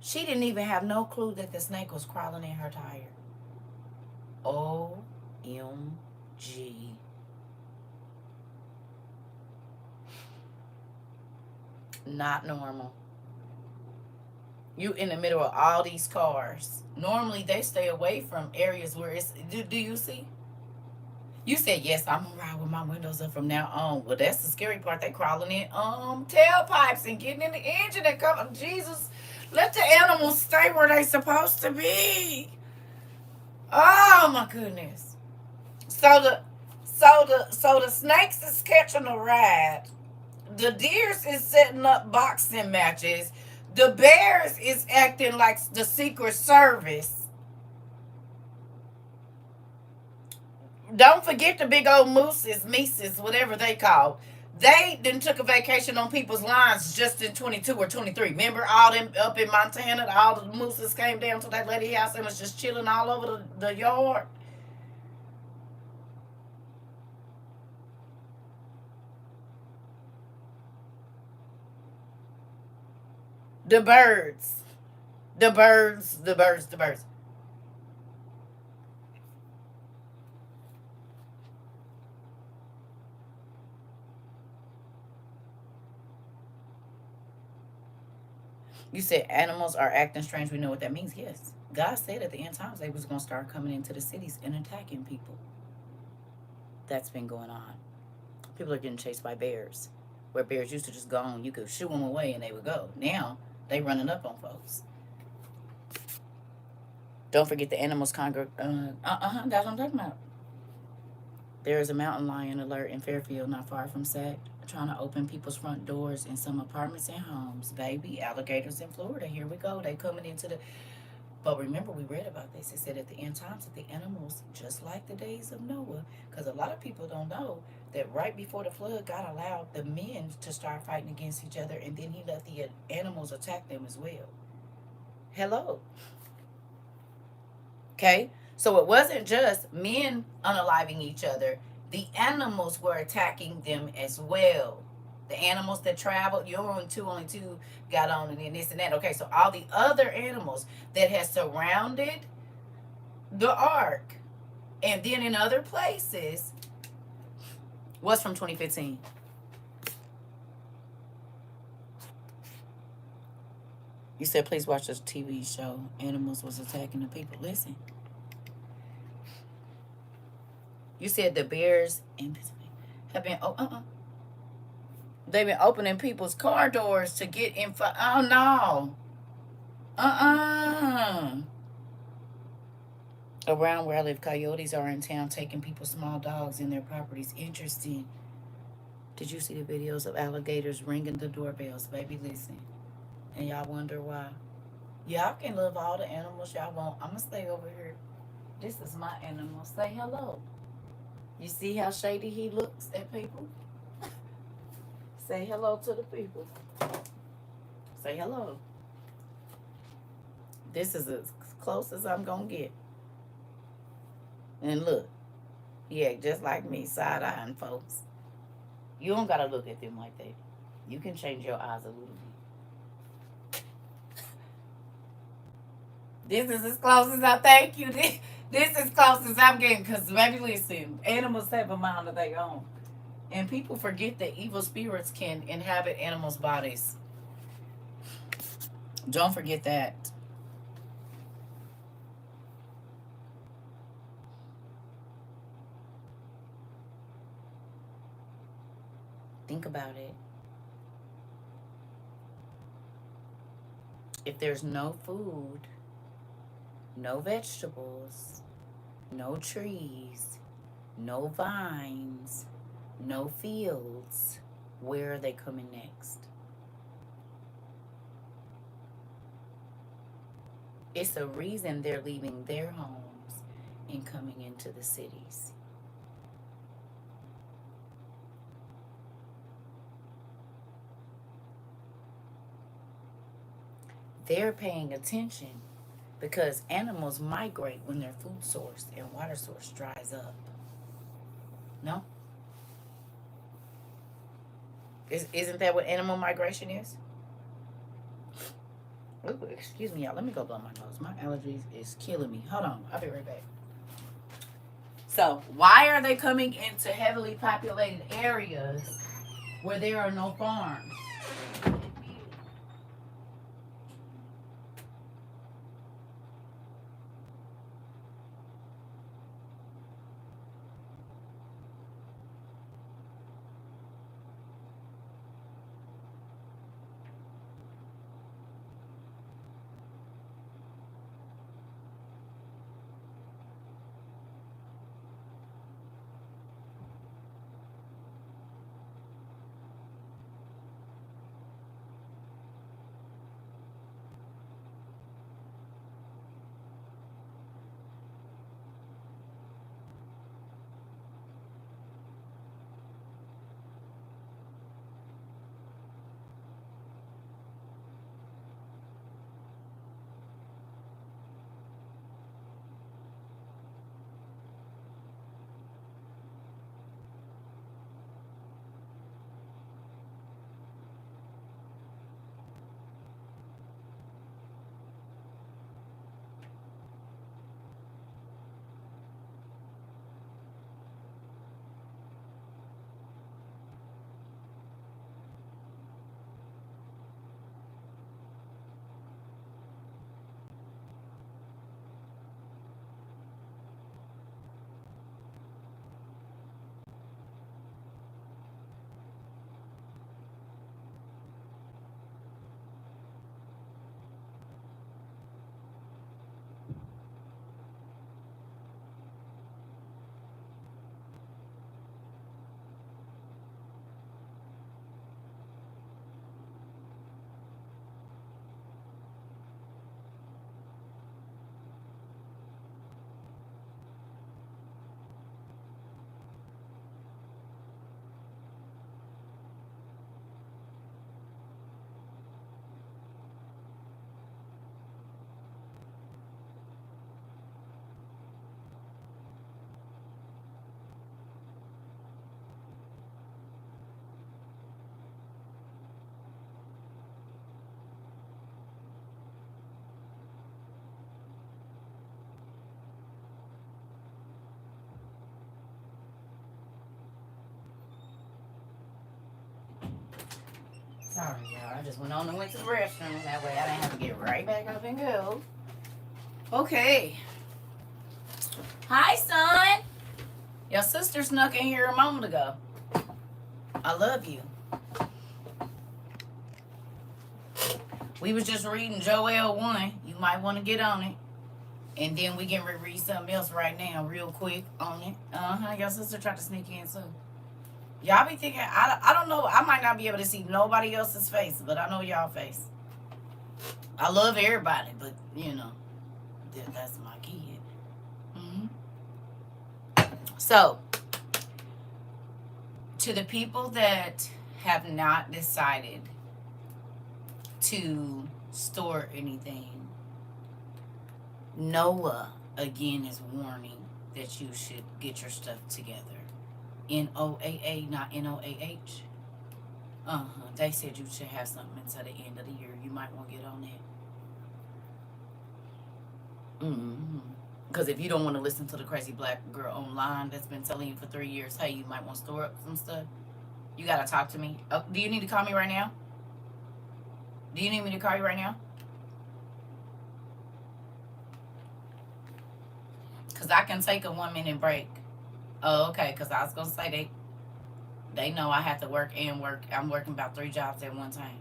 She didn't even have no clue that the snake was crawling in her tire. OMG. Not normal. You in the middle of all these cars. Normally they stay away from areas where it's... Do you see? You said, yes, I'm going to ride with my windows up from now on. Well, that's the scary part. They crawling in tailpipes and getting in the engine and coming. Jesus, let the animals stay where they supposed to be. Oh, my goodness. So the snakes is catching a ride. The deers is setting up boxing matches. The bears is acting like the Secret Service. Don't forget the big old mooses, mises, whatever they call. They then took a vacation on people's lines just in 22 or 23. Remember all them up in Montana, all the mooses came down to that lady house and was just chilling all over the yard. The birds. The birds, the birds, the birds. You said animals are acting strange. We know what that means. Yes. God said at the end times they was going to start coming into the cities and attacking people. That's been going on. People are getting chased by bears. Where bears used to just go on, you could shoo them away and they would go. Now they running up on folks. Don't forget the animals that's what I'm talking about. There is a mountain lion alert in Fairfield, not far from Sac, trying to open people's front doors in some apartments and homes. Baby, alligators in Florida. Here we go. They coming into the. But remember, we read about this. It said at the end times that the animals, just like the days of Noah, because a lot of people don't know that right before the flood, God allowed the men to start fighting against each other, and then He let the animals attack them as well. Hello. Okay? So it wasn't just men unaliving each other, the animals were attacking them as well. The animals that traveled, you only two got on, and then this and that. Okay, so all the other animals that had surrounded the ark, and then in other places, was from 2015. You said, please watch this TV show. Animals was attacking the people. Listen. You said the bears in Pennsylvania have been they've been opening people's car doors to get in. Oh no. Around where I live, coyotes are in town taking people's small dogs in their properties. Interesting. Did you see the videos of alligators ringing the doorbells? Baby, listen. And y'all wonder why. Y'all can love all the animals y'all want. I'm gonna stay over here. This is my animal. Say hello. You see how shady he looks at people? Say hello to the people. Say hello. This is as close as I'm gonna get. And look, he act just like me, side-eyeing folks. You don't gotta look at them like that. You can change your eyes a little bit. This is as close as I thank you. This is close as I'm getting. Because, baby, listen, animals have a mind of their own. And people forget that evil spirits can inhabit animals' bodies. Don't forget that. Think about it. If there's no food, no vegetables, no trees, no vines, no fields, where are they coming next? It's a reason they're leaving their homes and coming into the cities. They're paying attention because animals migrate when their food source and water source dries up. No? Isn't that what animal migration is? Ooh, excuse me, y'all. Let me go blow my nose. My allergies is killing me. Hold on. I'll be right back. So, why are they coming into heavily populated areas where there are no farms? Sorry, y'all. I just went on and went to the restroom. That way I didn't have to get right back up and go. Okay. Hi, son. Your sister snuck in here a moment ago. I love you. We was just reading Joel 1. You might want to get on it. And then we can read something else right now real quick on it. Your sister tried to sneak in too. Y'all be thinking, I don't know. I might not be able to see nobody else's face, but I know y'all face. I love everybody, but, you know, that's my kid. So, to the people that have not decided to store anything, Noah, again, is warning that you should get your stuff together. NOAA, not NOAH. They said you should have something until the end of the year. You might want to get on that. Because if you don't want to listen to the crazy black girl online that's been telling you for 3 years, hey, you might want to store up some stuff, you got to talk to me. Oh, do you need to call me right now? Do you need me to call you right now? Because I can take a 1 minute break. Oh, okay, because I was going to say they know I have to work and work. I'm working about 3 jobs at one time.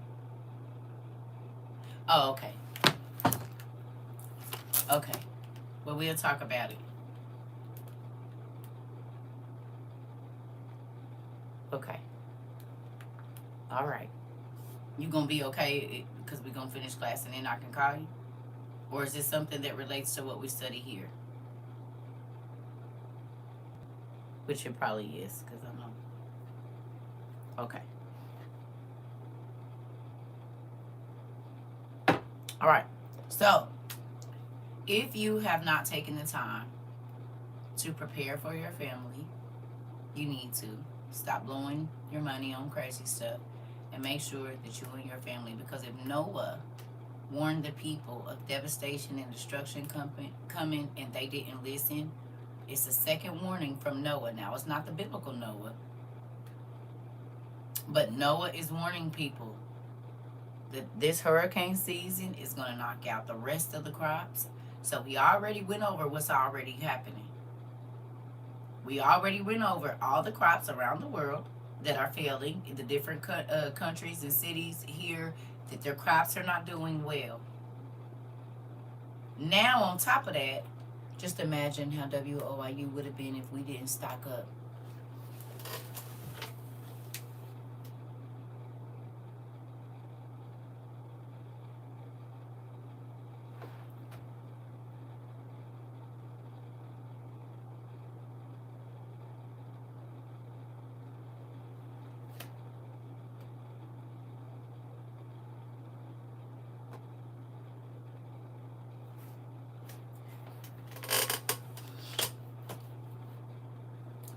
Oh, okay. Okay. Well, we'll talk about it. Okay. All right. You going to be okay because we're going to finish class and then I can call you? Or is this something that relates to what we study here? Which it probably is, because I know. Okay. All right. So, if you have not taken the time to prepare for your family, you need to stop blowing your money on crazy stuff and make sure that you and your family, because if Noah warned the people of devastation and destruction coming and they didn't listen, it's a second warning from Noah. Now, it's not the biblical Noah, but Noah is warning people that this hurricane season is going to knock out the rest of the crops. So we already went over what's already happening. We already went over all the crops around the world that are failing in the different countries and cities here, that their crops are not doing well. Now, on top of that, just imagine how WOIU would have been if we didn't stock up.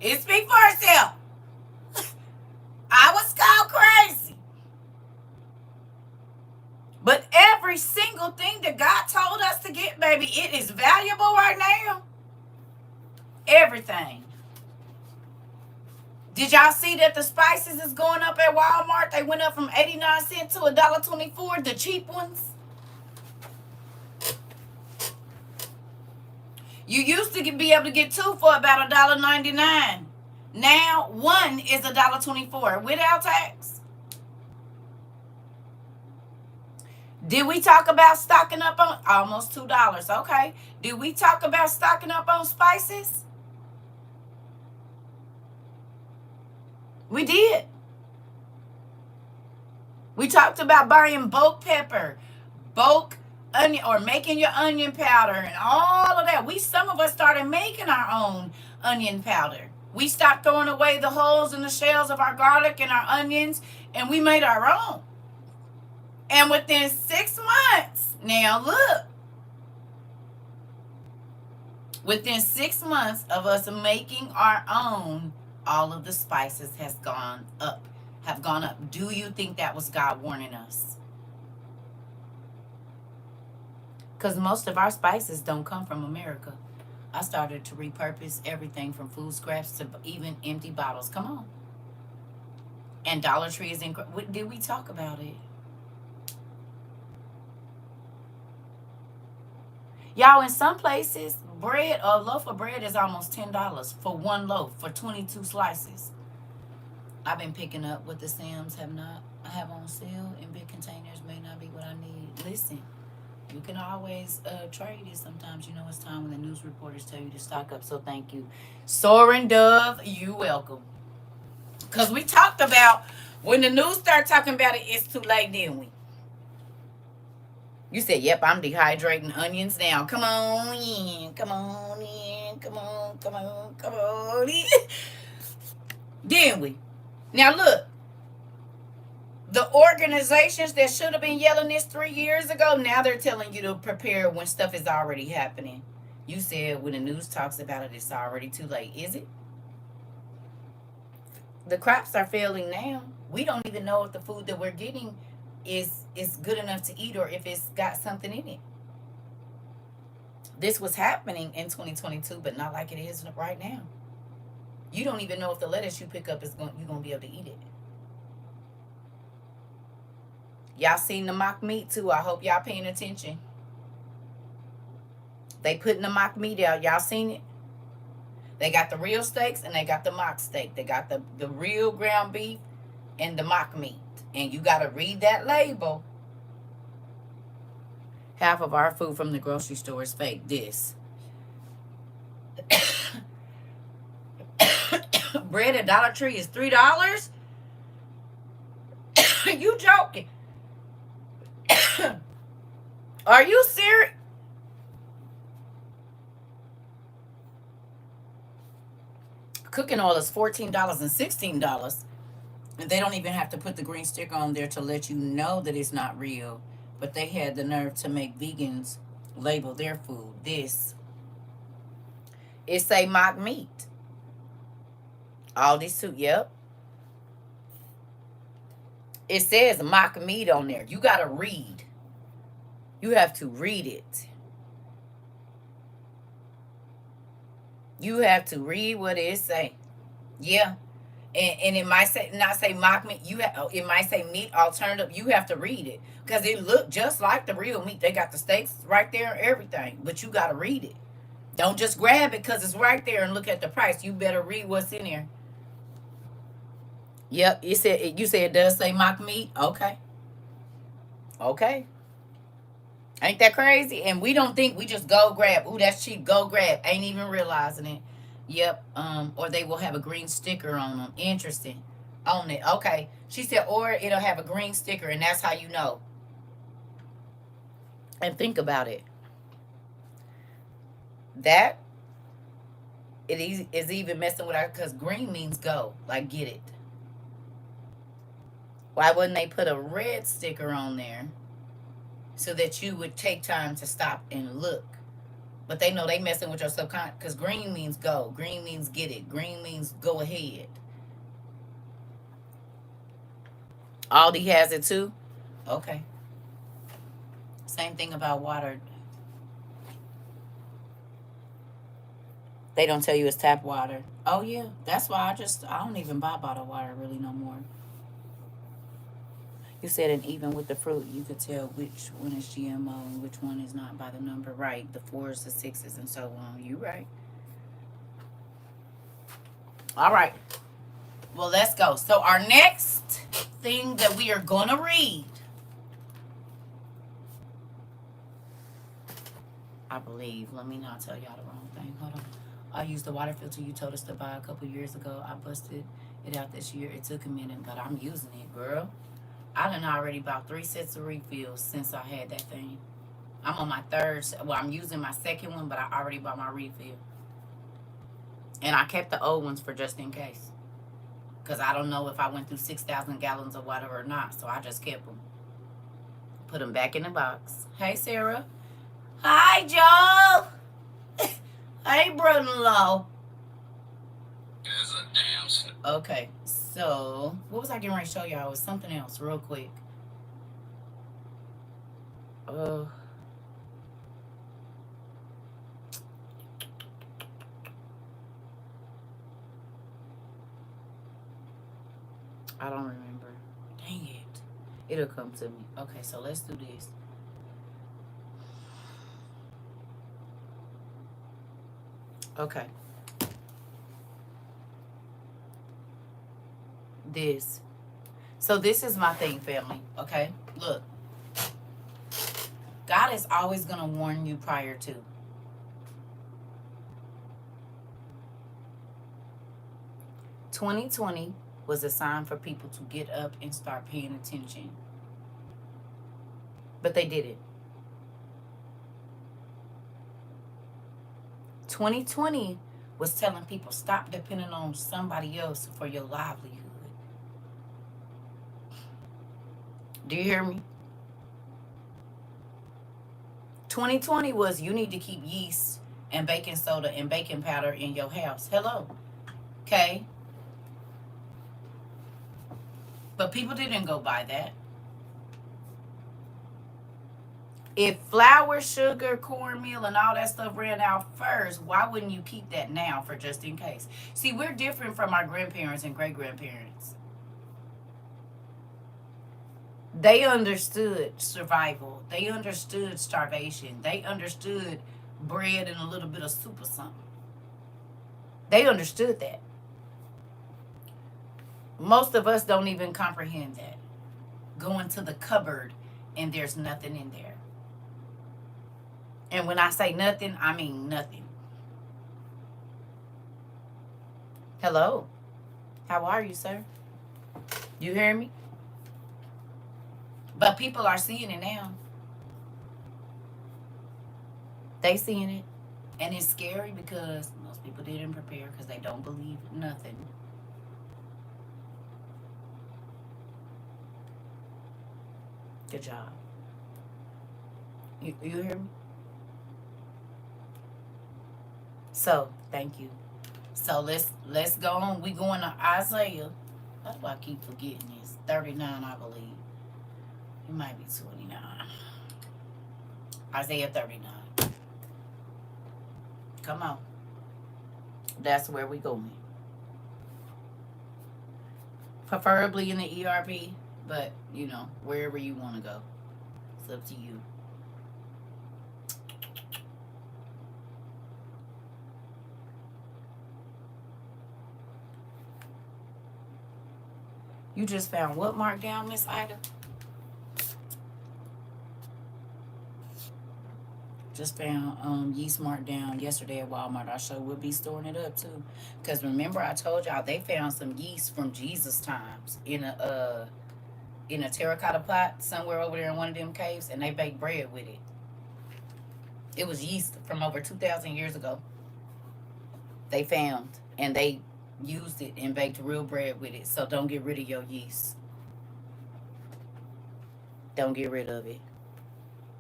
It speaks for itself. I was called crazy. But every single thing that God told us to get, baby, it is valuable right now. Everything. Did y'all see that the spices is going up at Walmart? They went up from 89 cents to $1.24, the cheap ones. You used to be able to get 2 for about $1.99. Now 1 is $1.24 without tax. Did we talk about stocking up on almost $2? Okay. Did we talk about stocking up on spices? We did. We talked about buying bulk pepper, bulk onion, or making your onion powder and all of that. Some of us started making our own onion powder. We stopped throwing away the hulls and the shells of our garlic and our onions, and we made our own. And within 6 months, now look, within 6 months of us making our own, all of the spices have gone up. Do you think that was God warning us? Because most of our spices don't come from America. I started to repurpose everything from food scraps to even empty bottles. Come on. And Dollar Tree is in. Did we talk about it? Y'all, in some places, bread, a loaf of bread is almost $10 for one loaf for 22 slices. I've been picking up what the Sam's have not have on sale in big containers. May not be what I need. Listen, you can always trade it. Sometimes you know it's time when the news reporters tell you to stock up. So thank you, Soaring Dove. You welcome. Cause we talked about when the news start talking about it, it's too late, didn't we? You said, "Yep, I'm dehydrating onions now." Come on in, come on in, come on, come on, come on in. Didn't we? Now look, the organizations that should have been yelling this 3 years ago, now they're telling you to prepare when stuff is already happening. You said when the news talks about it, it's already too late. Is it? The crops are failing now. We don't even know if the food that we're getting is good enough to eat or if it's got something in it. This was happening in 2022, but not like it is right now. You don't even know if the lettuce you pick up is going you're gonna be able to eat it. Y'all seen the mock meat too. I hope y'all paying attention. They putting the mock meat out. Y'all seen it? They got the real steaks and they got the mock steak. They got the real ground beef and the mock meat. And you got to read that label. Half of our food from the grocery store is fake. This. Bread at Dollar Tree is $3? You joking? Are you serious? Cooking oil is $14 and $16. And they don't even have to put the green sticker on there to let you know that it's not real. But they had the nerve to make vegans label their food. This. It say mock meat. All these two, yep. It says mock meat on there. You got to read. You have to read it. You have to read what it say. Yeah. And it might say not say mock meat. It might say meat alternative. You have to read it because it looked just like the real meat. They got the steaks right there and everything, but you got to read it. Don't just grab it because it's right there and look at the price. You better read what's in there. Yep, you said it does say mock meat. Okay, okay. Ain't that crazy? And we don't think we just go grab. Ooh, that's cheap. Go grab. Ain't even realizing it. Yep. Or they will have a green sticker on them. Interesting. On it. Okay. She said, or it'll have a green sticker, and that's how you know. And think about it. That it is even messing with our because green means go. Like get it. Why wouldn't they put a red sticker on there so that you would take time to stop and look? But they know they messing with your subconscious because green means go. Green means get it. Green means go ahead. Aldi has it too? Okay. Same thing about water. They don't tell you it's tap water. Oh yeah. That's why I don't even buy bottled water really no more. You said, and even with the fruit, you could tell which one is GMO and which one is not by the number. Right. The 4s, the 6s, and so on. You right. All right. Well, let's go. So our next thing that we are going to read, I believe, let me not tell y'all the wrong thing. Hold on. I used the water filter you told us to buy a couple years ago. I busted it out this year. It took a minute, but I'm using it, girl. I done already bought 3 sets of refills since I had that thing. I'm on my third. Well, I'm using my second one, but I already bought my refill. And I kept the old ones for just in case. Because I don't know if I went through 6,000 gallons of water or not. So I just kept them. Put them back in the box. Hey, Sarah. Hi, Joe. Hey, brother-in-law. It's a damn snake. Okay, so what was I getting ready to show y'all? It was something else real quick. I don't remember. Dang it. It'll come to me. Okay, so let's do this. Okay. This. So this is my thing, family. Okay? Look. God is always going to warn you prior to. 2020 was a sign for people to get up and start paying attention. But they didn't. 2020 was telling people stop depending on somebody else for your livelihood. Do you hear me? 2020 was you need to keep yeast and baking soda and baking powder in your house. Hello. Okay? But people didn't go by that. If flour, sugar, cornmeal, and all that stuff ran out first, why wouldn't you keep that now for just in case? See, we're different from our grandparents and great-grandparents. They understood survival. They understood starvation. They understood bread and a little bit of soup or something. They understood that. Most of us don't even comprehend that. Going to the cupboard and there's nothing in there. And when I say nothing, I mean nothing. Hello. How are you, sir? You hear me? But people are seeing it now. They seeing it. And it's scary because most people didn't prepare because they don't believe nothing. Good job. You hear me? So, thank you. So let's go on. We going to Isaiah. How do I keep forgetting this? 39, I believe. It might be 29. Isaiah 39. Come on. That's where we going. Preferably in the ERP, but you know, wherever you want to go. It's up to you. You just found what markdown, Miss Ida? Just found yeast markdown yesterday at Walmart. I sure would be storing it up too. Because remember I told y'all they found some yeast from Jesus times in a terracotta pot somewhere over there in one of them caves, and they baked bread with it. It was yeast from over 2,000 years ago. They found, and they used it and baked real bread with it. So don't get rid of your yeast. Don't get rid of it.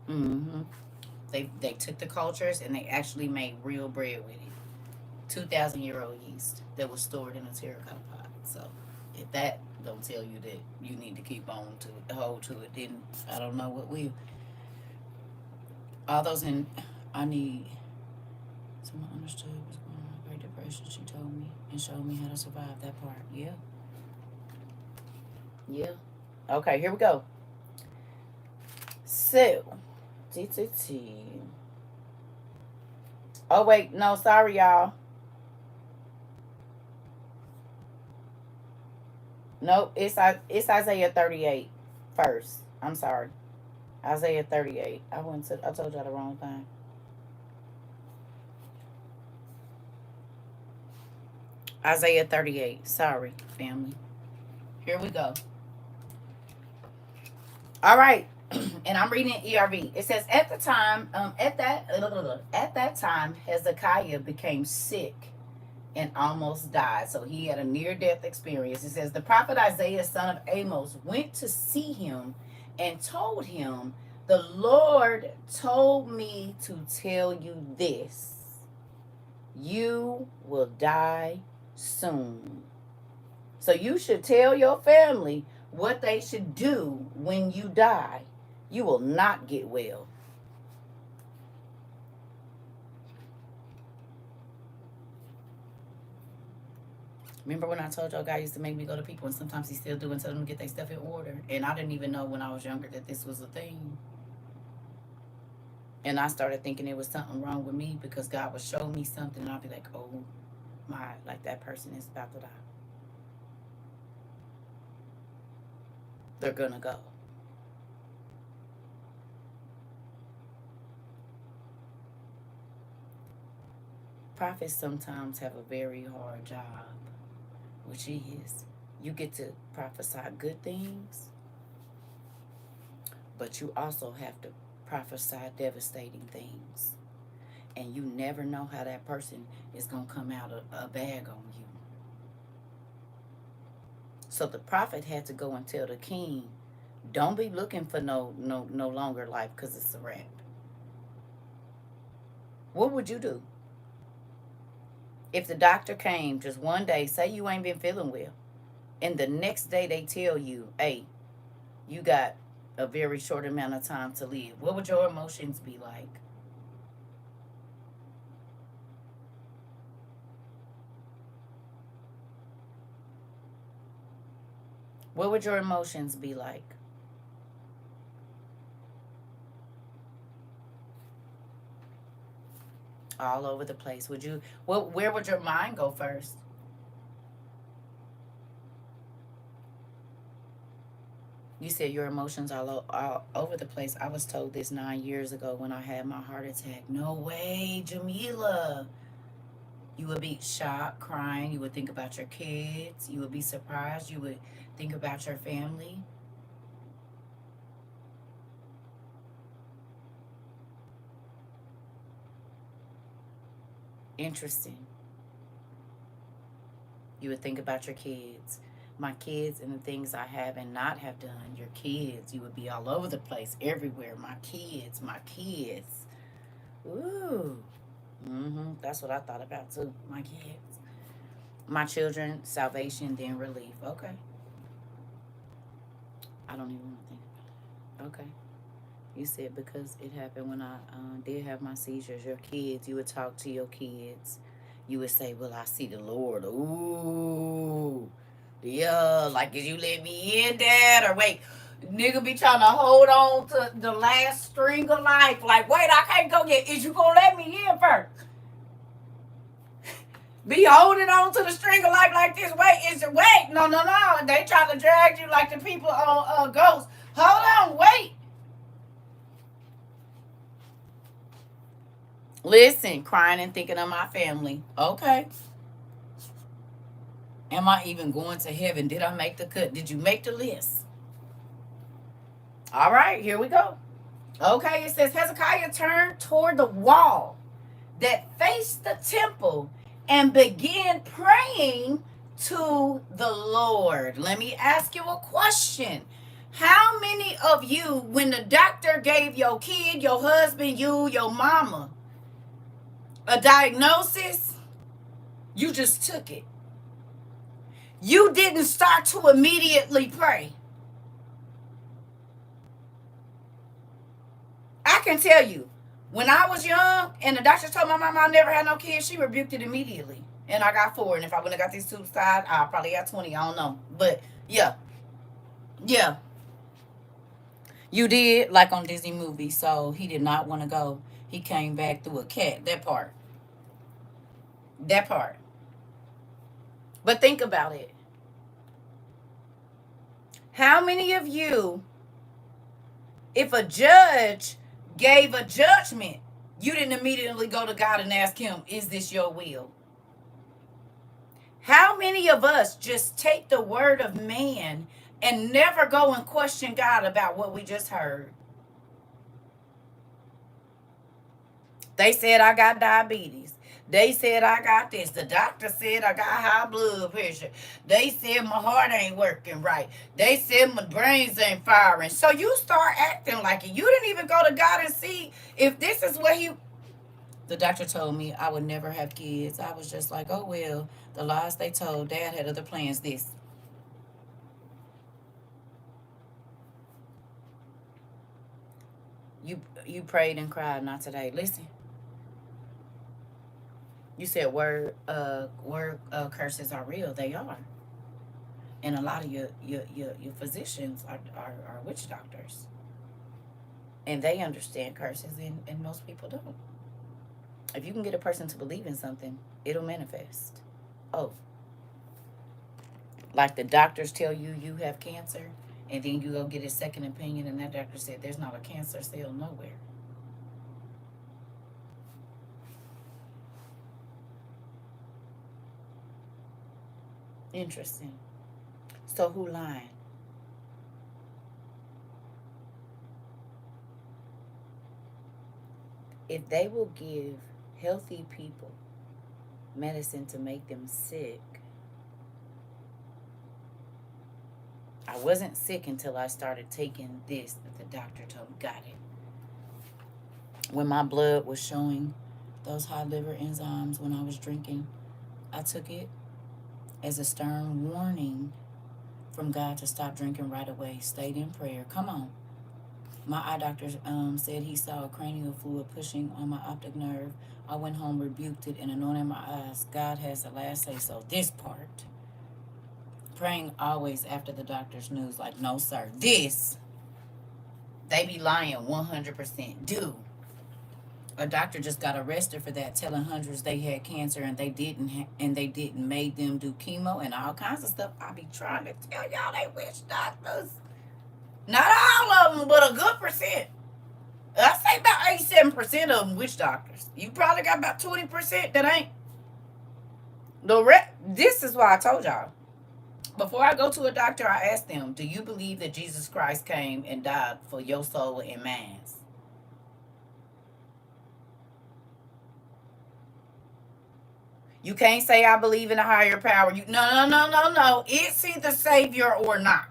Mm-hmm. They took the cultures and they actually made real bread with it. 2,000-year-old yeast that was stored in a terracotta pot. So if that don't tell you that you need to keep on to it, hold to it, then I don't know what will. All those in, I need someone understood what's going on. Great Depression, she told me and showed me how to survive that part. Yeah. Yeah. Okay, here we go. So, oh wait, no, sorry y'all. Nope, it's Isaiah 38 first. I'm sorry. Isaiah 38. I told y'all the wrong thing. Isaiah 38. Sorry, family. Here we go. All right. And I'm reading ERV. It says at that time Hezekiah became sick and almost died. So he had a near-death experience. It says the prophet Isaiah, son of Amos, went to see him and told him, the Lord told me to tell you this. You will die soon. So you should tell your family what they should do when you die. You will not get well. Remember when I told y'all God used to make me go to people, and sometimes he still do, and tell them to get their stuff in order. And I didn't even know when I was younger that this was a thing. And I started thinking it was something wrong with me because God would show me something, and I'd be like, oh my, like that person is about to die. They're gonna go. Prophets sometimes have a very hard job, which is you get to prophesy good things, but you also have to prophesy devastating things. And you never know how that person is going to come out a bag on you. So the prophet had to go and tell the king, don't be looking for no longer life because it's a wrap. What would you do? If the doctor came just one day, say you ain't been feeling well, and the next day they tell you, hey, you got a very short amount of time to live, what would your emotions be like? What would your emotions be like? All over the place. Would you, well, where would your mind go first? You said your emotions all over the place. I was told this 9 years ago when I had my heart attack. No way, Jamila. You would be shocked, crying. You would think about your kids. You would be surprised. You would think about your family. Interesting. You would think about your kids. My kids and the things I have and not have done. Your kids. You would be all over the place, everywhere. My kids, my kids. Ooh. That's what I thought about too. My kids. My children, salvation, then relief. Okay. I don't even want to think about it. Okay. You said because it happened when I did have my seizures. Your kids, you would talk to your kids. You would say, well, I see the Lord. Ooh. Yeah, like, did you let me in, Dad? Or wait, nigga be trying to hold on to the last string of life. Like, wait, I can't go yet. Is you going to let me in first? Be holding on to the string of life like this. Wait. No. They trying to drag you like the people on Ghost. Hold on, wait. Listen, crying and thinking of my family. Okay. Am I even going to heaven? Did I make the cut? Did you make the list? All right, here we go. Okay, it says Hezekiah turned toward the wall that faced the temple and began praying to the Lord. Let me ask you a question. How many of you, when the doctor gave your kid, your husband, you, your mama, a diagnosis, you just took it? You didn't start to immediately pray. I can tell you, when I was young and the doctor told my mama I never had no kids, she rebuked it immediately. And I got 4. And if I wouldn't have got these tubes tied, I probably got 20. I don't know. But yeah. Yeah. You did, like on Disney movies. So he did not want to go. He came back through a cat. That part. That part. But think about it. How many of you, if a judge gave a judgment, you didn't immediately go to God and ask him, is this your will? How many of us just take the word of man and never go and question God about what we just heard? They said I got diabetes. They said I got this. The doctor said I got high blood pressure. They said my heart ain't working right. They said my brains ain't firing. So you start acting like it. You didn't even go to God and see if this is what he... The doctor told me I would never have kids. I was just like, oh, well, the lies they told. Dad had other plans. This. You prayed and cried, not today. Listen. You said word curses are real. They are. And a lot of your physicians are witch doctors. And they understand curses, and most people don't. If you can get a person to believe in something, it'll manifest. Oh, like the doctors tell you you have cancer, and then you go get a second opinion, and that doctor said there's not a cancer cell nowhere. Interesting. So who lying? If they will give healthy people medicine to make them sick, I wasn't sick until I started taking this that the doctor told me. Got it. When my blood was showing those high liver enzymes when I was drinking, I took it as a stern warning from God to stop drinking right away. Stayed in prayer. Come on. My eye doctor said he saw a cranial fluid pushing on my optic nerve. I went home, rebuked it, and anointed my eyes. God has the last say so. This part. Praying always after the doctor's news, like, no, sir. This, they be lying 100%. Do. A doctor just got arrested for that, telling hundreds they had cancer and they didn't made them do chemo and all kinds of stuff. I be trying to tell y'all they witch doctors. Not all of them, but a good percent. I say about 87% of them witch doctors. You probably got about 20% that ain't. This is why I told y'all. Before I go to a doctor, I ask them, do you believe that Jesus Christ came and died for your soul and man's? You can't say I believe in a higher power. No. It's either Savior or not.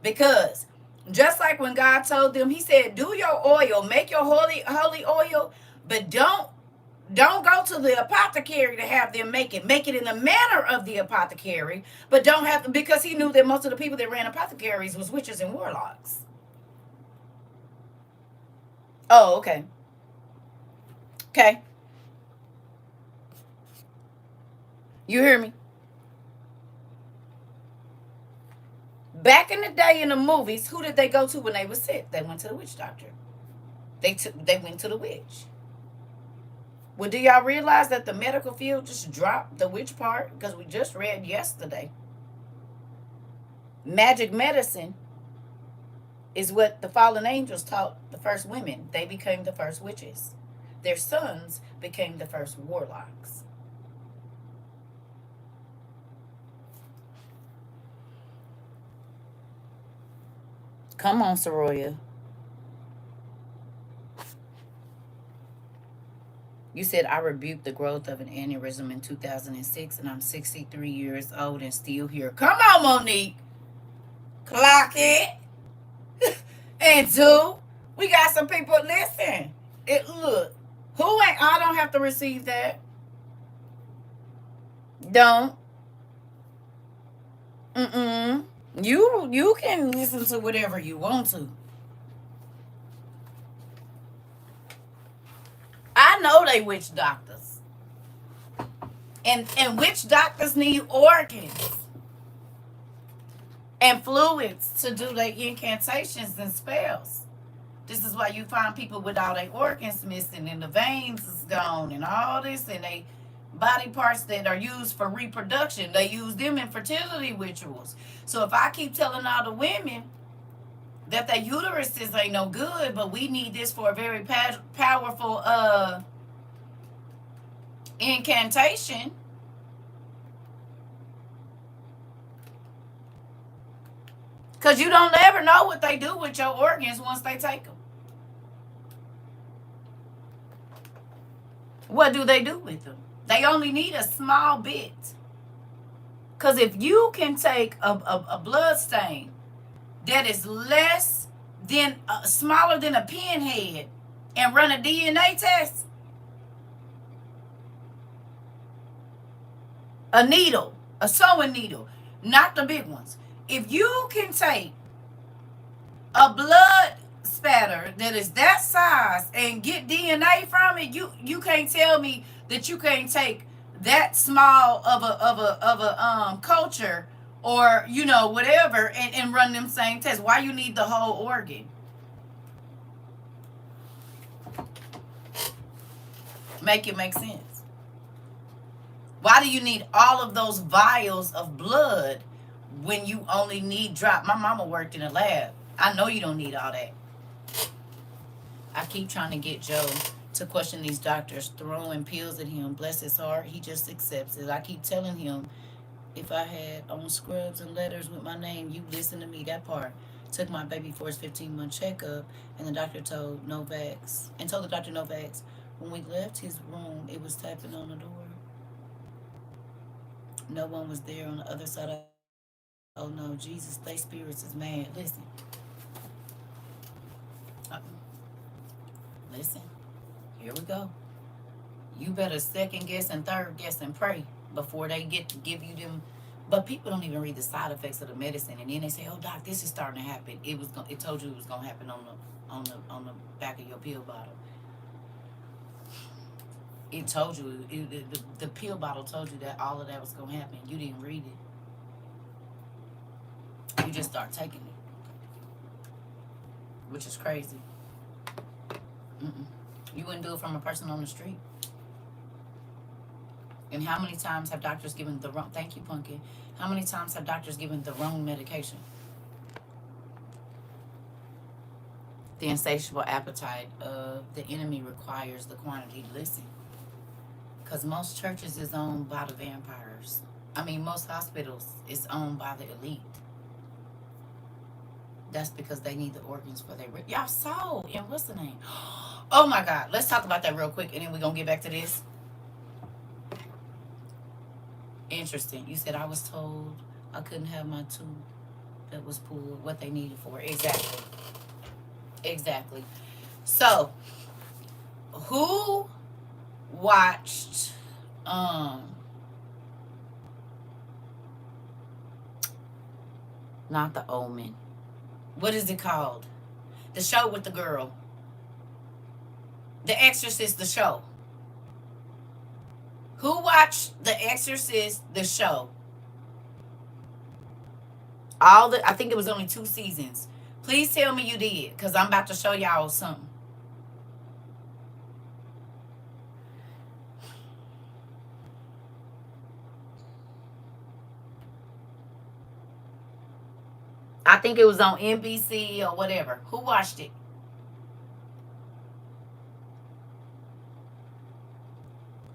Because just like when God told them, he said, do your oil, make your holy oil, but don't go to the apothecary to have them make it. Make it in the manner of the apothecary, but don't have to, because he knew that most of the people that ran apothecaries was witches and warlocks. Oh, okay. Okay. You hear me? Back in the day in the movies, who did they go to when they were sick? They went to the witch doctor. They went to the witch. Well, do y'all realize that the medical field just dropped the witch part? Because we just read yesterday. Magic medicine is what the fallen angels taught the first women. They became the first witches. Their sons became the first warlocks. Come on, Soroya. You said I rebuked the growth of an aneurysm in 2006, and I'm 63 years old and still here. Come on, Monique. Clock it. And two, we got some people. Listen, look. Who ain't? I don't have to receive that. Don't. You can listen to whatever you want to. I know they witch doctors. And witch doctors need organs and fluids to do their incantations and spells. This is why you find people with all their organs missing and the veins is gone and all this, and they body parts that are used for reproduction. They use them in fertility rituals. So if I keep telling all the women that their uteruses ain't no good, but we need this for a very powerful incantation, because you don't ever know what they do with your organs once they take them. What do they do with them? They only need a small bit. Because if you can take a blood stain that is less than, smaller than a pinhead and run a DNA test, a needle, a sewing needle, not the big ones. If you can take a blood spatter that is that size and get DNA from it, you can't tell me that you can't take that small of a culture or whatever and run them same tests? Why you need the whole organ? Make it make sense. Why do you need all of those vials of blood when you only need drop? My mama worked in a lab. I know you don't need all that. I keep trying to get Joe to question these doctors throwing pills at him. Bless his heart, he just accepts it. I keep telling him, if I had on scrubs and letters with my name, you listen to me, that part. Took my baby for his 15-month checkup, and the doctor told no vax, and told the doctor no vax. When we left his room, it was tapping on the door. No one was there on the other side of the door. Oh no, Jesus, they spirits is mad. Listen. Uh, listen. Here we go. You better second guess and third guess and pray before they get to give you them. But people don't even read the side effects of the medicine, and then they say, "Oh, doc, this is starting to happen." It told you it was gonna happen on the back of your pill bottle. It told you the pill bottle told you that all of that was gonna happen. You didn't read it. You just start taking it, which is crazy. You wouldn't do it from a person on the street. And how many times have doctors given the wrong? Thank you, Pumpkin. How many times have doctors given the wrong medication? The insatiable appetite of the enemy requires the quantity. Listen, because most churches is owned by the vampires. I mean, most hospitals is owned by the elite. That's because they need the organs for their... Y'all saw, and what's the name? Oh my God, let's talk about that real quick, and then we're going to get back to this. Interesting. You said I was told I couldn't have my tube that was pulled, what they needed for. Exactly. Exactly. So, who watched not The Omen. What is it called? The show with the girl. The Exorcist, the show. Who watched The Exorcist, the show? I think it was only 2 seasons. Please tell me you did, because I'm about to show y'all something. I think it was on NBC or whatever. Who watched it?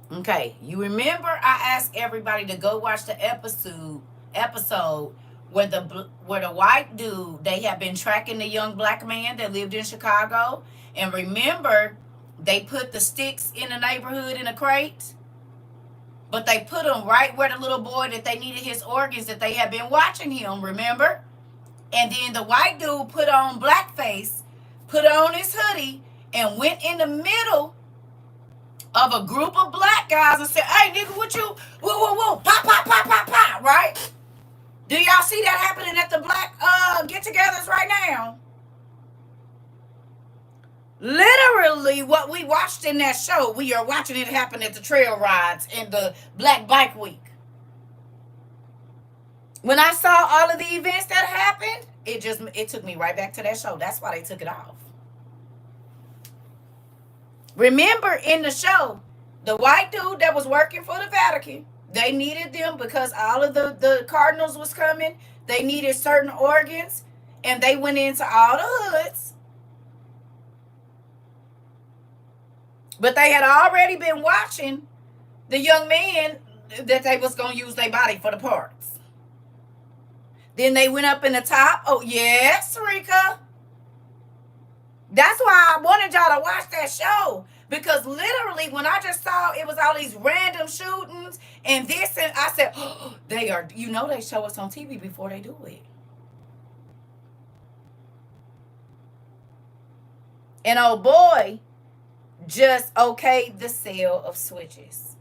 Okay, you remember I asked everybody to go watch the episode where the white dude, they had been tracking the young black man that lived in Chicago, and remember they put the sticks in the neighborhood in a crate, but they put them right where the little boy that they needed his organs, that they had been watching him, remember? And then the white dude put on blackface, put on his hoodie, and went in the middle of a group of black guys and said, "Hey, nigga, what you, whoa, pop, pop, pop, pop, pop," right? Do y'all see that happening at the black get-togethers right now? Literally what we watched in that show, we are watching it happen at the trail rides and the Black Bike Week. When I saw all of the events that happened, it took me right back to that show. That's why they took it off. Remember in the show, the white dude that was working for the Vatican, they needed them because all of the cardinals was coming. They needed certain organs, and they went into all the hoods. But they had already been watching the young man that they was going to use their body for the parts. Then they went up in the top. Oh, yes, Rika. That's why I wanted y'all to watch that show. Because literally, when I just saw it was all these random shootings and this, and I said, oh, they show us on TV before they do it. And oh boy, just okayed the sale of switches.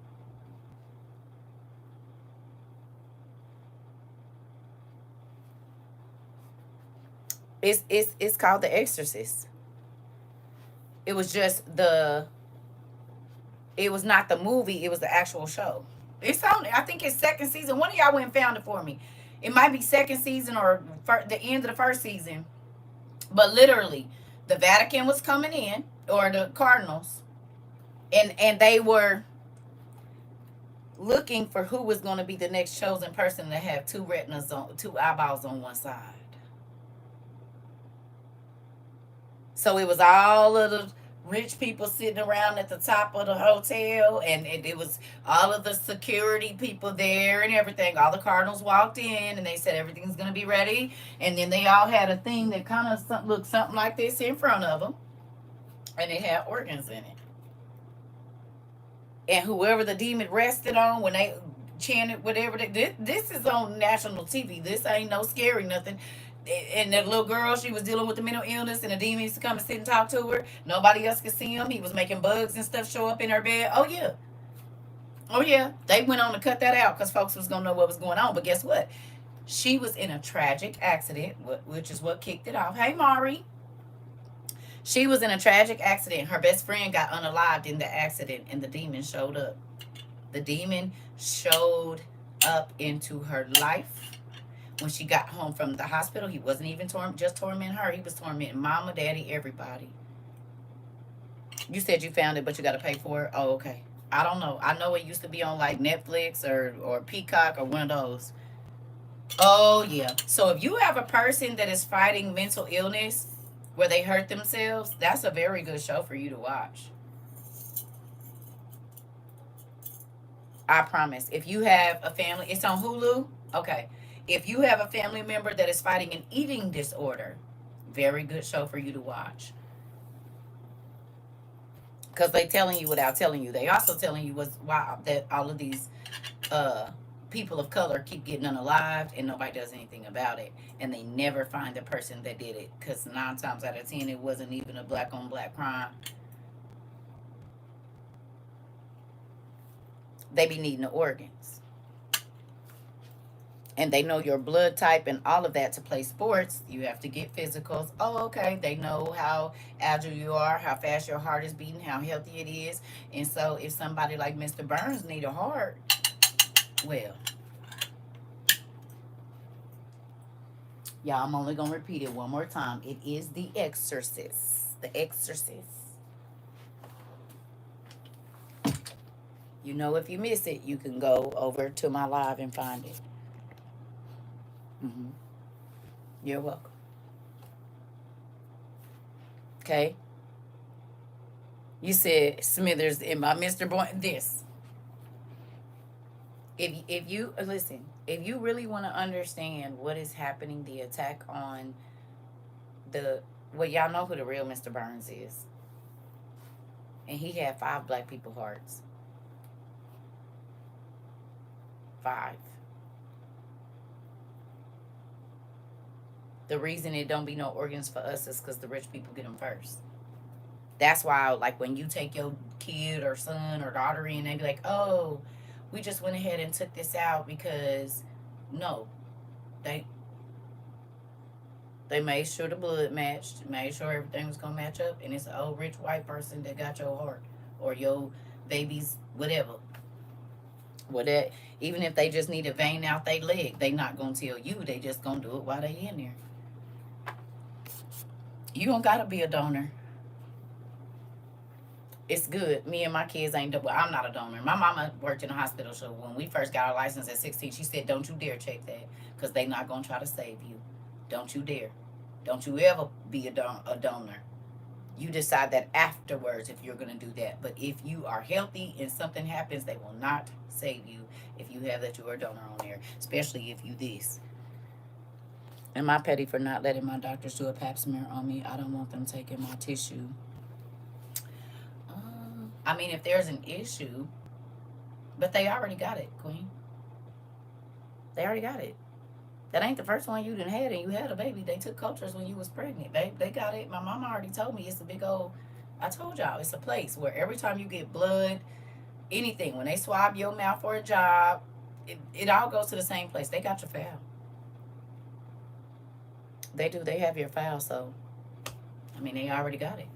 It's called The Exorcist. It was just It was not the movie, it was the actual show. It's on, I think it's second season. One of y'all went and found it for me. It might be second season or the end of the first season. But literally, the Vatican was coming in, or the Cardinals, and they were looking for who was going to be the next chosen person to have two retinas on, two eyeballs on one side. So it was all of the rich people sitting around at the top of the hotel, and it was all of the security people there and everything. All the Cardinals walked in, and they said everything's going to be ready. And then they all had a thing that kind of looked something like this in front of them, and it had organs in it. And whoever the demon rested on, when they chanted whatever, this is on national TV. This ain't no scary nothing. And the little girl, she was dealing with the mental illness, and the demon used to come and sit and talk to her. Nobody else could see him. He was making bugs and stuff show up in her bed. Oh yeah, oh yeah. They went on to cut that out because folks was gonna know what was going on. But guess what? She was in a tragic accident, which is what kicked it off. Hey, Mari. She was in a tragic accident. Her best friend got unalived in the accident, and the demon showed up. The demon showed up into her life. When she got home from the hospital, he wasn't even just tormenting her. He was tormenting mama, daddy, everybody. You said you found it, but you got to pay for it? Oh, okay. I don't know. I know it used to be on like Netflix or Peacock or one of those. Oh, yeah. So if you have a person that is fighting mental illness where they hurt themselves, that's a very good show for you to watch. I promise. If you have a family, it's on Hulu. Okay. If you have a family member that is fighting an eating disorder, very good show for you to watch. Because they telling you without telling you. They also telling you why that all of these people of color keep getting unalived and nobody does anything about it. And they never find the person that did it. Because 9 times out of 10, it wasn't even a black on black crime. They be needing the organs. And they know your blood type and all of that to play sports. You have to get physicals. Oh, okay. They know how agile you are, how fast your heart is beating, how healthy it is. And so if somebody like Mr. Burns need a heart, well, y'all, I'm only going to repeat it one more time. It is The Exorcist. The Exorcist. You know, if you miss it, you can go over to my live and find it. You're welcome. Okay. You said Smithers in my Mr. Boy. This. If you listen, if you really want to understand what is happening, the attack on y'all know who the real Mr. Burns is. And he had 5 black people hearts. 5. The reason it don't be no organs for us is because the rich people get them first. That's why, like, when you take your kid or son or daughter in, they be like, oh, we just went ahead and took this out because, no, they made sure the blood matched, made sure everything was going to match up, and it's an old rich white person that got your heart or your baby's whatever. Even if they just need a vein out their leg, they not going to tell you. They just going to do it while they in there. You don't got to be a donor. It's good. Me and my kids ain't, I'm not a donor. My mama worked in a hospital, so when we first got our license at 16, she said, don't you dare check that, because they not going to try to save you. Don't you dare. Don't you ever be a donor. You decide that afterwards if you're going to do that. But if you are healthy and something happens, they will not save you if you have that you're a donor on there, especially if you this. Am I petty for not letting my doctors do a pap smear on me? I don't want them taking my tissue. I mean, if there's an issue, but they already got it, Queen. They already got it. That ain't the first one you done had, and you had a baby. They took cultures when you was pregnant. They got it. My mama already told me it's a big old, I told y'all, it's a place where every time you get blood, anything, when they swab your mouth for a job, it all goes to the same place. They got your file. They do. They have your file, so, I mean, they already got it.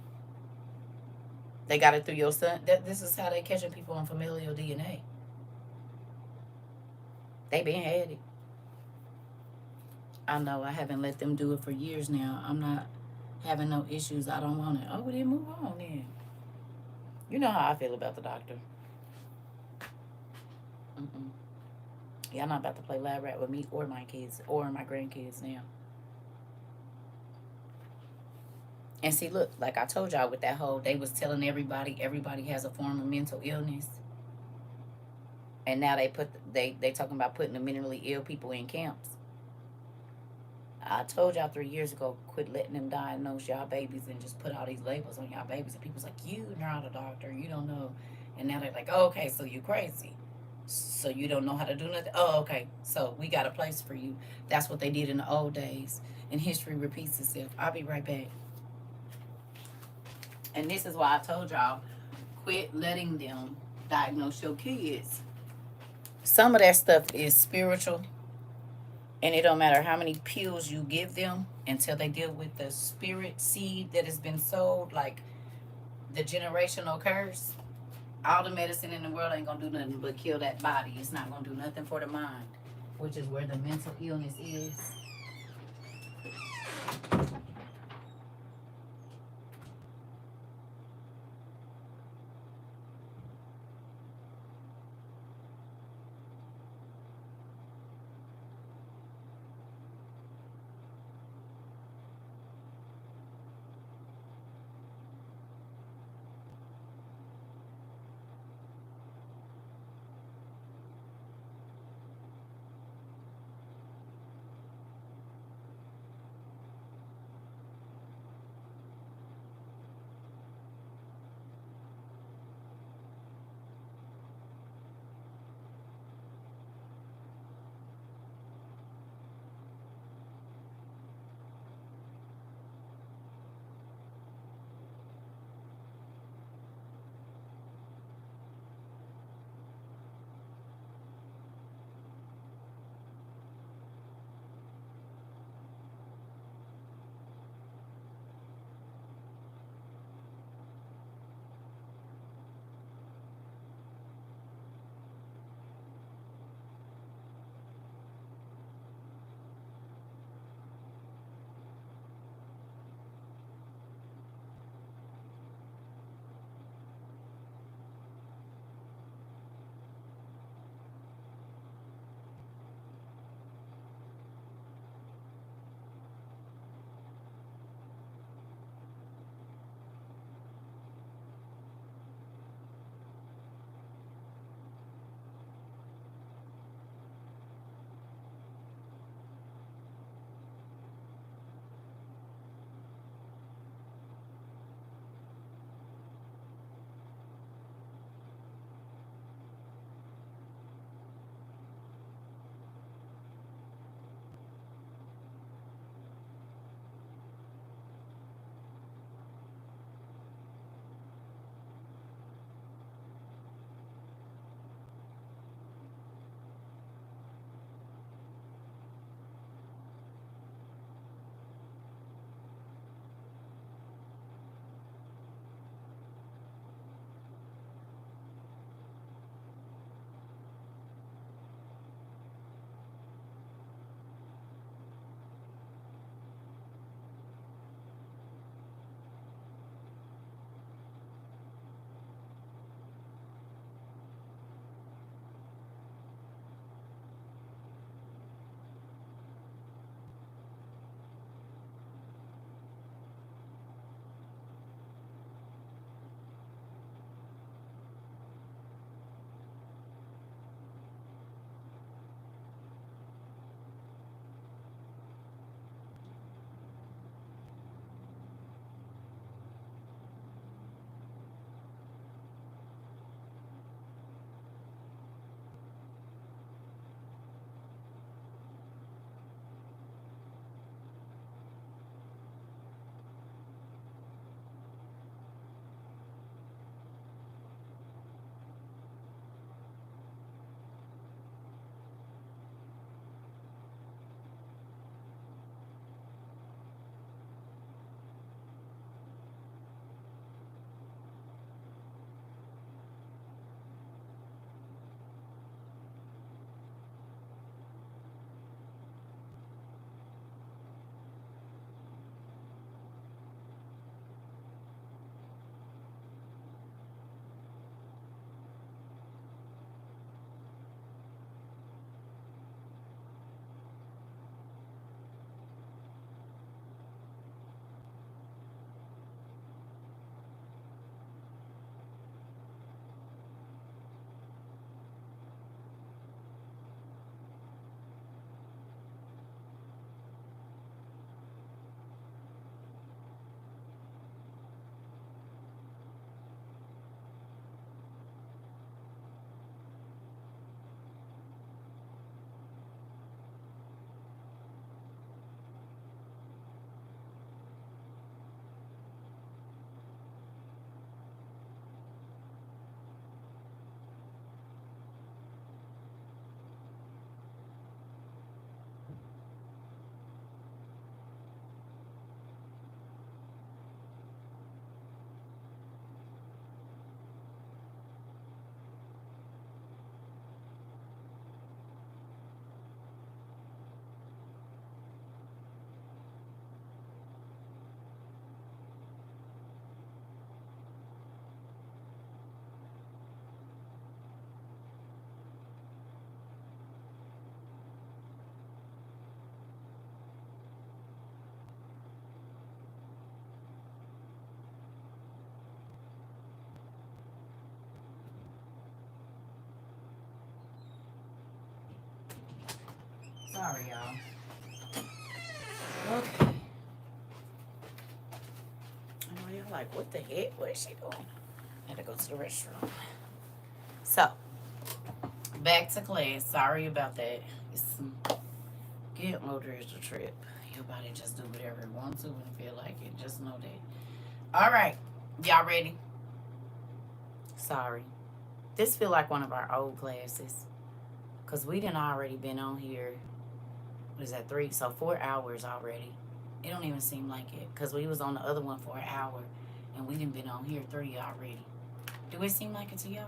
They got it through your son. This is how they catching people on familial DNA. They been had it. I know I haven't let them do it for years now. I'm not having no issues. I don't want it. Oh, we didn't move on then. You know how I feel about the doctor. Mm-mm. Y'all not about to play lab rat with me or my kids or my grandkids now. And see, look, like I told y'all with that whole, they was telling everybody has a form of mental illness. And now they talking about putting the mentally ill people in camps. I told y'all 3 years ago, quit letting them diagnose y'all babies and just put all these labels on y'all babies. And people's like, you're not a doctor, you don't know. And now they're like, oh, okay, so you crazy. So you don't know how to do nothing? Oh, okay, so we got a place for you. That's what they did in the old days. And history repeats itself. I'll be right back. And this is why I told y'all, quit letting them diagnose your kids. Some of that stuff is spiritual, and it don't matter how many pills you give them until they deal with the spirit seed that has been sowed, like the generational curse. All the medicine in the world ain't gonna do nothing but kill that body. It's not gonna do nothing for the mind, which is where the mental illness is. Sorry, y'all. Okay. I know you're like, what the heck? What is she doing? I had to go to the restroom. So, back to class. Sorry about that. Getting older is a trip. Your body just do whatever it wants to and feel like it. Just know that. All right. Y'all ready? Sorry. This feel like one of our old classes. Because we done already been on here. What is that, 3? So 4 hours already. It don't even seem like it. Because we was on the other one for an hour. And we done been on here 3 already. Do it seem like it to y'all?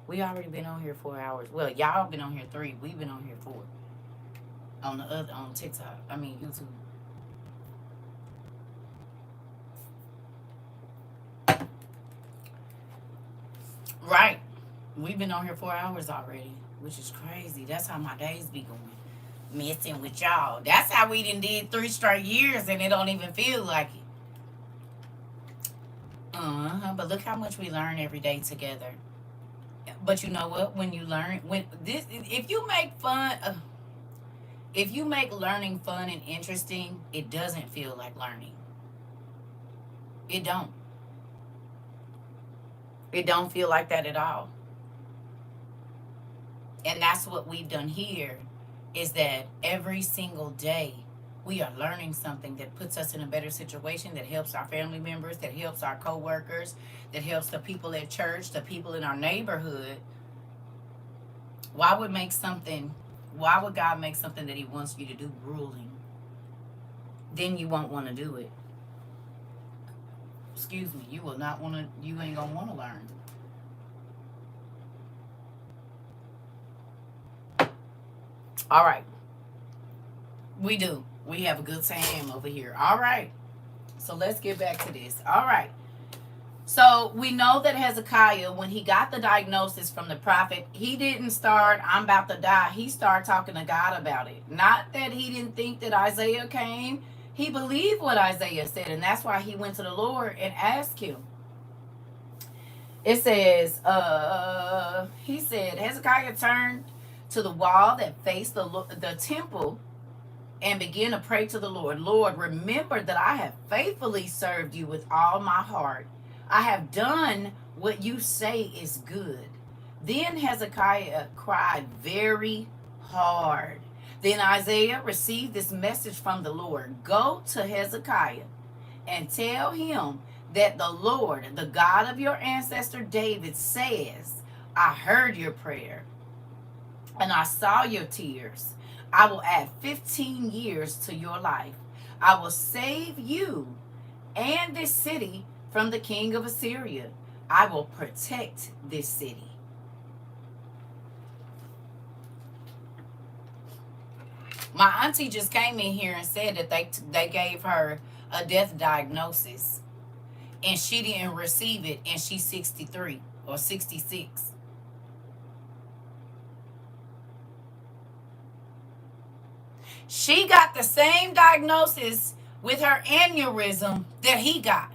We already been on here 4 hours. Well, y'all been on here 3. We've been on here 4. On TikTok. I mean YouTube. Right. We've been on here 4 hours already, which is crazy. That's how my days be going. Messing with y'all. That's how we did 3 straight years and it don't even feel like it. But look how much we learn every day together. But you know what? When you learn, if you make learning fun and interesting, it doesn't feel like learning. It don't. It don't feel like that at all. And that's what we've done here, is that every single day we are learning something that puts us in a better situation, that helps our family members, that helps our co-workers, that helps the people at church, the people in our neighborhood. Why would God make something that he wants you to do grueling? Then you won't want to do it. Excuse me, you ain't gonna want to learn. All right. We do. We have a good time over here. All right. So let's get back to this. All right. So we know that Hezekiah, when he got the diagnosis from the prophet, he didn't start, I'm about to die. He started talking to God about it. Not that he didn't think that Isaiah came. He believed what Isaiah said, and that's why he went to the Lord and asked him. It says, he said, Hezekiah turned to the wall that faced the temple and began to pray to the Lord. Lord, remember that I have faithfully served you with all my heart. I have done what you say is good. Then Hezekiah cried very hard. Then Isaiah received this message from the Lord. Go to Hezekiah and tell him that the Lord, the God of your ancestor David, says, I heard your prayer and I saw your tears. I will add 15 years to your life. I will save you and this city from the king of Assyria. I will protect this city. My auntie just came in here and said that they gave her a death diagnosis and she didn't receive it, and she's 63 or 66. She got the same diagnosis with her aneurysm that he got.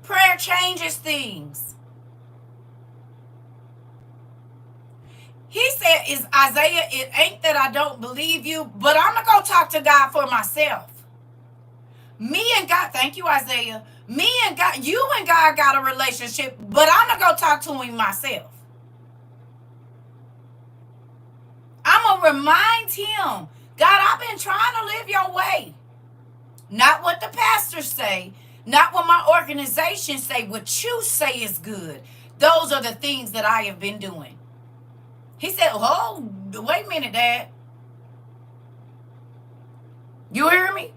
Prayer changes things. He said, is Isaiah, it ain't that I don't believe you, but I'm going to go talk to God for myself. Me and God, thank you, Isaiah. Me and God, you and God got a relationship, but I'm going to go talk to him myself. I'm going to remind him, God, I've been trying to live your way. Not what the pastors say, not what my organization say, what you say is good. Those are the things that I have been doing. He said, oh, wait a minute, Dad. You hear me?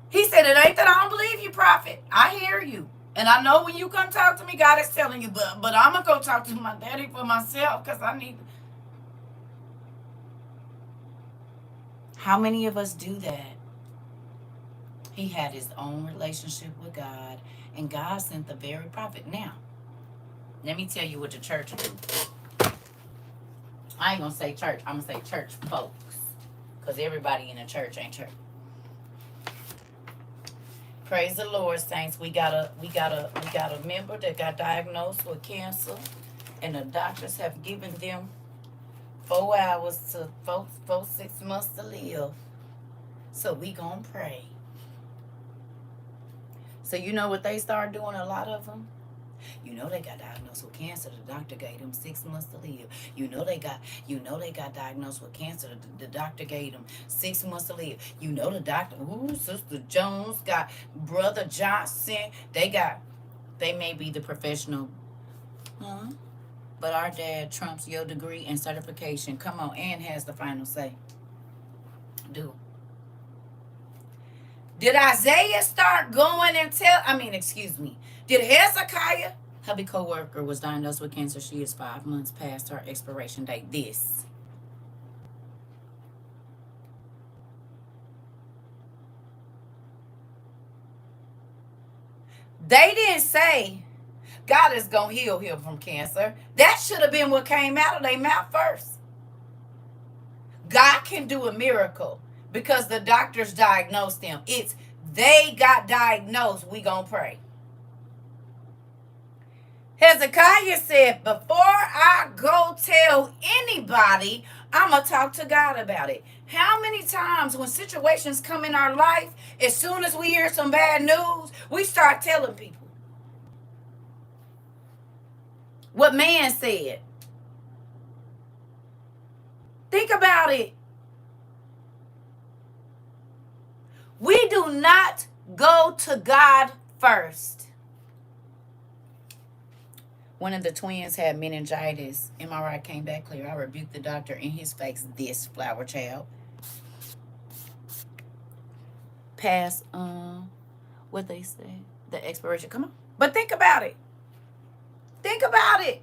He said, it ain't that I don't believe you, prophet. I hear you. And I know when you come talk to me, God is telling you, but I'm going to go talk to my daddy for myself because I need. How many of us do that? He had his own relationship with God, and God sent the very prophet. Now, let me tell you what the church do. I ain't going to say church. I'm going to say church folks. Because everybody in the church ain't church. Praise the Lord, saints. We got a member that got diagnosed with cancer, and the doctors have given them 4 hours to 6 months to live. So we gonna pray. So you know what they start doing, a lot of them? You know they got diagnosed with cancer. The doctor gave them 6 months to live. You know they got diagnosed with cancer. The doctor gave them 6 months to live. You know the doctor, Sister Jones got Brother Johnson. They may be the professional, but our dad trumps your degree and certification. Come on, and has the final say. Do. Did Isaiah start going and did Hezekiah? Hubby co-worker was diagnosed with cancer. She is 5 months past her expiration date. This. They didn't say God is going to heal him from cancer. That should have been what came out of their mouth first. God can do a miracle because the doctors diagnosed them. It's they got diagnosed. We going to pray. Hezekiah said, before I go tell anybody, I'm going to talk to God about it. How many times when situations come in our life, as soon as we hear some bad news, we start telling people what man said? Think about it. We do not go to God first. One of the twins had meningitis. MRI came back clear. I rebuked the doctor in his face. This flower child. Past, what they say? The expiration. Come on. But think about it. Think about it.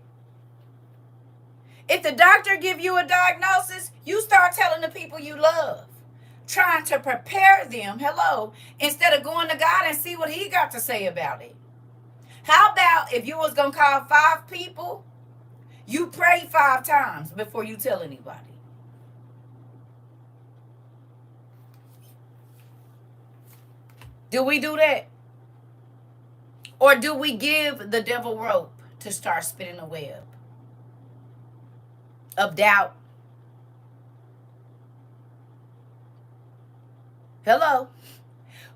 If the doctor give you a diagnosis, you start telling the people you love. Trying to prepare them, instead of going to God and see what he got to say about it. How about if you was going to call 5 people, you pray 5 times before you tell anybody? Do we do that? Or do we give the devil rope to start spinning a web of doubt? Hello?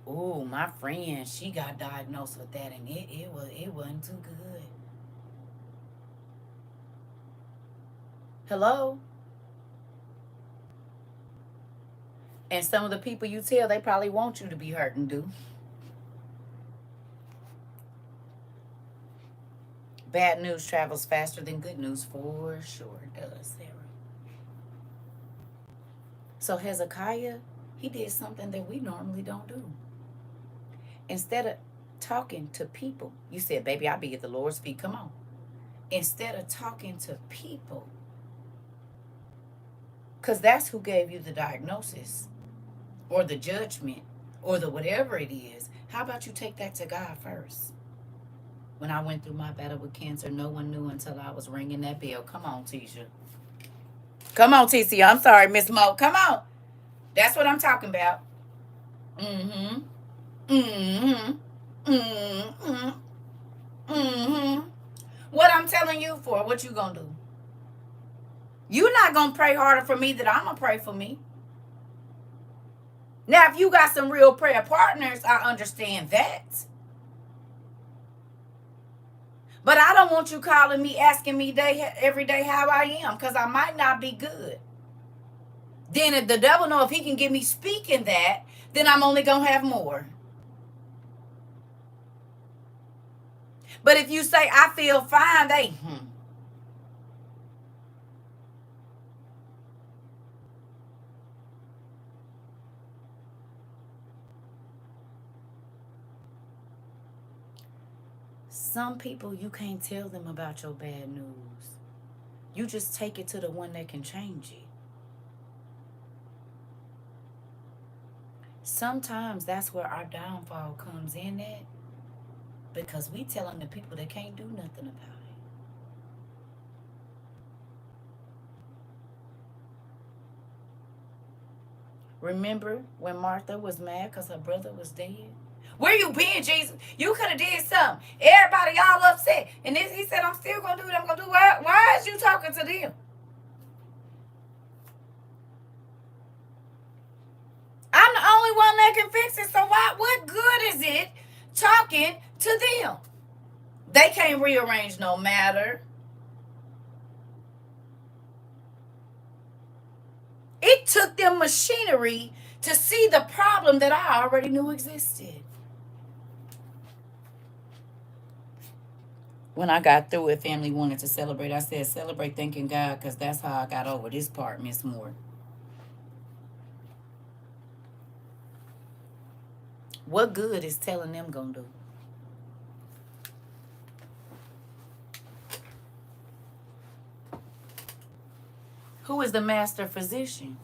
Oh, my friend, she got diagnosed with that, and it wasn't too good. Hello? And some of the people you tell, they probably want you to be hurt and do. Bad news travels faster than good news, for sure it does, Sarah. So Hezekiah, he did something that we normally don't do. Instead of talking to people, you said, baby, I'll be at the Lord's feet. Come on. Instead of talking to people, because that's who gave you the diagnosis or the judgment or the whatever it is. How about you take that to God first? When I went through my battle with cancer, no one knew until I was ringing that bell. Come on, Tisha. Come on, TC. I'm sorry, Miss Mo. Come on. That's what I'm talking about. Mm-hmm. Mm-hmm. Mm-hmm. Mm-hmm. What I'm telling you for, what you gonna do? You're not gonna pray harder for me than I'm gonna pray for me. Now, if you got some real prayer partners, I understand that. But I don't want you calling me, asking me every day how I am, because I might not be good. Then if the devil know if he can get me speaking that, then I'm only gonna have more. But if you say, I feel fine, Some people, you can't tell them about your bad news. You just take it to the one that can change it. Sometimes that's where our downfall comes in at, because we telling the people that can't do nothing about it. Remember when Martha was mad because her brother was dead? Where you been, Jesus? You could have did something. Everybody all upset. And then he said, I'm still going to do what I'm going to do. Why is you talking to them? I'm the only one that can fix it. So what good is it talking to them? They can't rearrange no matter. It took them machinery to see the problem that I already knew existed. When I got through it, family wanted to celebrate. I said, celebrate thanking God, because that's how I got over this part, Miss Moore. What good is telling them gonna do? Who is the master physician?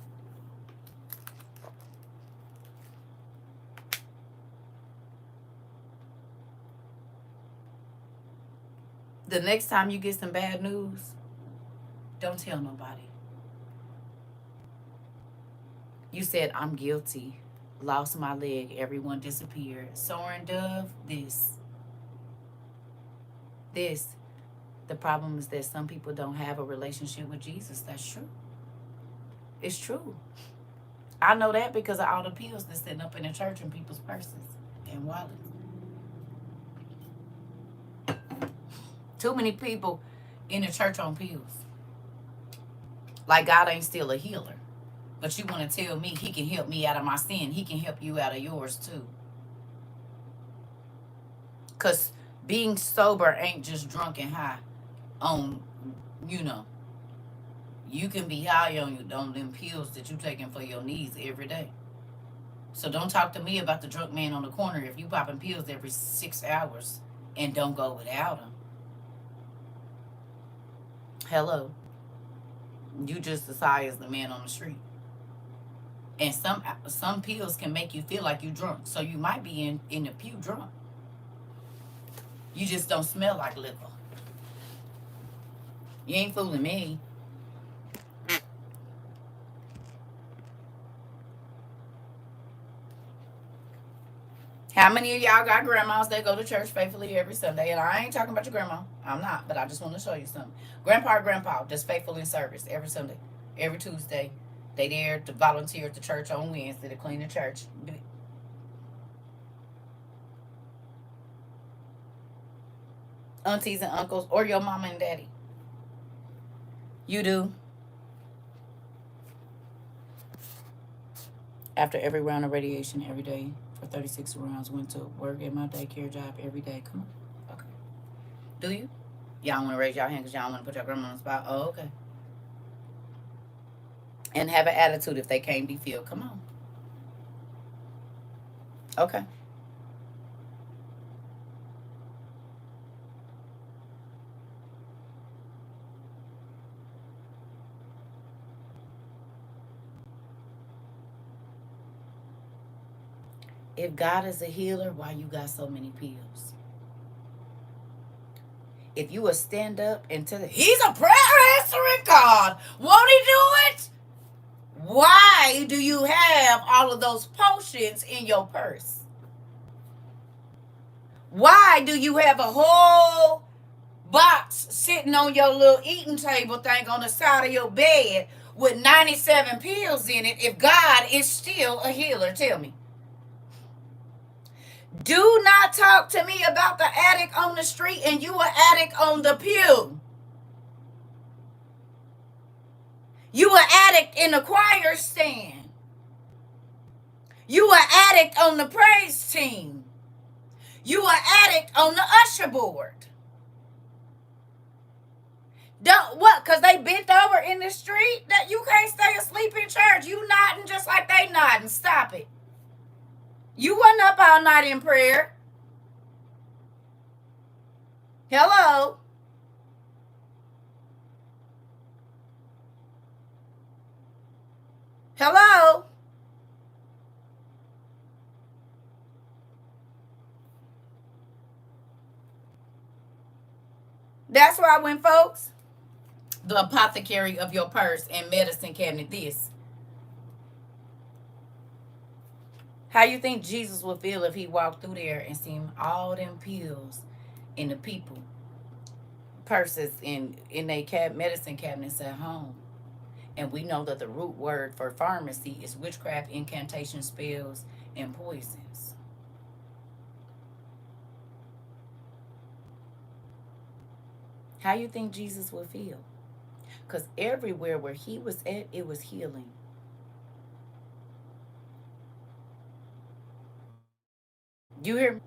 The next time you get some bad news, don't tell nobody. You said, I'm guilty. Lost my leg. Everyone disappeared. Soaring dove, this. The problem is that some people don't have a relationship with Jesus. That's true. It's true. I know that because of all the pills that's sitting up in the church in people's purses and wallets. Too many people in the church on pills. Like God ain't still a healer. But you want to tell me he can help me out of my sin. He can help you out of yours too. Because being sober ain't just drunk and high on, you can be high on them pills that you taking for your needs every day. So don't talk to me about the drunk man on the corner if you popping pills every 6 hours and don't go without them. Hello. You just as high as the man on the street. And some pills can make you feel like you drunk. So you might be in the pew drunk. You just don't smell like liquor. You ain't fooling me. How many of y'all got grandmas that go to church faithfully every Sunday? And I ain't talking about your grandma. I'm not, but I just want to show you something. Grandpa or grandpa that's faithful in service every Sunday, every Tuesday. They there to volunteer at the church on Wednesday to clean the church. Aunties and uncles, or your mama and daddy. You do. After every round of radiation every day for 36 rounds, went to work at my daycare job every day. Come on. Okay. Do you? Y'all want to raise y'all hand because y'all want to put your grandma on the spot? Oh, okay. And have an attitude if they can't be filled. Come on. Okay. If God is a healer, why you got so many pills? If you will stand up and tell it, he's a prayer answering God, won't he do it? Why do you have all of those potions in your purse? Why do you have a whole box sitting on your little eating table thing on the side of your bed with 97 pills in it if God is still a healer? Tell me. Do not talk to me about the addict on the street and you an addict on the pew. You an addict in the choir stand. You an addict on the praise team. You an addict on the usher board. Don't what? Because they bent over in the street that you can't stay asleep in church. You nodding just like they nodding. Stop it. You wasn't up all night in prayer. Hello. Hello. That's why when folks, the apothecary of your purse and medicine cabinet, this. How you think Jesus would feel if he walked through there and seen all them pills in the people purses in their medicine cabinets at home? And we know that the root word for pharmacy is witchcraft, incantation, spells, and poisons. How you think Jesus would feel? Because everywhere where he was at, it was healing. You hear me?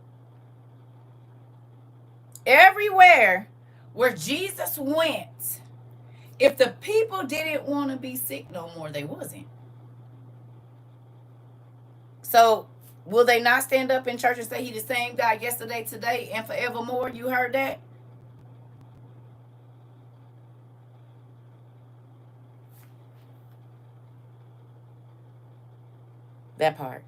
Everywhere where Jesus went, if the people didn't want to be sick no more, they wasn't. So will they not stand up in church and say he the same God yesterday, today, and forevermore? You heard that? That part.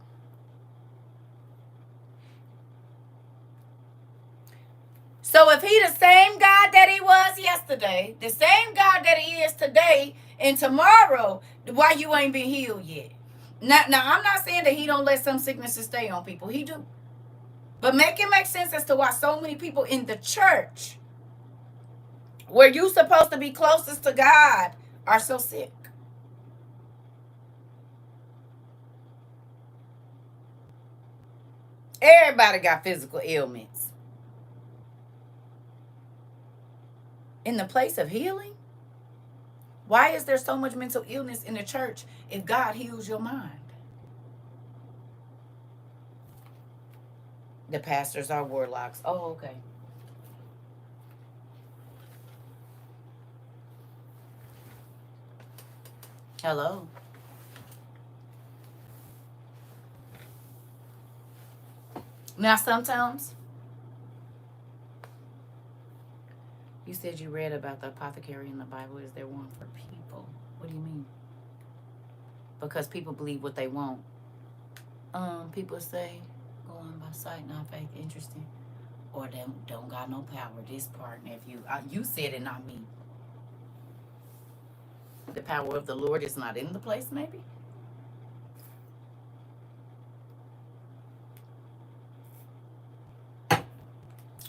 So if he the same God that he was yesterday, the same God that he is today and tomorrow, why you ain't been healed yet? Now I'm not saying that he don't let some sicknesses stay on people. He do. But make it make sense as to why so many people in the church, where you supposed to be closest to God, are so sick. Everybody got physical ailments. In the place of healing, why is there so much mental illness in the church if God heals your mind? The pastors are warlocks. Oh, okay. Hello. Now, sometimes you said you read about the apothecary in the Bible. Is there one for people? What do you mean? Because people believe what they want. People say going by sight, not faith. Interesting. Or them don't got no power. This part, nephew. You said it, not me. The power of the Lord is not in the place, maybe.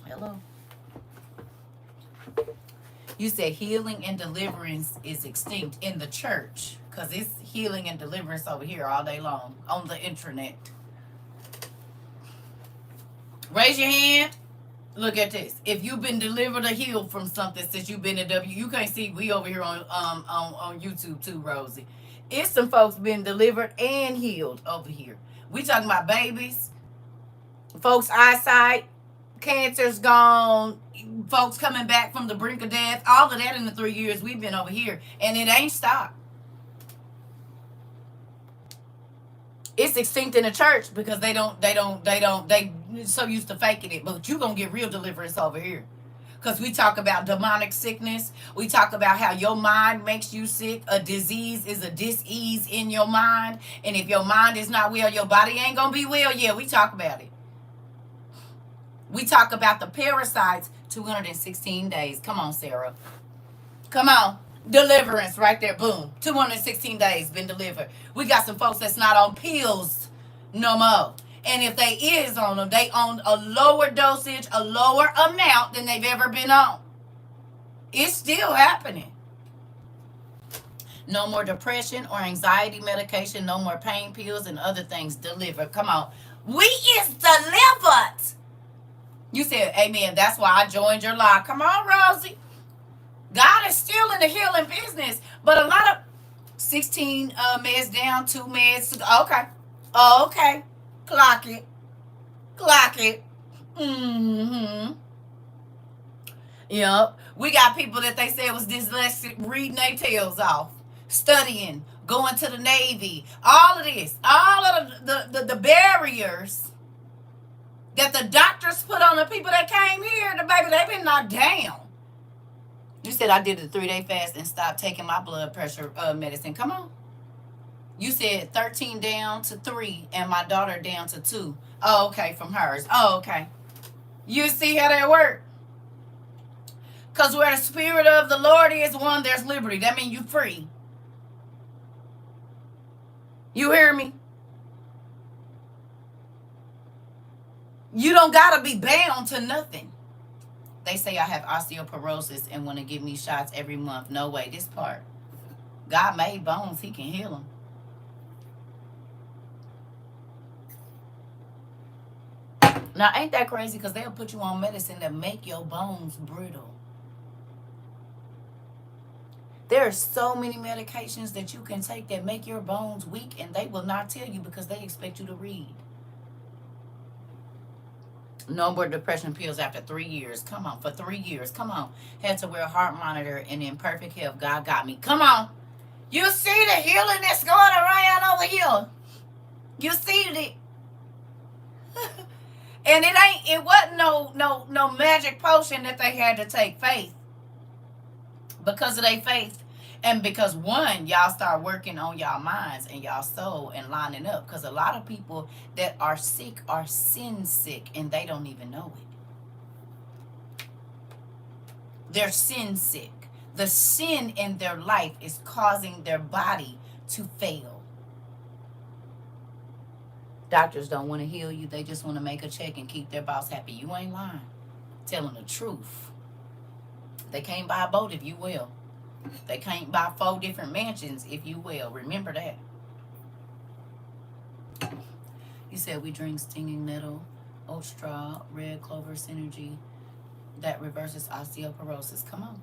Hello. You said healing and deliverance is extinct in the church because it's healing and deliverance over here all day long on the internet. Raise your hand. Look at this. If you've been delivered or healed from something since you've been in you can't see we over here on YouTube too, Rosie. It's some folks been delivered and healed over here. We talking about babies, folks' eyesight, cancer's gone, folks coming back from the brink of death, all of that in the 3 years we've been over here, and it ain't stopped. It's extinct in the church because they so used to faking it. But you gonna get real deliverance over here. Because we talk about demonic sickness. We talk about how your mind makes you sick. A disease is a dis-ease in your mind. And if your mind is not well, your body ain't gonna be well. Yeah, we talk about it. We talk about the parasites, 216 days. Come on, Sarah. Come on. Deliverance right there. Boom. 216 days been delivered. We got some folks that's not on pills no more. And if they is on them, they on a lower dosage, a lower amount than they've ever been on. It's still happening. No more depression or anxiety medication. No more pain pills and other things delivered. Come on. We is delivered. You said, amen. That's why I joined your live. Come on, Rosie. God is still in the healing business. But a lot of 16 meds down, 2 meds to go. Okay. Okay. Clock it. Clock it. Mm-hmm. Yep. We got people that they said was dyslexic reading their tails off, studying, going to the Navy, all of this, all of the barriers that the doctors put on the people that came here, the baby, they've been knocked down. You said I did a 3-day fast and stopped taking my blood pressure medicine. Come on. You said 13 down to 3 and my daughter down to 2. Oh, okay, from hers. Oh, okay. You see how that works? Because where the spirit of the Lord is, one, there's liberty. That means you free. You hear me? You don't gotta be bound to nothing. They say I have osteoporosis and want to give me shots every month. No way. This part. God made bones. He can heal them. Now, ain't that crazy? Because they'll put you on medicine that make your bones brittle. There are so many medications that you can take that make your bones weak, and they will not tell you because they expect you to read. No more depression pills after 3 years. Come on, for 3 years. Come on. Had to wear a heart monitor and in perfect health. God got me. Come on. You see the healing that's going around over here. You see it. And it wasn't no magic potion that they had to take. Faith. Because of their faith. And because one, y'all start working on y'all minds and y'all soul and lining up. Because a lot of people that are sick are sin sick and they don't even know it. They're sin sick. The sin in their life is causing their body to fail. Doctors don't want to heal you. They just want to make a check and keep their boss happy. You ain't lying. Telling the truth. They can't buy a boat if you will. They can't buy 4 different mansions if you will. Remember that. You said we drink stinging nettle, oat straw, red clover synergy that reverses osteoporosis. Come on.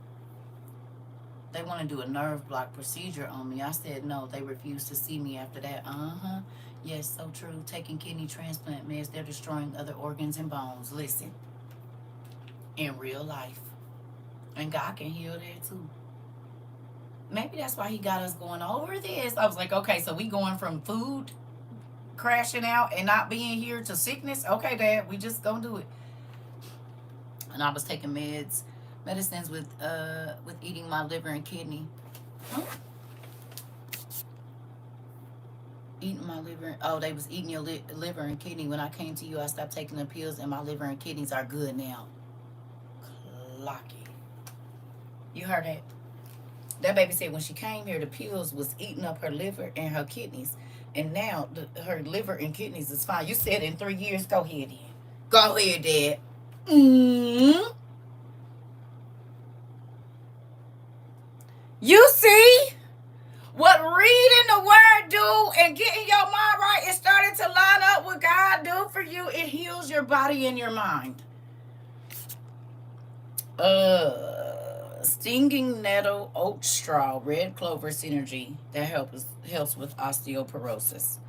They want to do a nerve block procedure on me. I said no. They refused to see me after that. Yes, so true. Taking kidney transplant meds, they're destroying other organs and bones. Listen. In real life. And God can heal that too. Maybe that's why he got us going over this. I was like, okay, so we going from food crashing out and not being here to sickness. Okay, Dad, we just gonna do it. And I was taking medicines with eating my liver and kidney. Eating my liver. Oh, they was eating your liver and kidney. When I came to you, I stopped taking the pills, and my liver and kidneys are good now. Clock it. You heard that? That baby said when she came here, the pills was eating up her liver and her kidneys. And now her liver and kidneys is fine. You said in 3 years, go ahead then. Go ahead, Dad. You see what reading the word do and getting your mind right and starting to line up what God do for you. It heals your body and your mind. Stinging nettle, oat straw, red clover synergy that helps with osteoporosis.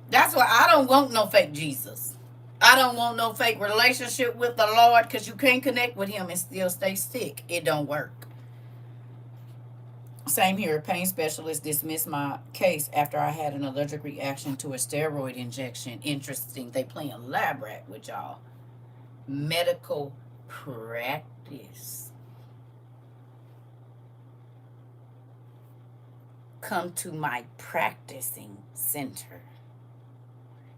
That's why I don't want no fake Jesus. I don't want no fake relationship with the Lord, because you can't connect with him and still stay sick. It don't work. Same here. Pain specialist dismissed my case after I had an allergic reaction to a steroid injection. Interesting. They playing lab rat with y'all. Medical practice. Come to my practicing center.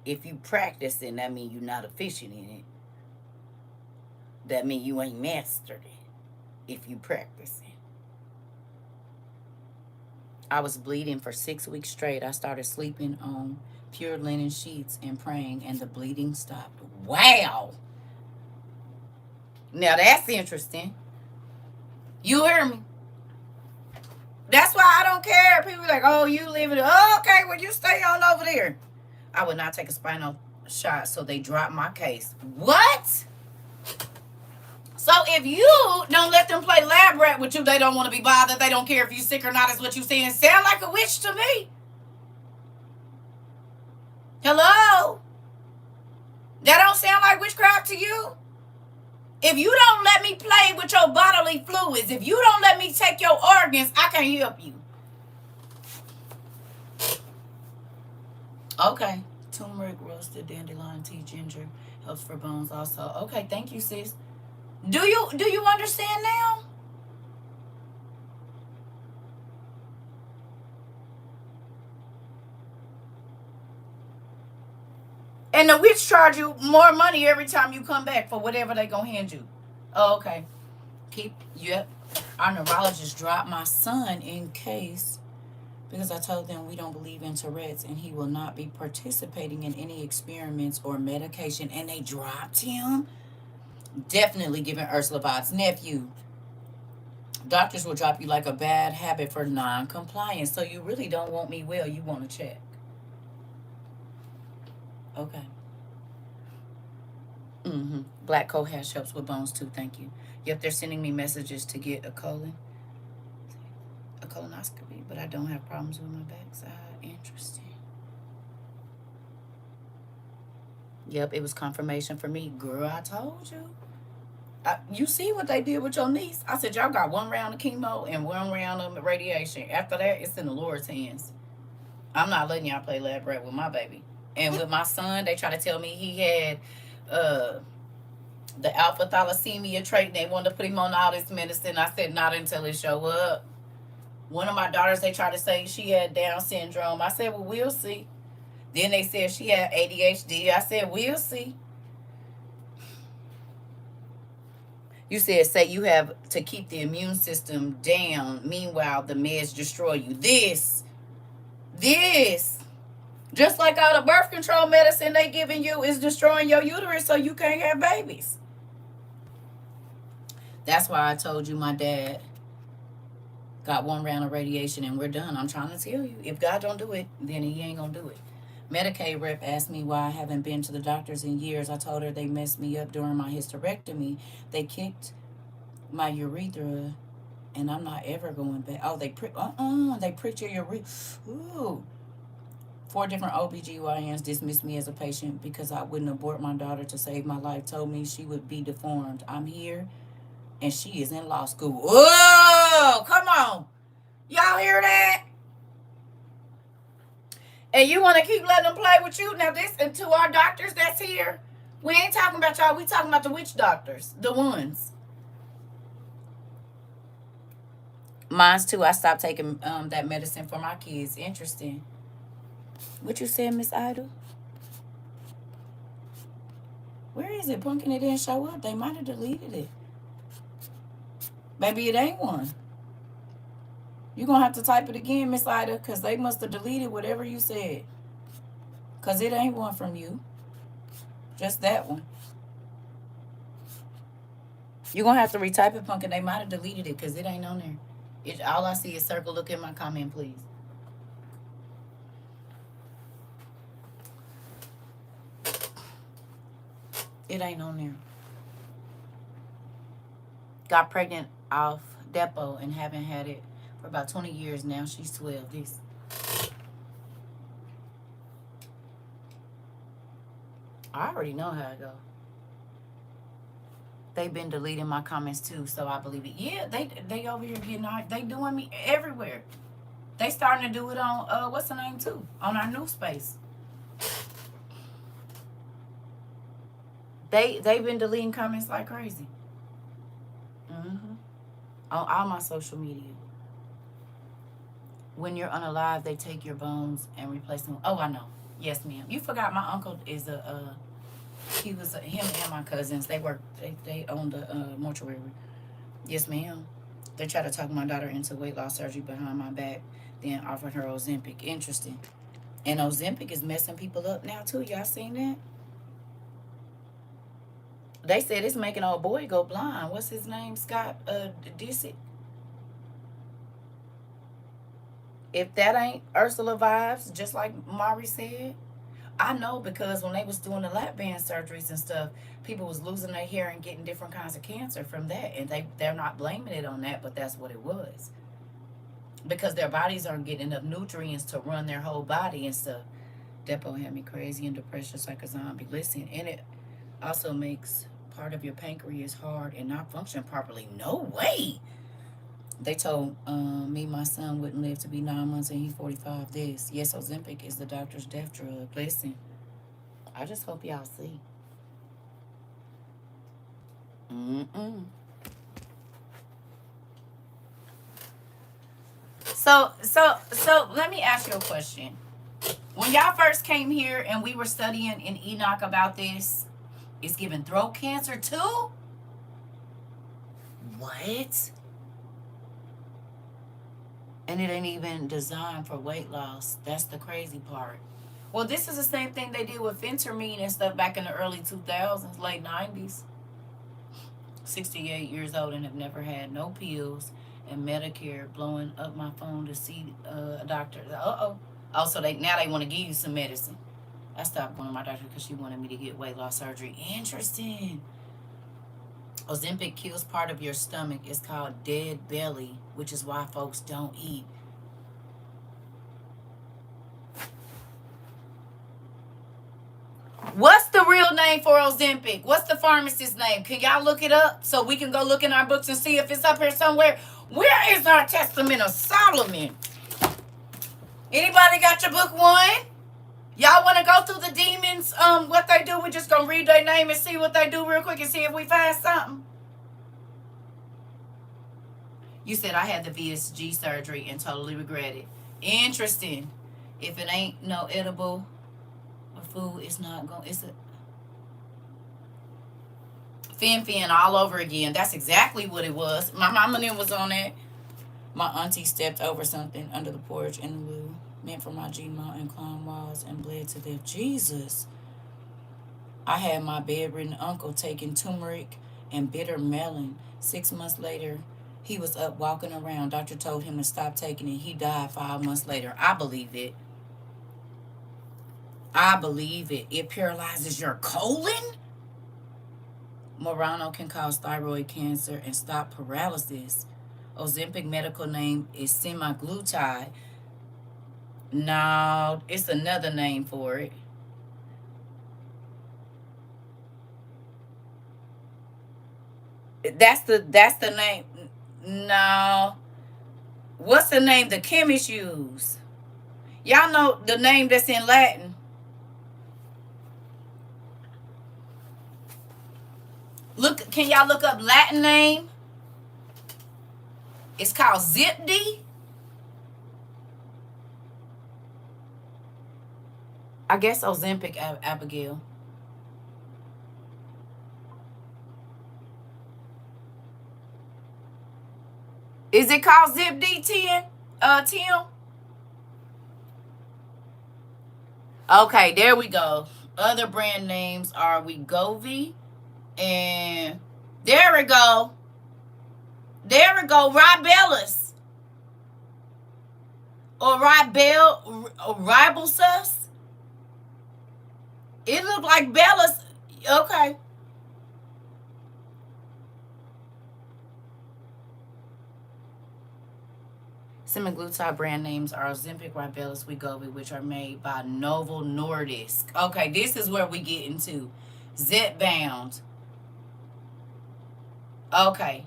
If you practicing, that means you're not efficient in it. That means you ain't mastered it. If you practicing. I was bleeding for 6 weeks straight. I started sleeping on pure linen sheets and praying, and the bleeding stopped. Wow. Now that's interesting. You hear me? That's why I don't care. People are like, oh, you live in it. Oh, okay, well, you stay on over there. I would not take a spinal shot, so they dropped my case. What? So if you don't let them play lab rat with you, they don't want to be bothered. They don't care if you're sick or not, is what you're saying. Sound like a witch to me. Hello? That don't sound like witchcraft to you? If you don't let me play with your bodily fluids, if you don't let me take your organs, I can't help you. Okay. Turmeric, roasted dandelion tea, ginger helps for bones also. Okay, thank you, sis. Do you understand now? And the witch charge you more money every time you come back for whatever they gonna hand you. Oh, okay. Yep. Our neurologist dropped my son in case because I told them we don't believe in Tourette's and he will not be participating in any experiments or medication. And they dropped him. Definitely giving Ursula vibes. Nephew, doctors will drop you like a bad habit for non-compliance. So you really don't want me well. You want to check. Okay. Black coal hash helps with bones too. Thank you. Yep, they're sending me messages to get a colonoscopy, but I don't have problems with my backside. Interesting. Yep, it was confirmation for me. Girl, I told you. You see what they did with your niece? I said, y'all got 1 round of chemo and 1 round of radiation. After that, it's in the Lord's hands. I'm not letting y'all play lab rat with my baby. And with my son, they try to tell me he had the alpha thalassemia trait. They wanted to put him on all this medicine. I said, not until it show up. One of my daughters, they tried to say she had Down syndrome. I said, well, we'll see. Then they said she had ADHD. I said, we'll see. You said, say you have to keep the immune system down. Meanwhile, the meds destroy you. This, just like all the birth control medicine they giving you is destroying your uterus so you can't have babies. That's why I told you my dad got 1 round of radiation and we're done. I'm trying to tell you, if God don't do it, then he ain't gonna do it. Medicaid rep asked me why I haven't been to the doctors in years. I told her they messed me up during my hysterectomy. They kicked my urethra and I'm not ever going back. Oh, they pricked your urethra. Ooh. 4 different OBGYNs dismissed me as a patient because I wouldn't abort my daughter to save my life. Told me she would be deformed. I'm here and she is in law school. Whoa, come on. Y'all hear that? And you want to keep letting them play with you? Now this, and to our doctors that's here, we ain't talking about y'all. We talking about the witch doctors, the ones. Mine's too. I stopped taking that medicine for my kids. Interesting. What you said, Miss Ida? Where is it? Pumpkin, it didn't show up. They might have deleted it. Maybe it ain't one. You're going to have to type it again, Miss Ida, because they must have deleted whatever you said. Because it ain't one from you. Just that one. You're going to have to retype it, Pumpkin. They might have deleted it because it ain't on there. All I see is circle. Look at my comment, please. It ain't on there. Got pregnant off Depo and haven't had it for about 20 years now. She's 12. This. I already know how it go. They've been deleting my comments too, so I believe it. Yeah, they over here getting out. They doing me everywhere. They starting to do it on what's the name too? On our new space. They've been deleting comments like crazy. On all my social media. When you're unalive, they take your bones and replace them. Oh, I know. Yes, ma'am. You forgot my uncle is him and my cousins. They own the mortuary. Yes, ma'am. They tried to talk my daughter into weight loss surgery behind my back, then offered her Ozempic. Interesting. And Ozempic is messing people up now too. Y'all seen that? They said it's making old boy go blind. What's his name? Scott Disick. If that ain't Ursula vibes, just like Mari said, I know because when they was doing the lap band surgeries and stuff, people was losing their hair and getting different kinds of cancer from that. And they're not blaming it on that, but that's what it was. Because their bodies aren't getting enough nutrients to run their whole body and stuff. Depo had me crazy and depressed like a zombie. Listen, and it also makes part of your pancreas hard and not function properly. No way. They told me my son wouldn't live to be 9 months and he's 45. This. Yes, Ozempic is the doctor's death drug. Listen, I just hope y'all see. So let me ask you a question. When y'all first came here and we were studying in Enoch about this, it's giving throat cancer too? What? And it ain't even designed for weight loss. That's the crazy part. Well, this is the same thing they did with phentermine and stuff back in the early 2000s, late 90s. 68 years old and have never had no pills, and Medicare blowing up my phone to see a doctor. Oh, so they want to give you some medicine. I stopped going to my doctor because she wanted me to get weight loss surgery. Interesting. Ozempic kills part of your stomach. It's called dead belly, which is why folks don't eat. What's the real name for Ozempic? What's the pharmacist's name? Can y'all look it up so we can go look in our books and see if it's up here somewhere? Where is our Testament of Solomon? Anybody got your book one? Y'all want to go through the demons? What they do? We just gonna read their name and see what they do real quick and see if we find something. You said I had the VSG surgery and totally regret it. Interesting. If it ain't no edible or food, it's not going. It's a fin all over again. That's exactly what it was. My mama then was on that. My auntie stepped over something under the porch in the loo, meant for my G-mount, and climbed walls and bled to death. Jesus. I had my bedridden uncle taking turmeric and bitter melon. 6 months later, he was up walking around. Doctor told him to stop taking it. He died 5 months later. I believe it. I believe it. It paralyzes your colon? Morano can cause thyroid cancer and stop paralysis. Ozempic medical name is semaglutide. No, it's another name for it. That's the name. No. What's the name the chemists use? Y'all know the name that's in Latin. Look, can y'all look up Latin name? It's called Zip-D. I guess Ozempic, Abigail. Is it called Zip-D, Tim? Okay, there we go. Other brand names are Wegovy, and there we go. Ribellus. Or Ribelsus. It looked like Bellus. Okay. Semaglutide brand names are Ozempic, Ribellus, Wegovy, which are made by Novo Nordisk. Okay, this is where we get into Zepbound. Okay.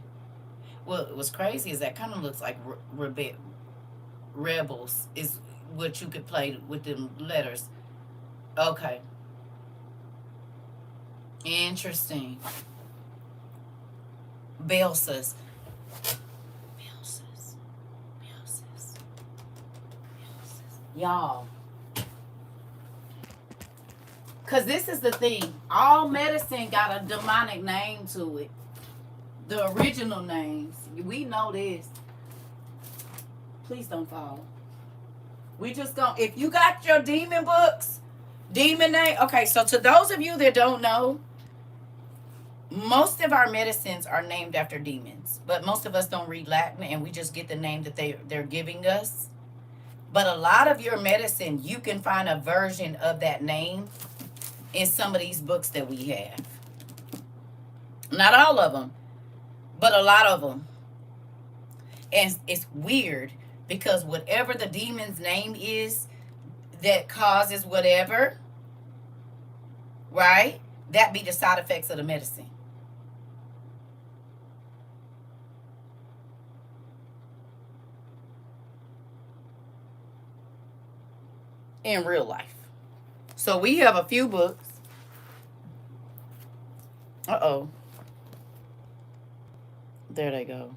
Well, what's crazy is that kind of looks like Rebels is what you could play with them letters. Okay. Interesting. Belsus. Y'all. Because this is the thing. All medicine got a demonic name to it. The original names. We know this. Please don't fall. We just gonna, if you got your demon books, demon name. Okay, so to those of you that don't know, most of our medicines are named after demons. But most of us don't read Latin and we just get the name that they're giving us. But a lot of your medicine, you can find a version of that name in some of these books that we have. Not all of them, but a lot of them. And it's weird because whatever the demon's name is that causes whatever, right? That be the side effects of the medicine. In real life. So we have a few books. Uh-oh. There they go.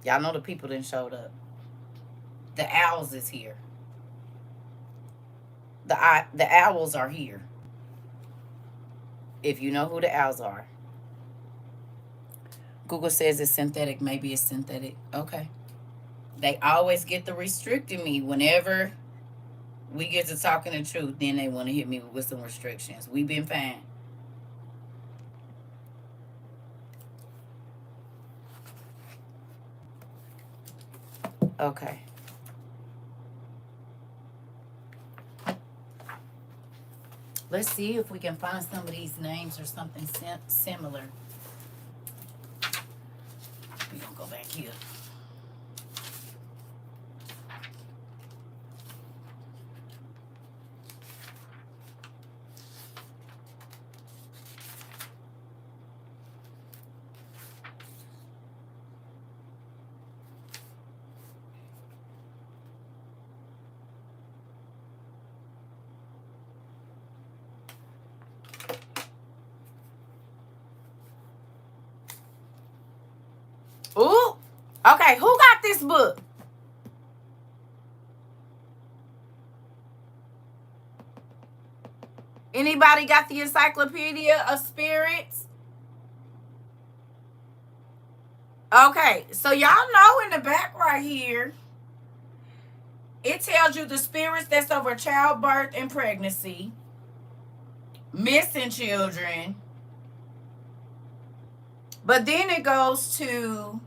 Y'all know the people that showed up. The owls is here. The owls are here. If you know who the owls are. Google says it's synthetic. Maybe it's synthetic. Okay. They always get to restricting me whenever we get to talking the truth. Then they want to hit me with some restrictions. We've been fine. Okay. Let's see if we can find some of these names or something similar. We're going to go back here. Ooh. Okay, who got this book? Anybody got the Encyclopedia of Spirits? Okay, so y'all know in the back right here, it tells you the spirits that's over childbirth and pregnancy, missing children. But then it goes to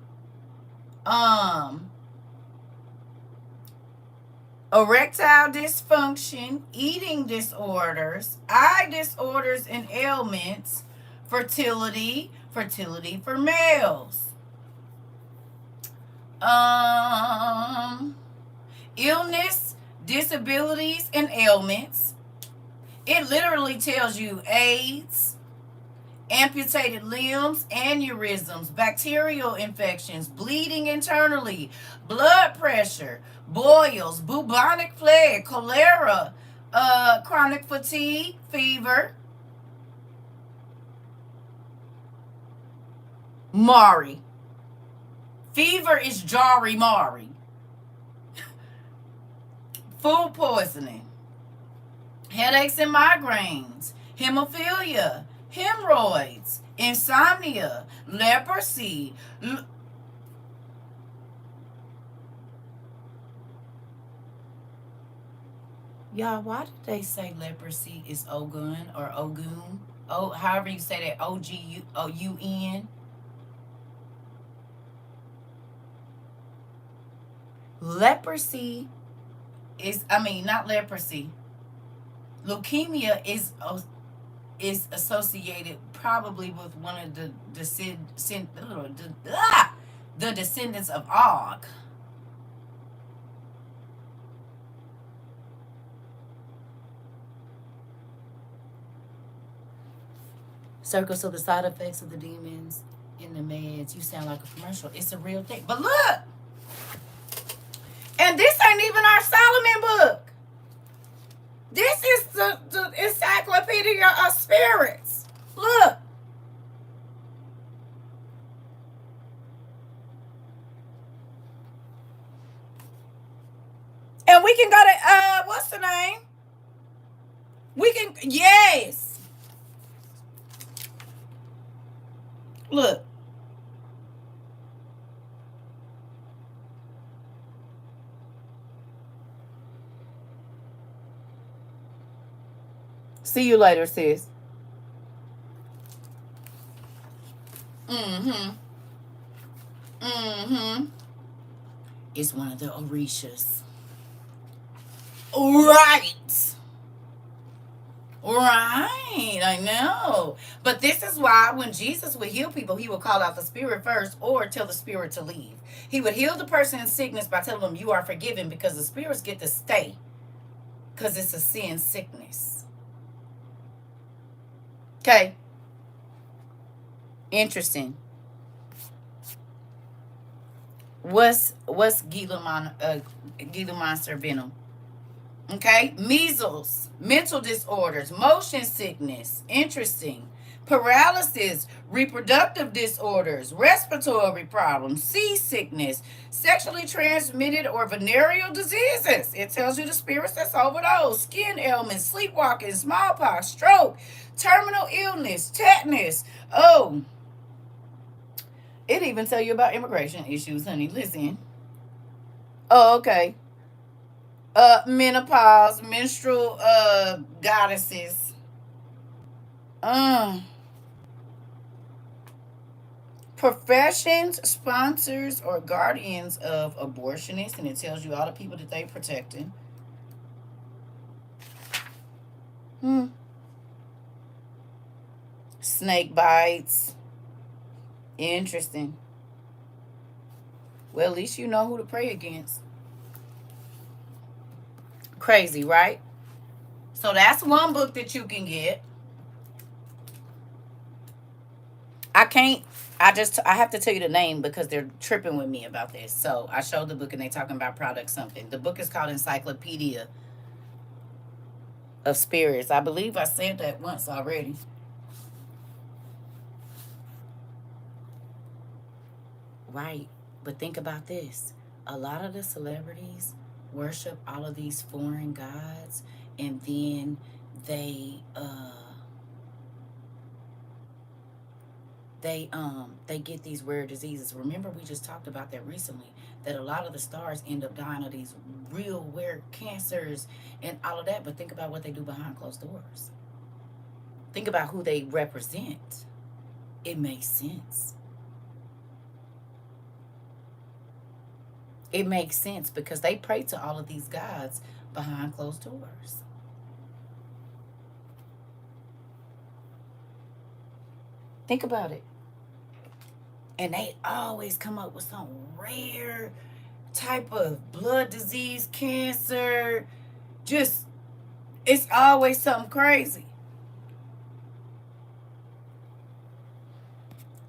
erectile dysfunction, eating disorders, eye disorders and ailments, fertility for males. Illness, disabilities, and ailments. It literally tells you AIDS, amputated limbs, aneurysms, bacterial infections, bleeding internally, blood pressure, boils, bubonic plague, cholera, chronic fatigue, fever. Mari. Fever is Jari Mari. Food poisoning, headaches and migraines, hemophilia, hemorrhoids, insomnia, leprosy. Y'all, why did they say leprosy is Ogun or Ogun? Oh, however you say that, OGUN. Leprosy is, not leprosy. Leukemia is associated probably with one of the descendants of Og. Circles of the side effects of the demons in the meds. You sound like a commercial. It's a real thing. But look, and this ain't even our Solomon book. This is the Encyclopedia of Spirits. Look. And we can go to, what's the name? We can, yes. Look. See you later, sis. It's one of the Orishas. Right. Right, I know. But this is why when Jesus would heal people, he would call out the spirit first or tell the spirit to leave. He would heal the person in sickness by telling them you are forgiven, because the spirits get to stay because it's a sin sickness. Okay. Interesting. What's Gila monster venom? Okay, measles, mental disorders, motion sickness. Interesting. Paralysis, reproductive disorders, respiratory problems, seasickness, sexually transmitted or venereal diseases. It tells you the spirits that's over those. Skin ailments, sleepwalking, smallpox, stroke, terminal illness, tetanus. Oh, It even tell you about immigration issues, honey. Listen. Oh, okay. Menopause, menstrual goddesses. Uh Professions, sponsors, or guardians of abortionists, and it tells you all the people that they protecting. Hmm. Snake bites. Interesting. Well, at least you know who to pray against. Crazy, right? So that's one book that you can get. I can't. I have to tell you the name because they're tripping with me about this. So I showed the book and they talking about product something. The book is called Encyclopedia of Spirits. I believe I said that once already. Right. But think about this. A lot of the celebrities worship all of these foreign gods, and then they uh they get these rare diseases. Remember we just talked about that recently, that a lot of the stars end up dying of these real weird cancers and all of that. But think about what they do behind closed doors. Think about who they represent. It makes sense. It makes sense because they pray to all of these gods behind closed doors. Think about it. And they always come up with some rare type of blood disease, cancer. Just, it's always something crazy.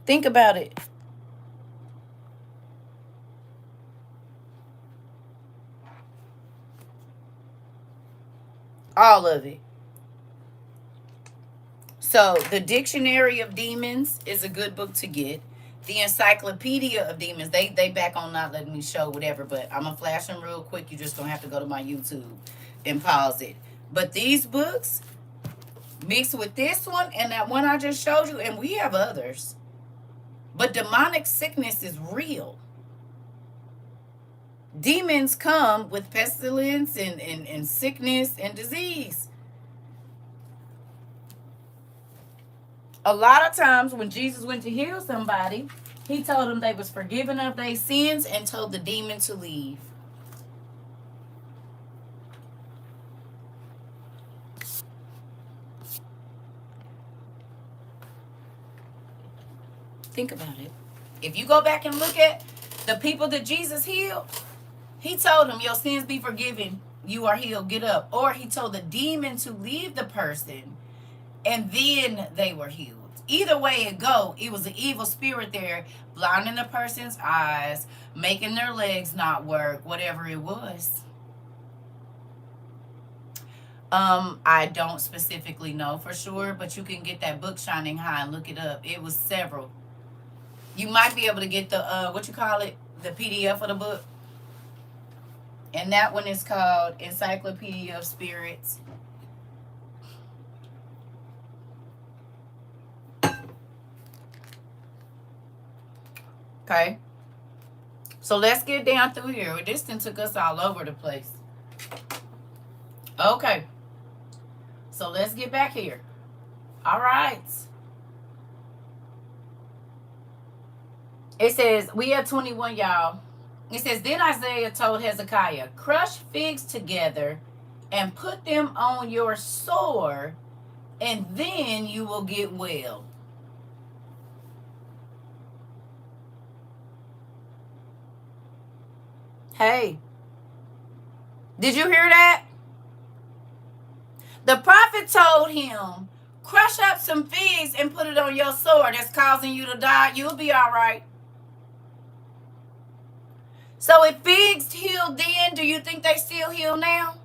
Think about it. All of it. So, the Dictionary of Demons is a good book to get. The Encyclopedia of Demons, they back on not letting me show whatever, but I'm gonna flash them real quick. You just gonna have to go to my YouTube and pause it. But these books mixed with this one and that one I just showed you, and we have others. But demonic sickness is real. Demons come with pestilence and sickness and disease. A lot of times when Jesus went to heal somebody, he told them they was forgiven of their sins and told the demon to leave. Think about it. If you go back and look at the people that Jesus healed, he told them, your sins be forgiven. You are healed. Get up. Or he told the demon to leave the person, and then they were healed. Either way it go, it was an evil spirit there, blinding the person's eyes, making their legs not work, whatever it was. I don't specifically know for sure, but you can get that book Shining High and look it up. It was several. You might be able to get the what you call it, the PDF of the book. And that one is called Encyclopedia of Spirits. Okay. So let's get down through here. This thing took us all over the place. Okay. So let's get back here. All right. It says, we are 21, y'all. It says, then Isaiah told Hezekiah, crush figs together and put them on your sword, and then you will get well. Hey, did you hear that? The prophet told him, crush up some figs and put it on your sword that's causing you to die. You'll be all right. So if figs healed then, do you think they still heal now?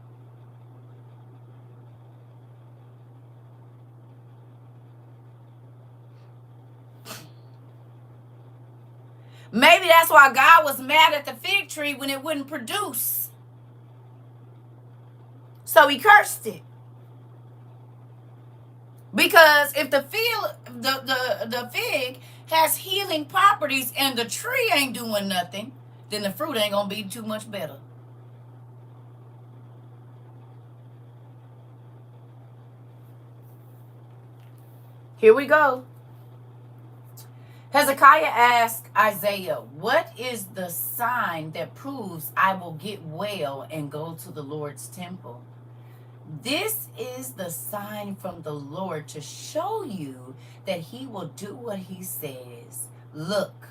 Maybe that's why God was mad at the fig tree when it wouldn't produce. So he cursed it. Because if the fig has healing properties and the tree ain't doing nothing, then the fruit ain't going to be too much better. Here we go. Hezekiah asked Isaiah, "What is the sign that proves I will get well and go to the Lord's temple?" This is the sign from the Lord to show you that he will do what he says. Look,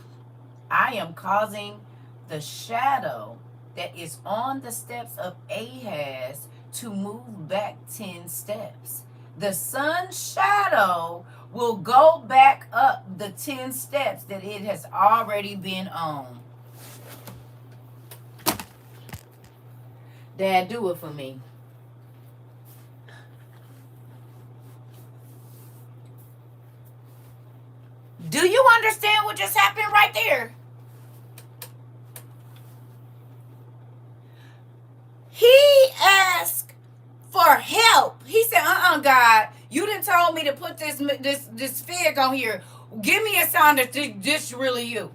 I am causing the shadow that is on the steps of Ahaz to move back 10 steps. The sun's shadow will go back up the 10 steps that it has already been on. Dad, do it for me. Do you understand what just happened right there? He asked for help. He said, God, you done told me to put this fig on here. Give me a sign that this really you.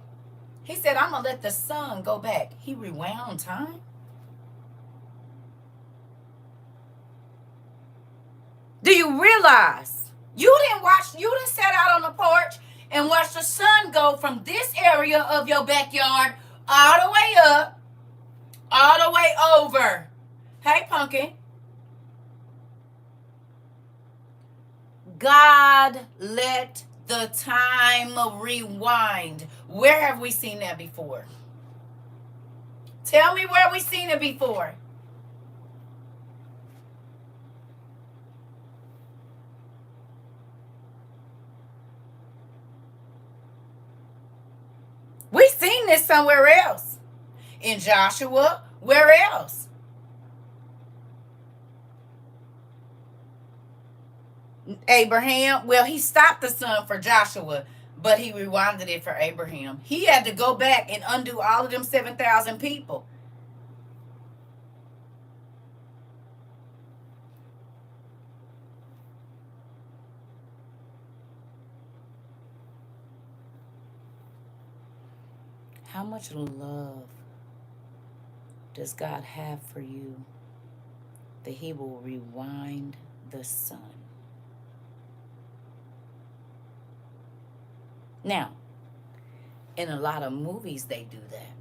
He said, I'm going to let the sun go back. He rewound time. Do you realize you didn't sat out on the porch and watch the sun go from this area of your backyard all the way up, all the way over. Hey, pumpkin. God let the time rewind. Where have we seen that before? Tell me where we've seen it before. We've seen this somewhere else. In Joshua, where else? Abraham, well, he stopped the sun for Joshua, but he rewinded it for Abraham. He had to go back and undo all of them 7,000 people. How much love does God have for you that he will rewind the sun? Now, in a lot of movies, they do that.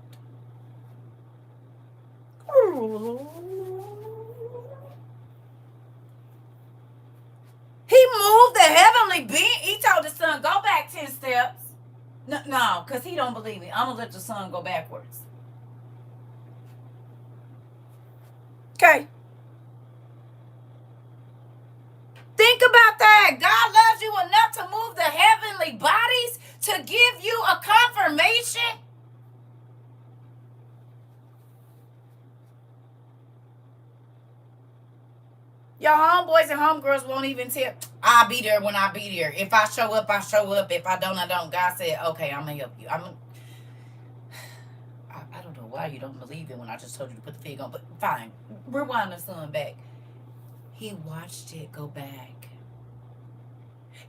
He moved the heavenly being. He told the sun, go back 10 steps. No, because he don't believe me. I'm going to let the sun go backwards. Okay. Think about that. God loves you enough to move the heavenly bodies to give you a confirmation. Your homeboys and homegirls won't even tell. I'll be there when I be there. If I show up, I show up. If I don't, I don't. God said, okay, I'm going to help you. I don't know why you don't believe it when I just told you to put the fig on. But fine. Rewind the sun back. He watched it go back.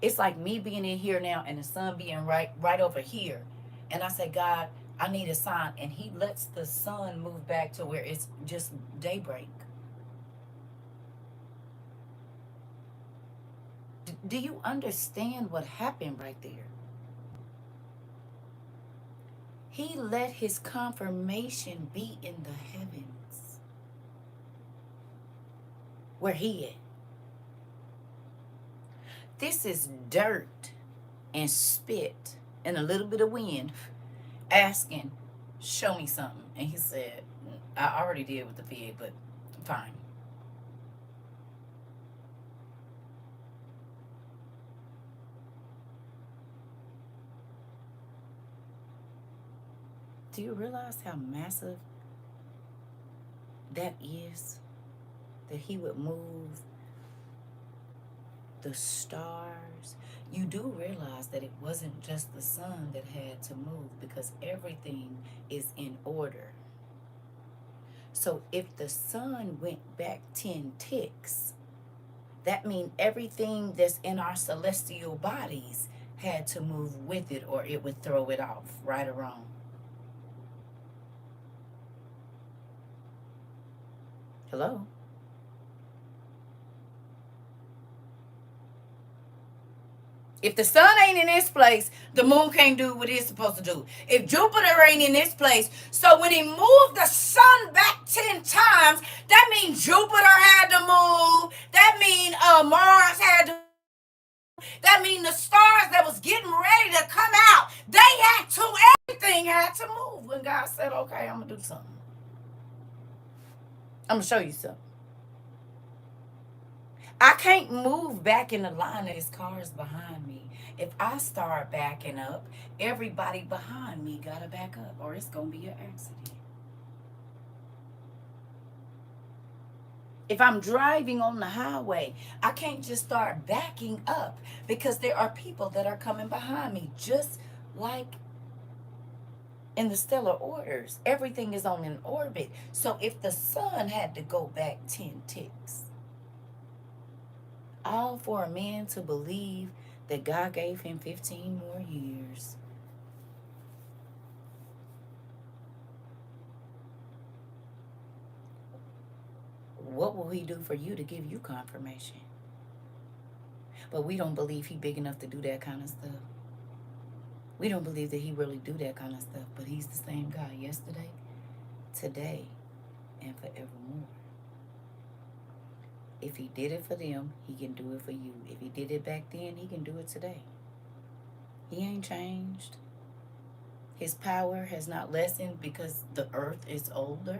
It's like me being in here now and the sun being right over here. And I say, God, I need a sign. And he lets the sun move back to where it's just daybreak. Do you understand what happened right there? He let his confirmation be in the heavens. Where he at? This is dirt and spit and a little bit of wind asking, show me something. And he said, I already did with the fig, but fine. Do you realize how massive that is? That he would move the stars. You do realize that it wasn't just the sun that had to move, because everything is in order. So if the sun went back 10 ticks, that means everything that's in our celestial bodies had to move with it or it would throw it off, right or wrong. Hello? If the sun ain't in this place, the moon can't do what it's supposed to do. If Jupiter ain't in this place, so when he moved the sun back 10 times, that means Jupiter had to move. That means Mars had to move. That means the stars that was getting ready to come out, they had to, everything had to move. When God said, okay, I'm going to do something. I'm going to show you something. I can't move back in the line of these cars behind me. If I start backing up, everybody behind me gotta back up or it's gonna be an accident. If I'm driving on the highway, I can't just start backing up because there are people that are coming behind me, just like in the stellar orders. Everything is on an orbit. So if the sun had to go back 10 ticks, all for a man to believe that God gave him 15 more years. What will he do for you to give you confirmation? But we don't believe he big enough to do that kind of stuff. We don't believe that he really do that kind of stuff. But he's the same God yesterday, today, and forevermore. If he did it for them, he can do it for you. If he did it back then, he can do it today. He ain't changed. His power has not lessened because the earth is older.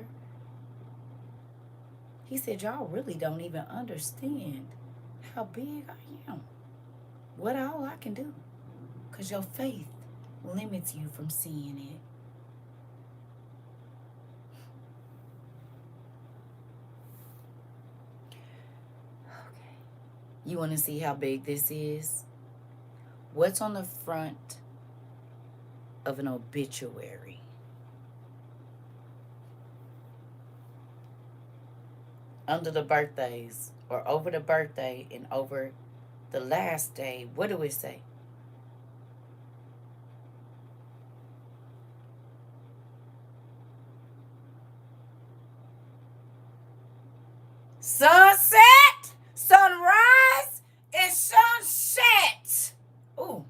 He said, y'all really don't even understand how big I am. What all I can do. Because your faith limits you from seeing it. Okay. You want to see how big this is? What's on the front of an obituary? Under the birthdays, or over the birthday and over the last day, what do it say? Sunset, sunrise, and sunset. Ooh,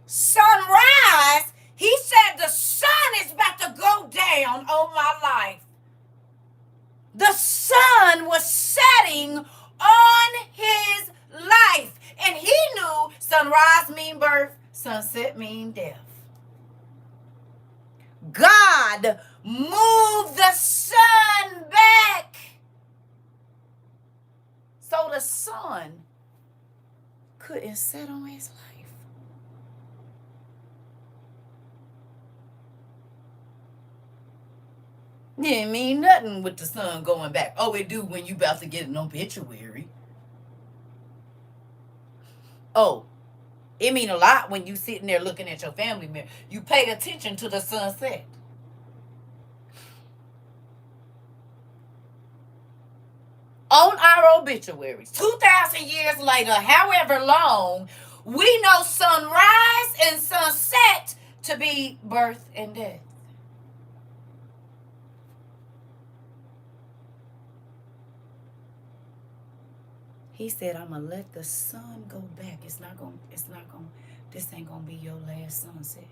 sunrise. He said the sun is about to go down on my life. The sun was setting on his life. And he knew sunrise mean birth, sunset mean death. God moved the sun back. So the sun couldn't set on his life. It didn't mean nothing with the sun going back. Oh, it do when you about to get an obituary. Oh, it mean a lot when you sitting there looking at your family member. You pay attention to the sunset. On our obituaries, 2,000 years later, however long, we know sunrise and sunset to be birth and death. He said, I'm gonna let the sun go back. This ain't gonna be your last sunset.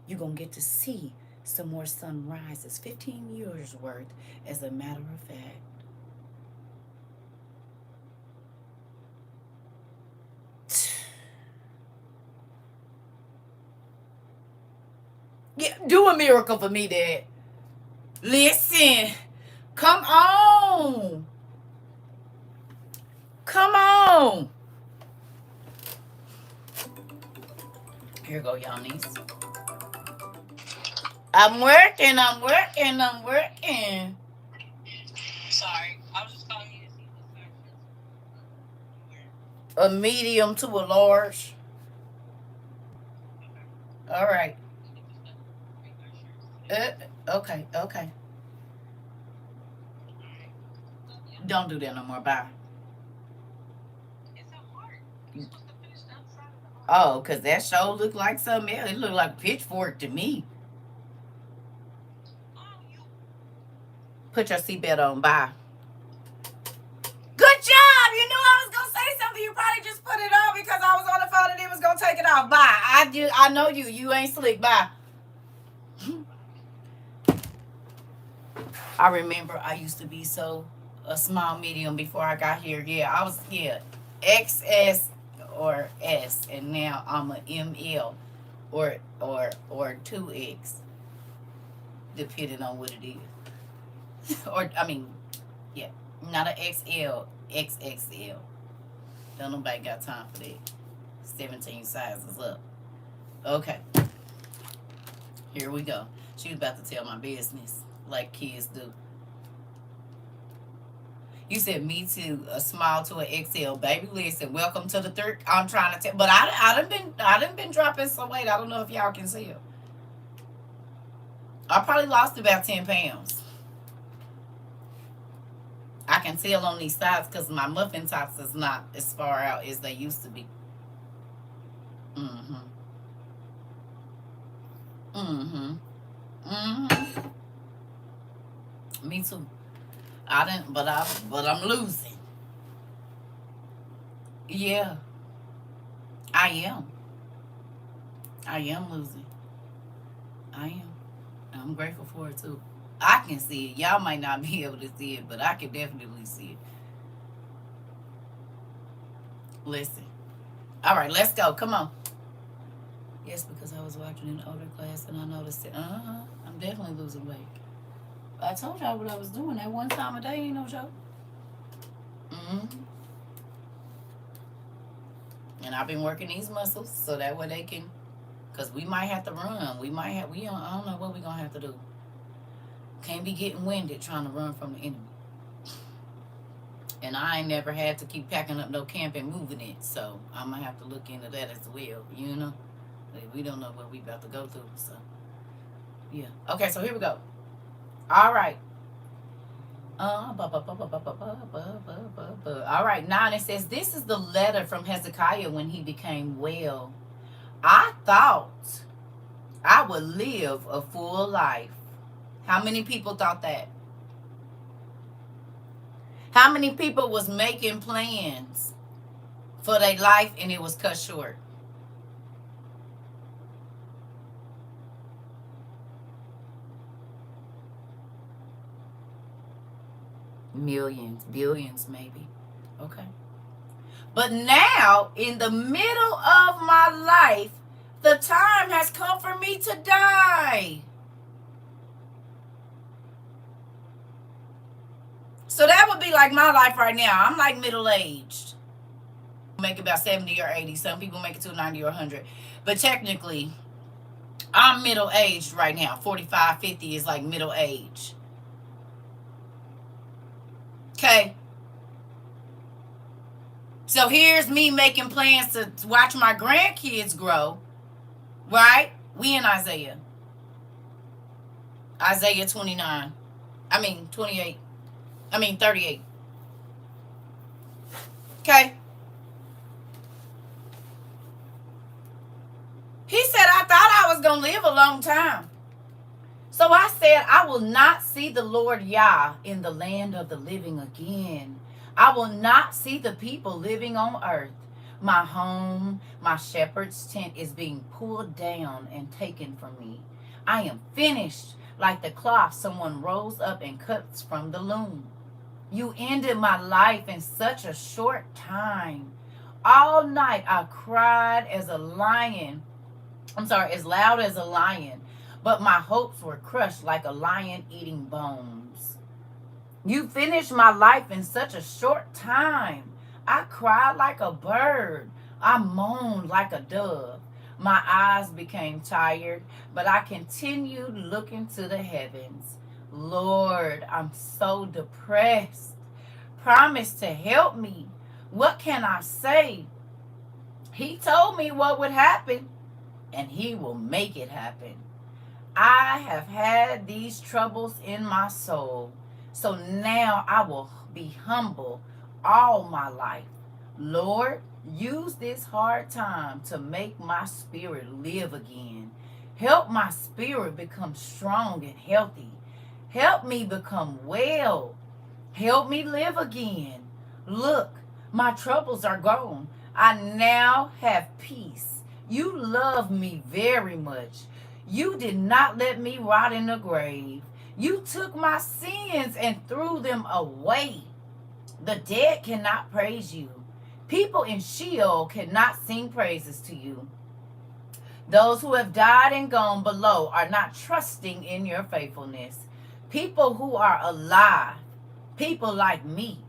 You're gonna get to see some more sunrises, 15 years worth, as a matter of fact. Yeah, do a miracle for me, Dad. Listen, come on. Come on. Here go, y'all niece. I'm working. Sorry, I was just calling you to see A medium to a large. All right. Okay. Don't do that no more. Bye. Oh, because that show looked like something else. It looked like a pitchfork to me. Put your seatbelt on. Bye. Good job. You knew I was gonna say something. You probably just put it on because I was on the phone and it was gonna take it off. Bye. I know you. You ain't slick. Bye. I remember I used to be so a small medium before I got here. Yeah, I was XS or S, and now I'm a ML or 2X, depending on what it is. Or I mean, yeah, not a XL, XXL. Don't nobody got time for that. 17 sizes up. Okay, here we go. She was about to tell my business like kids do. You said me too, a small to an XL, baby. Listen, welcome to the third. I'm trying to tell, but I done been dropping some weight. I don't know if y'all can see it. I probably lost about 10 pounds. I can tell on these sides because my muffin tops is not as far out as they used to be. Mm-hmm. Mm-hmm. Mm-hmm. Me too. I didn't, but I'm losing. Yeah, I am. I am losing. I am. I'm grateful for it too. I can see it. Y'all might not be able to see it, but I can definitely see it. Listen. All right, let's go. Come on. Yes, because I was watching an older class and I noticed it. I'm definitely losing weight. I told y'all what I was doing. That one time a day ain't no joke. Mm-hmm. And I've been working these muscles so that way they can, because we might have to run. I don't know what we're going to have to do. Can't be getting winded trying to run from the enemy. And I ain't never had to keep packing up no camp and moving it. So I'm going to have to look into that as well, you know. We don't know what we about to go through. So, yeah. Okay, so here we go. All right. All right, 9, it says, this is the letter from Hezekiah when he became well. I thought I would live a full life. How many people thought that? How many people was making plans for their life and it was cut short? Millions, billions maybe. Okay. But now, in the middle of my life, the time has come for me to die. So that would be like my life right now. I'm like middle-aged. Make about 70 or 80. Some people make it to 90 or 100. But technically, I'm middle-aged right now. 45, 50 is like middle age. Okay. So here's me making plans to watch my grandkids grow. Right? We in Isaiah. Isaiah 29. 28. 38. Okay. He said, I thought I was going to live a long time. So I said, I will not see the Lord Yah in the land of the living again. I will not see the people living on earth. My home, my shepherd's tent is being pulled down and taken from me. I am finished like the cloth someone rolls up and cuts from the loom. You ended my life in such a short time. All night I cried as a lion. As loud as a lion. But my hopes were crushed like a lion eating bones. You finished my life in such a short time. I cried like a bird. I moaned like a dove. My eyes became tired, but I continued looking to the heavens. Lord, I'm so depressed. Promise to help me. What can I say? He told me what would happen, and he will make it happen. I have had these troubles in my soul, so now I will be humble all my life. Lord, Use this hard time to make my spirit live again. Help my spirit become strong and healthy. Help me become well. Help me live again. Look, my troubles are gone. I now have peace. You love me very much. You did not let me rot in the grave. You took my sins and threw them away. The dead cannot praise you. People in Sheol cannot sing praises to you. Those who have died and gone below are not trusting in your faithfulness. People who are alive, people like me,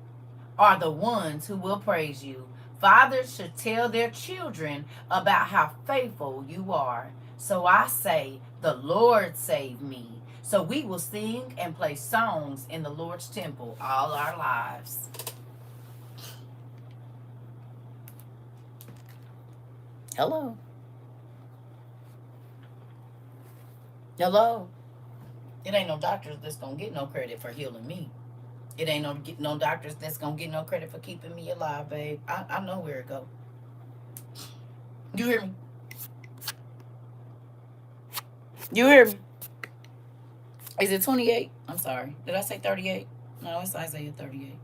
are the ones who will praise you. Fathers should tell their children about how faithful you are. So I say, the Lord saved me. So we will sing and play songs in the Lord's temple all our lives. Hello. Hello. It ain't no doctors that's gonna get no credit for healing me. It ain't no doctors that's gonna get no credit for keeping me alive, babe. I know where it go. You hear me? You hear me? Is it 28? I'm sorry. Did I say 38? No, it's Isaiah 38.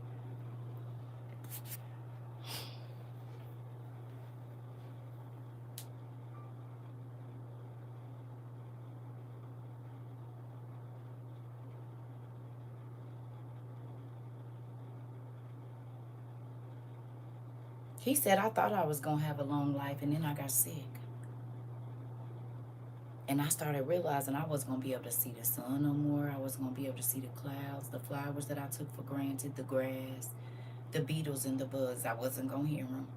He said, I thought I was going to have a long life, and then I got sick. And I started realizing I wasn't going to be able to see the sun no more. I wasn't going to be able to see the clouds, the flowers that I took for granted, the grass, the beetles and the bugs. I wasn't going to hear them.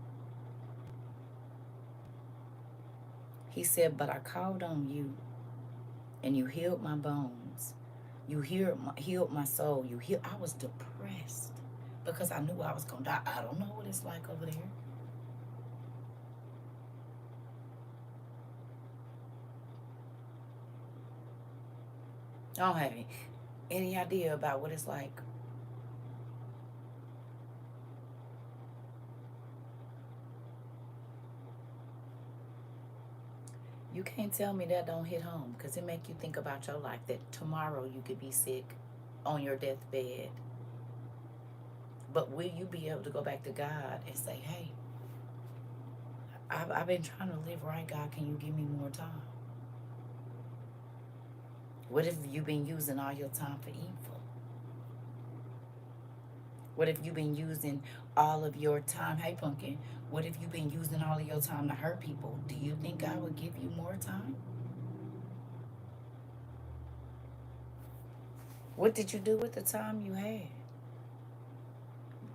He said, but I called on you, and you healed my bones. You healed my soul. I was depressed because I knew I was going to die. I don't know what it's like over there. I don't have any idea about what it's like. You can't tell me that don't hit home, because it make you think about your life, that tomorrow you could be sick on your deathbed. But will you be able to go back to God and say, hey, I've been trying to live right, God, can you give me more time? What if you've been using all your time for evil? What if you've been using all of your time? Hey, Pumpkin, what if you've been using all of your time to hurt people? Do you think God would give you more time? What did you do with the time you had?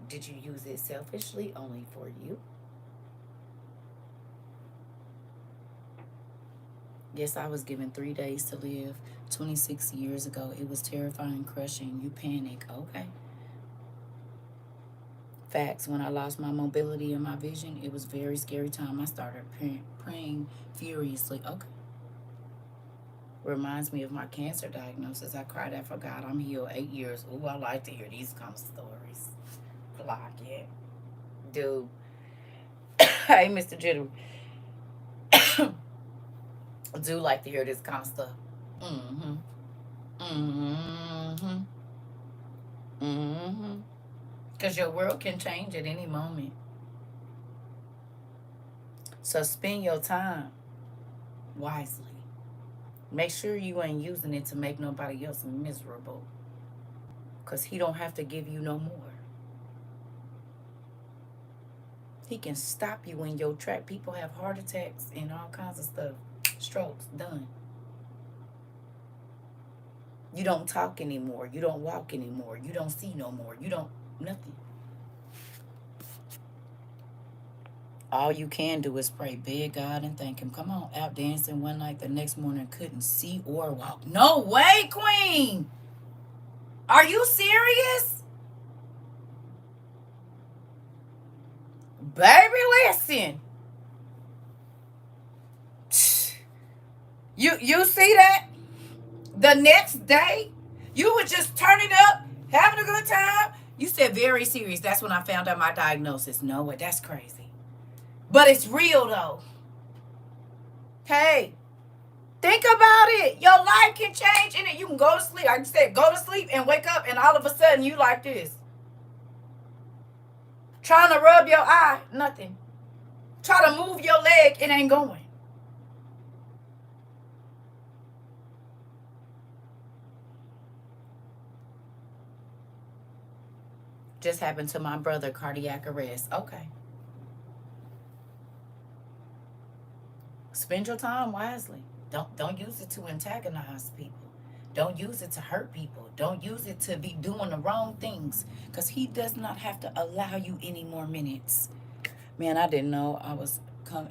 Did you use it selfishly only for you? Yes, I was given 3 days to live 26 years ago. It was terrifying, crushing. You panic. Okay. Facts. When I lost my mobility and my vision, it was a very scary time. I started praying furiously. Okay. Reminds me of my cancer diagnosis. I cried out for God. I'm healed 8 years. Ooh, I like to hear these kind of stories. Clock it. Dude. Hey, Mr. Jittery. I do like to hear this kind of stuff. Mm-hmm. Mm-hmm. Mm-hmm. Because your world can change at any moment. So spend your time wisely. Make sure you ain't using it to make nobody else miserable. Because he don't have to give you no more. He can stop you in your track. People have heart attacks and all kinds of stuff. Strokes, done. You don't talk anymore. You don't walk anymore. You don't see no more. You don't, nothing. All you can do is pray, beg God, and thank him. Come on, out dancing one night, the next morning couldn't see or walk. No way, Queen. Are you serious? Baby, listen. You see that? The next day, you were just turning up, having a good time. You said very serious. That's when I found out my diagnosis. No way, that's crazy. But it's real though. Hey, think about it. Your life can change in it. You can go to sleep. Like I said, go to sleep and wake up, and all of a sudden you like this. Trying to rub your eye, nothing. Try to move your leg, it ain't going. Just happened to my brother, cardiac arrest. Okay. Spend your time wisely. Don't use it to antagonize people. Don't use it to hurt people. Don't use it to be doing the wrong things. Because he does not have to allow you any more minutes. Man, I didn't know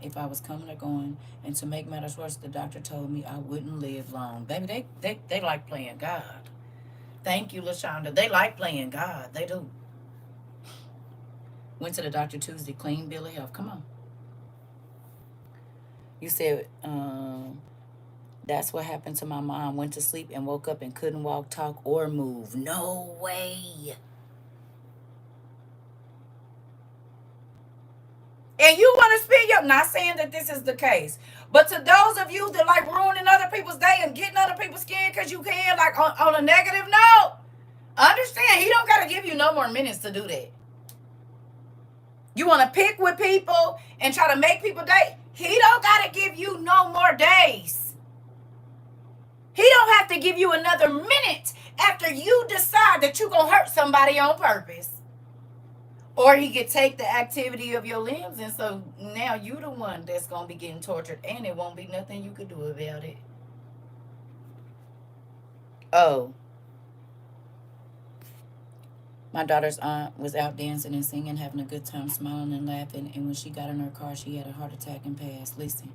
if I was coming or going. And to make matters worse, the doctor told me I wouldn't live long. Baby, they like playing God. Thank you, LaShonda. They like playing God. They do. Went to the doctor Tuesday, clean bill of health. Come on. You said, that's what happened to my mom. Went to sleep and woke up and couldn't walk, talk, or move. No way. And you want to spend your, not saying that this is the case, but to those of you that like ruining other people's day and getting other people's skin because you can, like on a negative note, understand he don't got to give you no more minutes to do that. You want to pick with people and try to make people date. He don't got to give you no more days. He don't have to give you another minute after you decide that you're going to hurt somebody on purpose. Or he could take the activity of your limbs, and so now you the one that's going to be getting tortured, and it won't be nothing you could do about it. Oh. My daughter's aunt was out dancing and singing, having a good time, smiling and laughing, and when she got in her car, she had a heart attack and passed. Listen.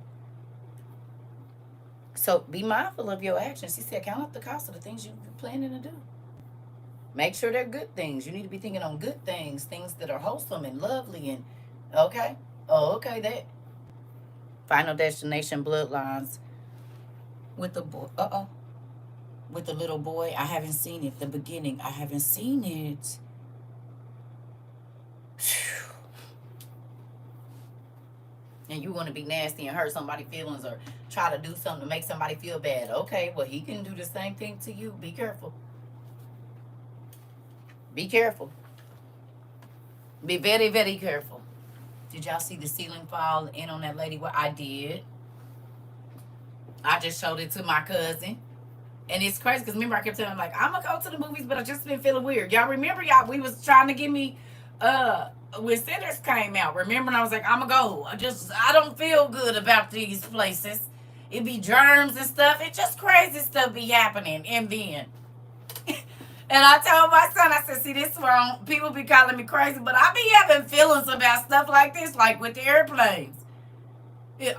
So be mindful of your actions. She said, count up the cost of the things you're planning to do. Make sure they're good things. You need to be thinking on good things, things that are wholesome and lovely and okay. Oh, okay, that. Final Destination Bloodlines with the boy. With the little boy. I haven't seen it. The beginning. I haven't seen it. And you want to be nasty and hurt somebody's feelings or try to do something to make somebody feel bad. Okay, well, he can do the same thing to you. Be careful. Be careful. Be very, very careful. Did y'all see the ceiling fall in on that lady? Well, I did. I just showed it to my cousin. And it's crazy because remember I kept telling him, like, I'm going to go to the movies, but I just been feeling weird. Y'all remember, we was trying to get me, when Sinners came out. Remember, and I was like, I'm going to go. I don't feel good about these places. It be germs and stuff. It just crazy stuff be happening. And then... And I told my son, I said, see, this is where people be calling me crazy, but I be having feelings about stuff like this, like with the airplanes.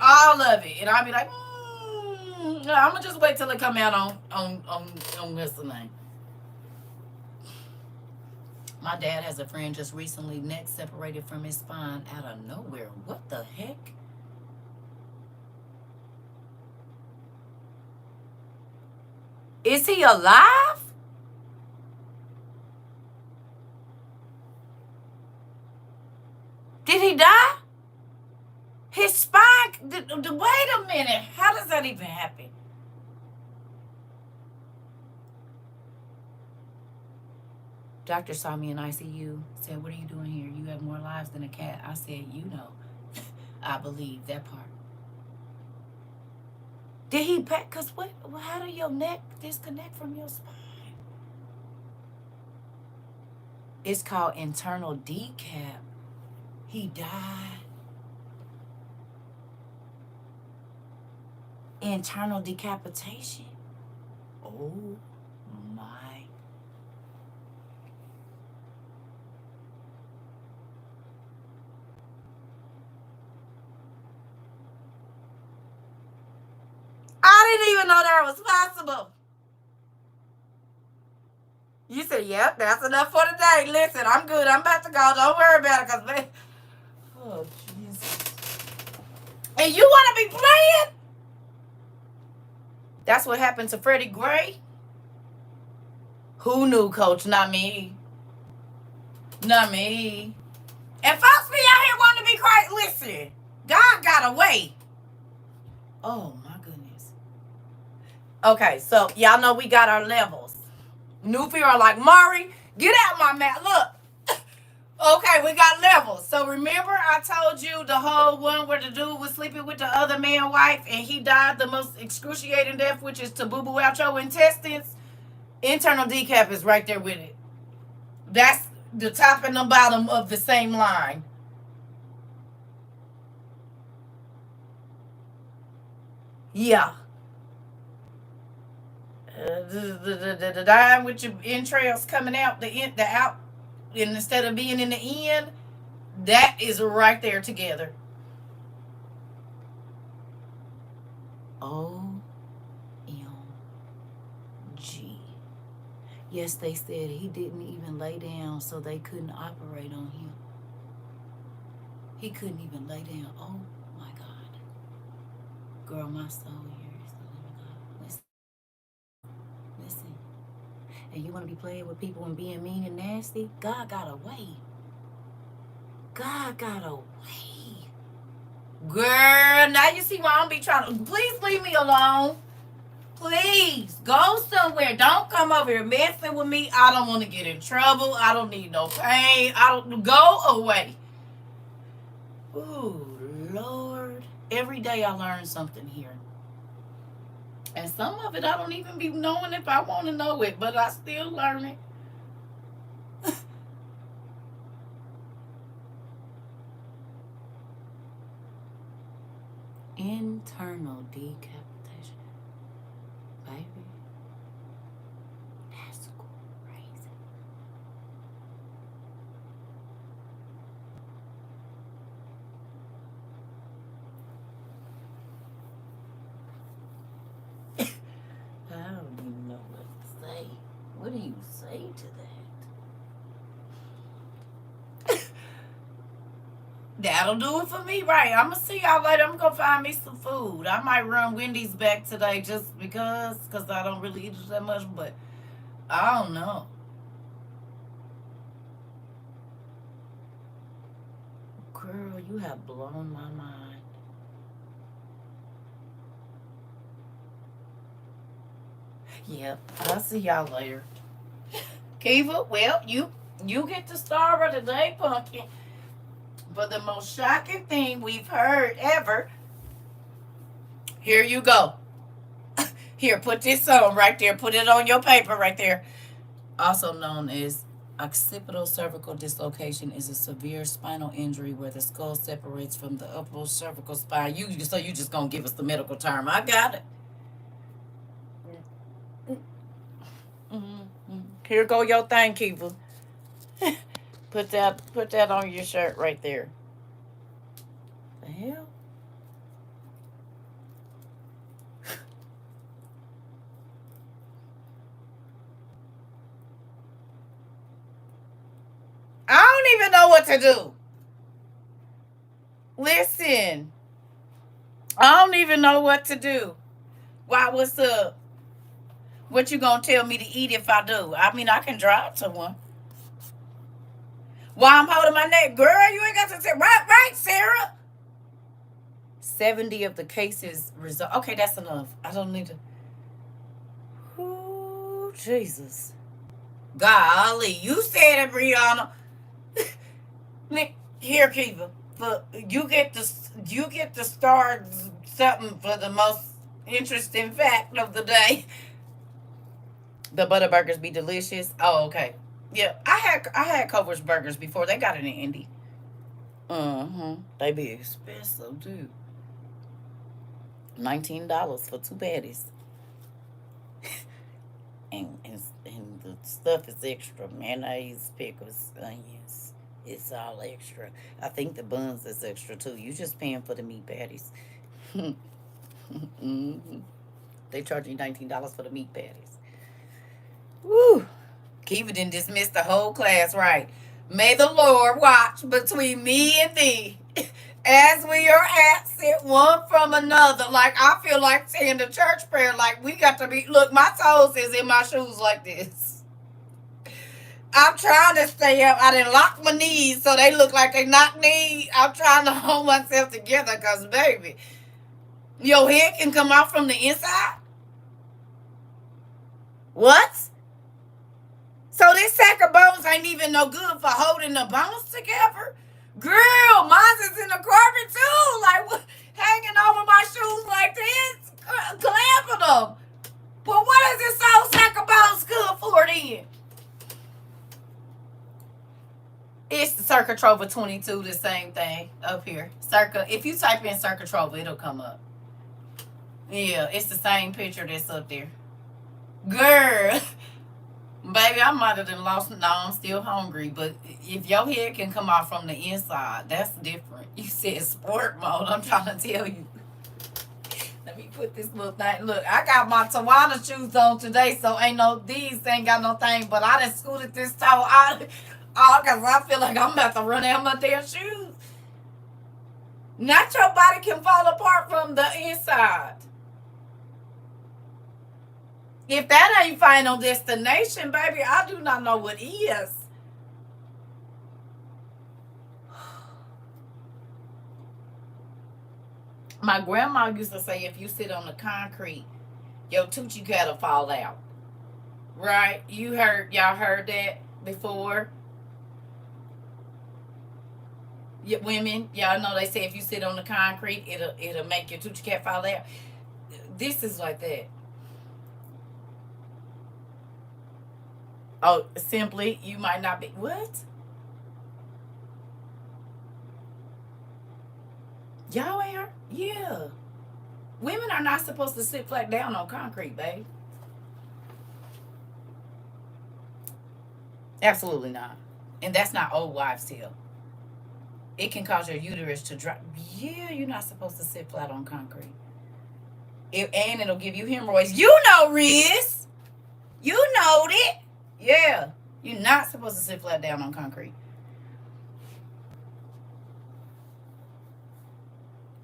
All of it. And I be like, I'm going to just wait till it come out on what's the name. My dad has a friend just recently, neck separated from his spine out of nowhere. What the heck? Is he alive? Did he die? His spine, wait a minute. How does that even happen? Doctor saw me in ICU, said, what are you doing here? You have more lives than a cat. I said, I believe that part. Did he pack? Because how do your neck disconnect from your spine? It's called internal decap. He died. Internal decapitation. Oh my. I didn't even know that was possible. You said, yep, that's enough for today. Listen, I'm good. I'm about to go. Don't worry about it. Because, oh, Jesus. And you want to be playing? That's what happened to Freddie Gray. Who knew, Coach? Not me. Not me. And folks be out here wanting to be crazy. Listen. God got a way. Oh my goodness. Okay, so y'all know we got our levels. New people are like, Mari, get out my mouth. Look. Okay, we got levels. So remember I told you the whole one where the dude was sleeping with the other man's wife and he died the most excruciating death, which is to boo-boo out your intestines? Internal decap is right there with it. That's the top and the bottom of the same line. Yeah. The dying with your entrails coming out, the out, and instead of being in the end, that is right there together. OMG. Yes, they said he didn't even lay down, so they couldn't operate on him. He couldn't even lay down. Oh my God. Girl, my soul here is the living God. Listen. Listen. And you want to be playing with people and being mean and nasty? God got a way. God got a way. Girl, now you see why I don't be trying to. Please leave me alone. Please go somewhere. Don't come over here messing with me. I don't want to get in trouble. I don't need no pain. I don't go away. Ooh, Lord. Every day I learn something here. And some of it I don't even be knowing if I want to know it, but I still learn it. Internal decapitation. Baby. That's crazy. I don't even know what to say. What do you say to that? That'll do it for me, right? I'm gonna see y'all later. I'm gonna find me some food. I might run Wendy's back today just because I don't really eat it that much, but I don't know. Girl, you have blown my mind. Yep, I'll see y'all later. Kiva, well, you get the star of the day, Pumpkin. But the most shocking thing we've heard ever. Here you go. Here, put this on right there. Put it on your paper right there. Also known as occipital cervical dislocation is a severe spinal injury where the skull separates from the upper cervical spine. You just gonna give us the medical term. I got it. Mm-hmm. Here go your thing, Kiva. Put that on your shirt right there. The hell? I don't even know what to do. Listen. I don't even know what to do. Why, what's up? What you gonna tell me to eat if I do? I mean, I can drive to one. While I'm holding my neck, girl, you ain't got to say right, Sarah. 70 of the cases result. Okay, that's enough. I don't need to. Ooh, Jesus. Golly, you said it, Brianna. Here, Kiva. But you get to start something for the most interesting fact of the day. The butter burgers be delicious. Oh, okay. Yeah, I had Culver's burgers before. They got it in Indy. They be expensive too. $19 for 2 patties. and the stuff is extra. Mayonnaise, pickles, onions. It's all extra. I think the buns is extra too. You just paying for the meat patties. They charge you $19 for the meat patties. Woo! Kiva didn't dismiss the whole class, right? May the Lord watch between me and thee as we are absent one from another. Like, I feel like saying the church prayer, like we got to be, look, my toes is in my shoes like this. I'm trying to stay up. I didn't lock my knees so they look like they knock knees. I'm trying to hold myself together because, baby, your head can come out from the inside. What? So this sack of bones ain't even no good for holding the bones together? Girl, mine's is in the carpet too. Like, what? Hanging over my shoes like this? Clamping them. But what is this old sack of bones good for then? It's the CERCA TROVA 22, the same thing up here. CERCA, if you type in CERCA TROVA, it'll come up. Yeah, it's the same picture that's up there. Girl, baby, I might have lost. No, I'm still hungry. But if your head can come out from the inside, that's different. You said sport mode. I'm trying to tell you. Let me put this little thing. Look, I got my Tawana shoes on today, so these ain't got no thing. But I done scooted this toe out. Because I feel like I'm about to run out my damn shoes. Not your body can fall apart from the inside. If that ain't final destination, baby, I do not know what is. My grandma used to say if you sit on the concrete, your Tucci cat'll fall out. Right? Y'all heard that before? Women, y'all know they say if you sit on the concrete, it'll make your Tucci cat fall out. This is like that. Oh, simply, you might not be. What? Y'all ain't heard? Yeah. Women are not supposed to sit flat down on concrete, babe. Absolutely not. And that's not old wives' tale. It can cause your uterus to drop. Yeah, you're not supposed to sit flat on concrete. And it'll give you hemorrhoids. You know, Riz. You know it. Yeah. You're not supposed to sit flat down on concrete.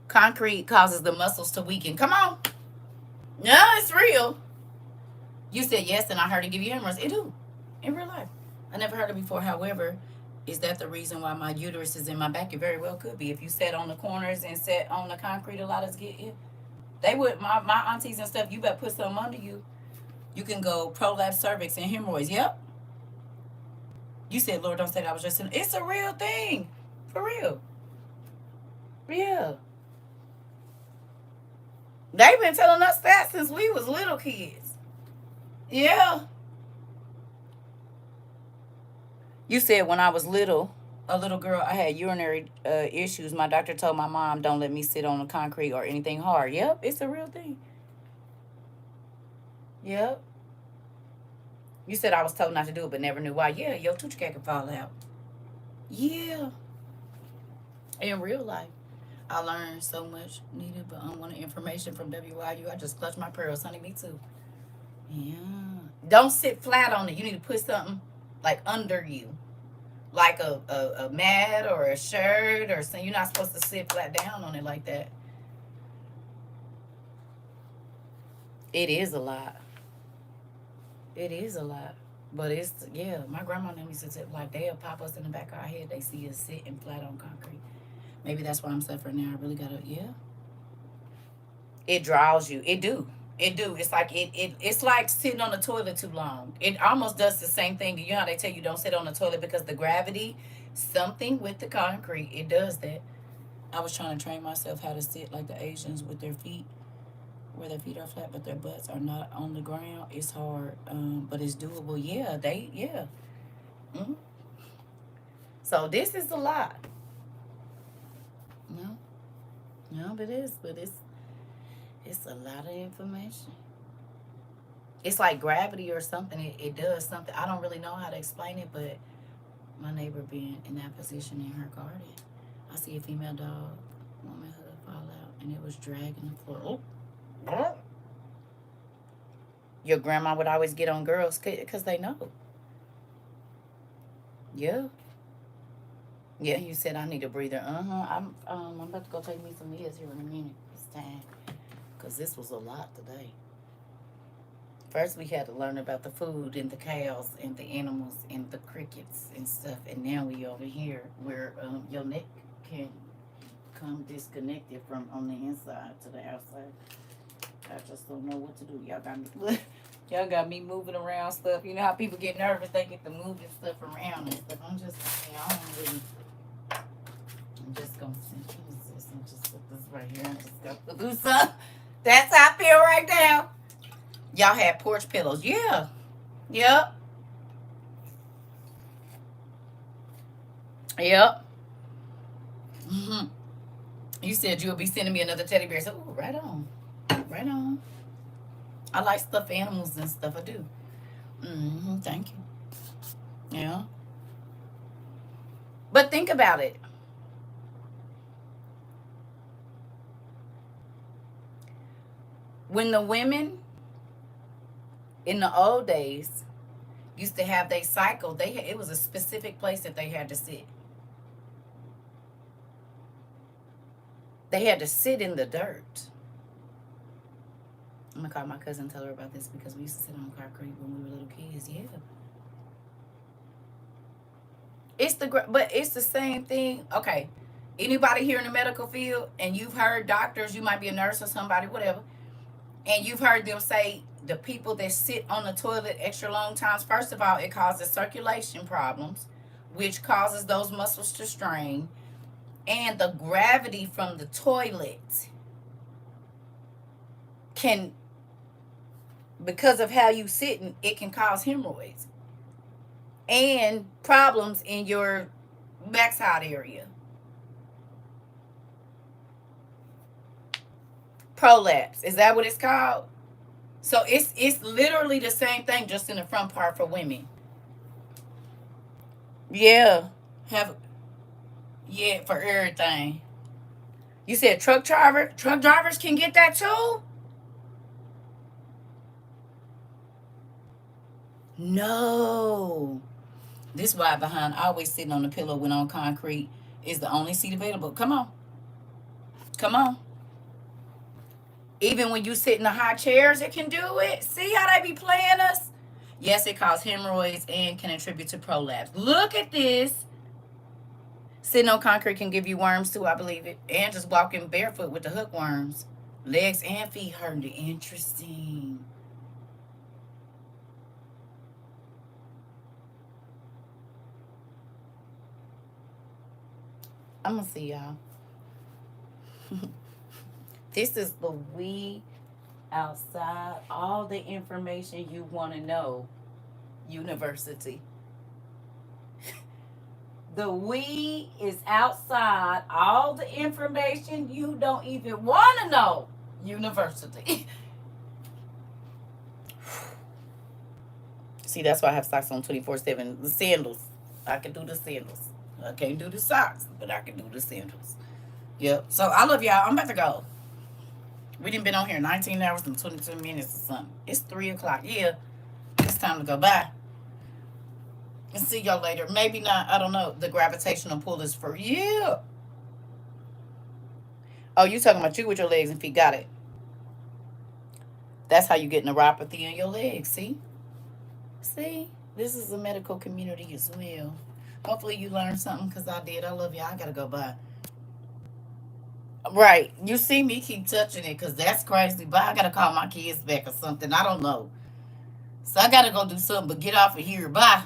Concrete causes the muscles to weaken. Come on. No, it's real. You said yes, and I heard it give you hemorrhoids. It do. In real life. I never heard it before. However, is that the reason why my uterus is in my back? It very well could be. If you sat on the corners and sat on the concrete, a lot of us get it. They would, my aunties and stuff, you better put something under you. You can go prolapse cervix and hemorrhoids. Yep. You said, Lord, don't say that I was just saying. It's a real thing. For real. Yeah. They've been telling us that since we was little kids. Yeah. You said when I was little, a little girl, I had urinary issues. My doctor told my mom, don't let me sit on the concrete or anything hard. Yep, it's a real thing. Yep. You said I was told not to do it, but never knew why. Yeah, your Tucci cat can fall out. Yeah. In real life, I learned so much needed, but unwanted information from WYU. I just clutched my pearls, honey. Me too. Yeah. Don't sit flat on it. You need to put something like under you, like a mat or a shirt or something. You're not supposed to sit flat down on it like that. It is a lot. It is a lot. But it's, yeah, my grandma and me used to sit like they'll pop us in the back of our head. They see us sitting flat on concrete. Maybe that's why I'm suffering now. I really gotta, yeah. It draws you. It do. It do. It's like it's like sitting on the toilet too long. It almost does the same thing. You know how they tell you don't sit on the toilet because the gravity, something with the concrete, it does that. I was trying to train myself how to sit like the Asians with their feet, where their feet are flat but their butts are not on the ground. It's hard, but it's doable. Yeah. Mm-hmm. So this is a lot. No, no, but it's a lot of information. It's like gravity or something. It does something. I don't really know how to explain it, but my neighbor being in that position in her garden, I see a female dog, womanhood fall out, and it was dragging the floor. Oh. Your grandma would always get on girls because they know. Yeah. Yeah, you said I need a breather. I'm about to go take me some meals here in a minute. It's time. Because this was a lot today. First, we had to learn about the food and the cows and the animals and the crickets and stuff. And now we over here where your neck can come disconnected from on the inside to the outside. I just don't know what to do. Y'all got me. Y'all got me moving around stuff. You know how people get nervous? They get to moving stuff around and stuff. I'm just, I don't really. I'm just gonna send this. I'm just put this right here. I'm just gonna do something. That's how I feel right now. Y'all had porch pillows. Yeah. Yep. Yep. Mm-hmm. You said you would be sending me another teddy bear. So, ooh, right on. Right on. I like stuffed animals and stuff. I do. Mm-hmm. Thank you. Yeah. But think about it. When the women in the old days used to have their cycle, it was a specific place that they had to sit. They had to sit in the dirt. I'm gonna call my cousin and tell her about this because we used to sit on concrete when we were little kids. Yeah. But it's the same thing. Okay. Anybody here in the medical field and you've heard doctors, you might be a nurse or somebody, whatever, and you've heard them say the people that sit on the toilet extra long times, first of all, it causes circulation problems, which causes those muscles to strain, and the gravity from the toilet can, because of how you sitting, it can cause hemorrhoids and problems in your backside area. Prolapse, is that what it's called? So it's literally the same thing, just in the front part for women. Yeah, have yeah for everything. You said truck drivers can get that too? No. This why behind always sitting on the pillow when on concrete is the only seat available. Come on. Come on. Even when you sit in the high chairs, it can do it. See how they be playing us? Yes, it causes hemorrhoids and can attribute to prolapse. Look at this. Sitting on concrete can give you worms too, I believe it. And just walking barefoot with the hookworms. Legs and feet hurting. Interesting. I'm going to see y'all. This is the We Outside. All the information you want to know. University. The We is outside. All the information you don't even want to know. University. See, that's why I have socks on 24/7. The sandals. I can do the sandals. I can't do the socks, but I can do the sandals. Yep. So I love y'all. I'm about to go. We didn't been on here 19 hours and 22 minutes or something. It's 3 o'clock. Yeah. It's time to go. Bye. And see y'all later. Maybe not. I don't know. The gravitational pull is for you. Oh, you talking about you with your legs and feet. Got it. That's how you get neuropathy in your legs. See? See? This is a medical community as well. Hopefully you learned something because I did. I love y'all. I got to go. Bye. Right. You see me keep touching it because that's crazy. But I got to call my kids back or something. I don't know. So I got to go do something but get off of here. Bye.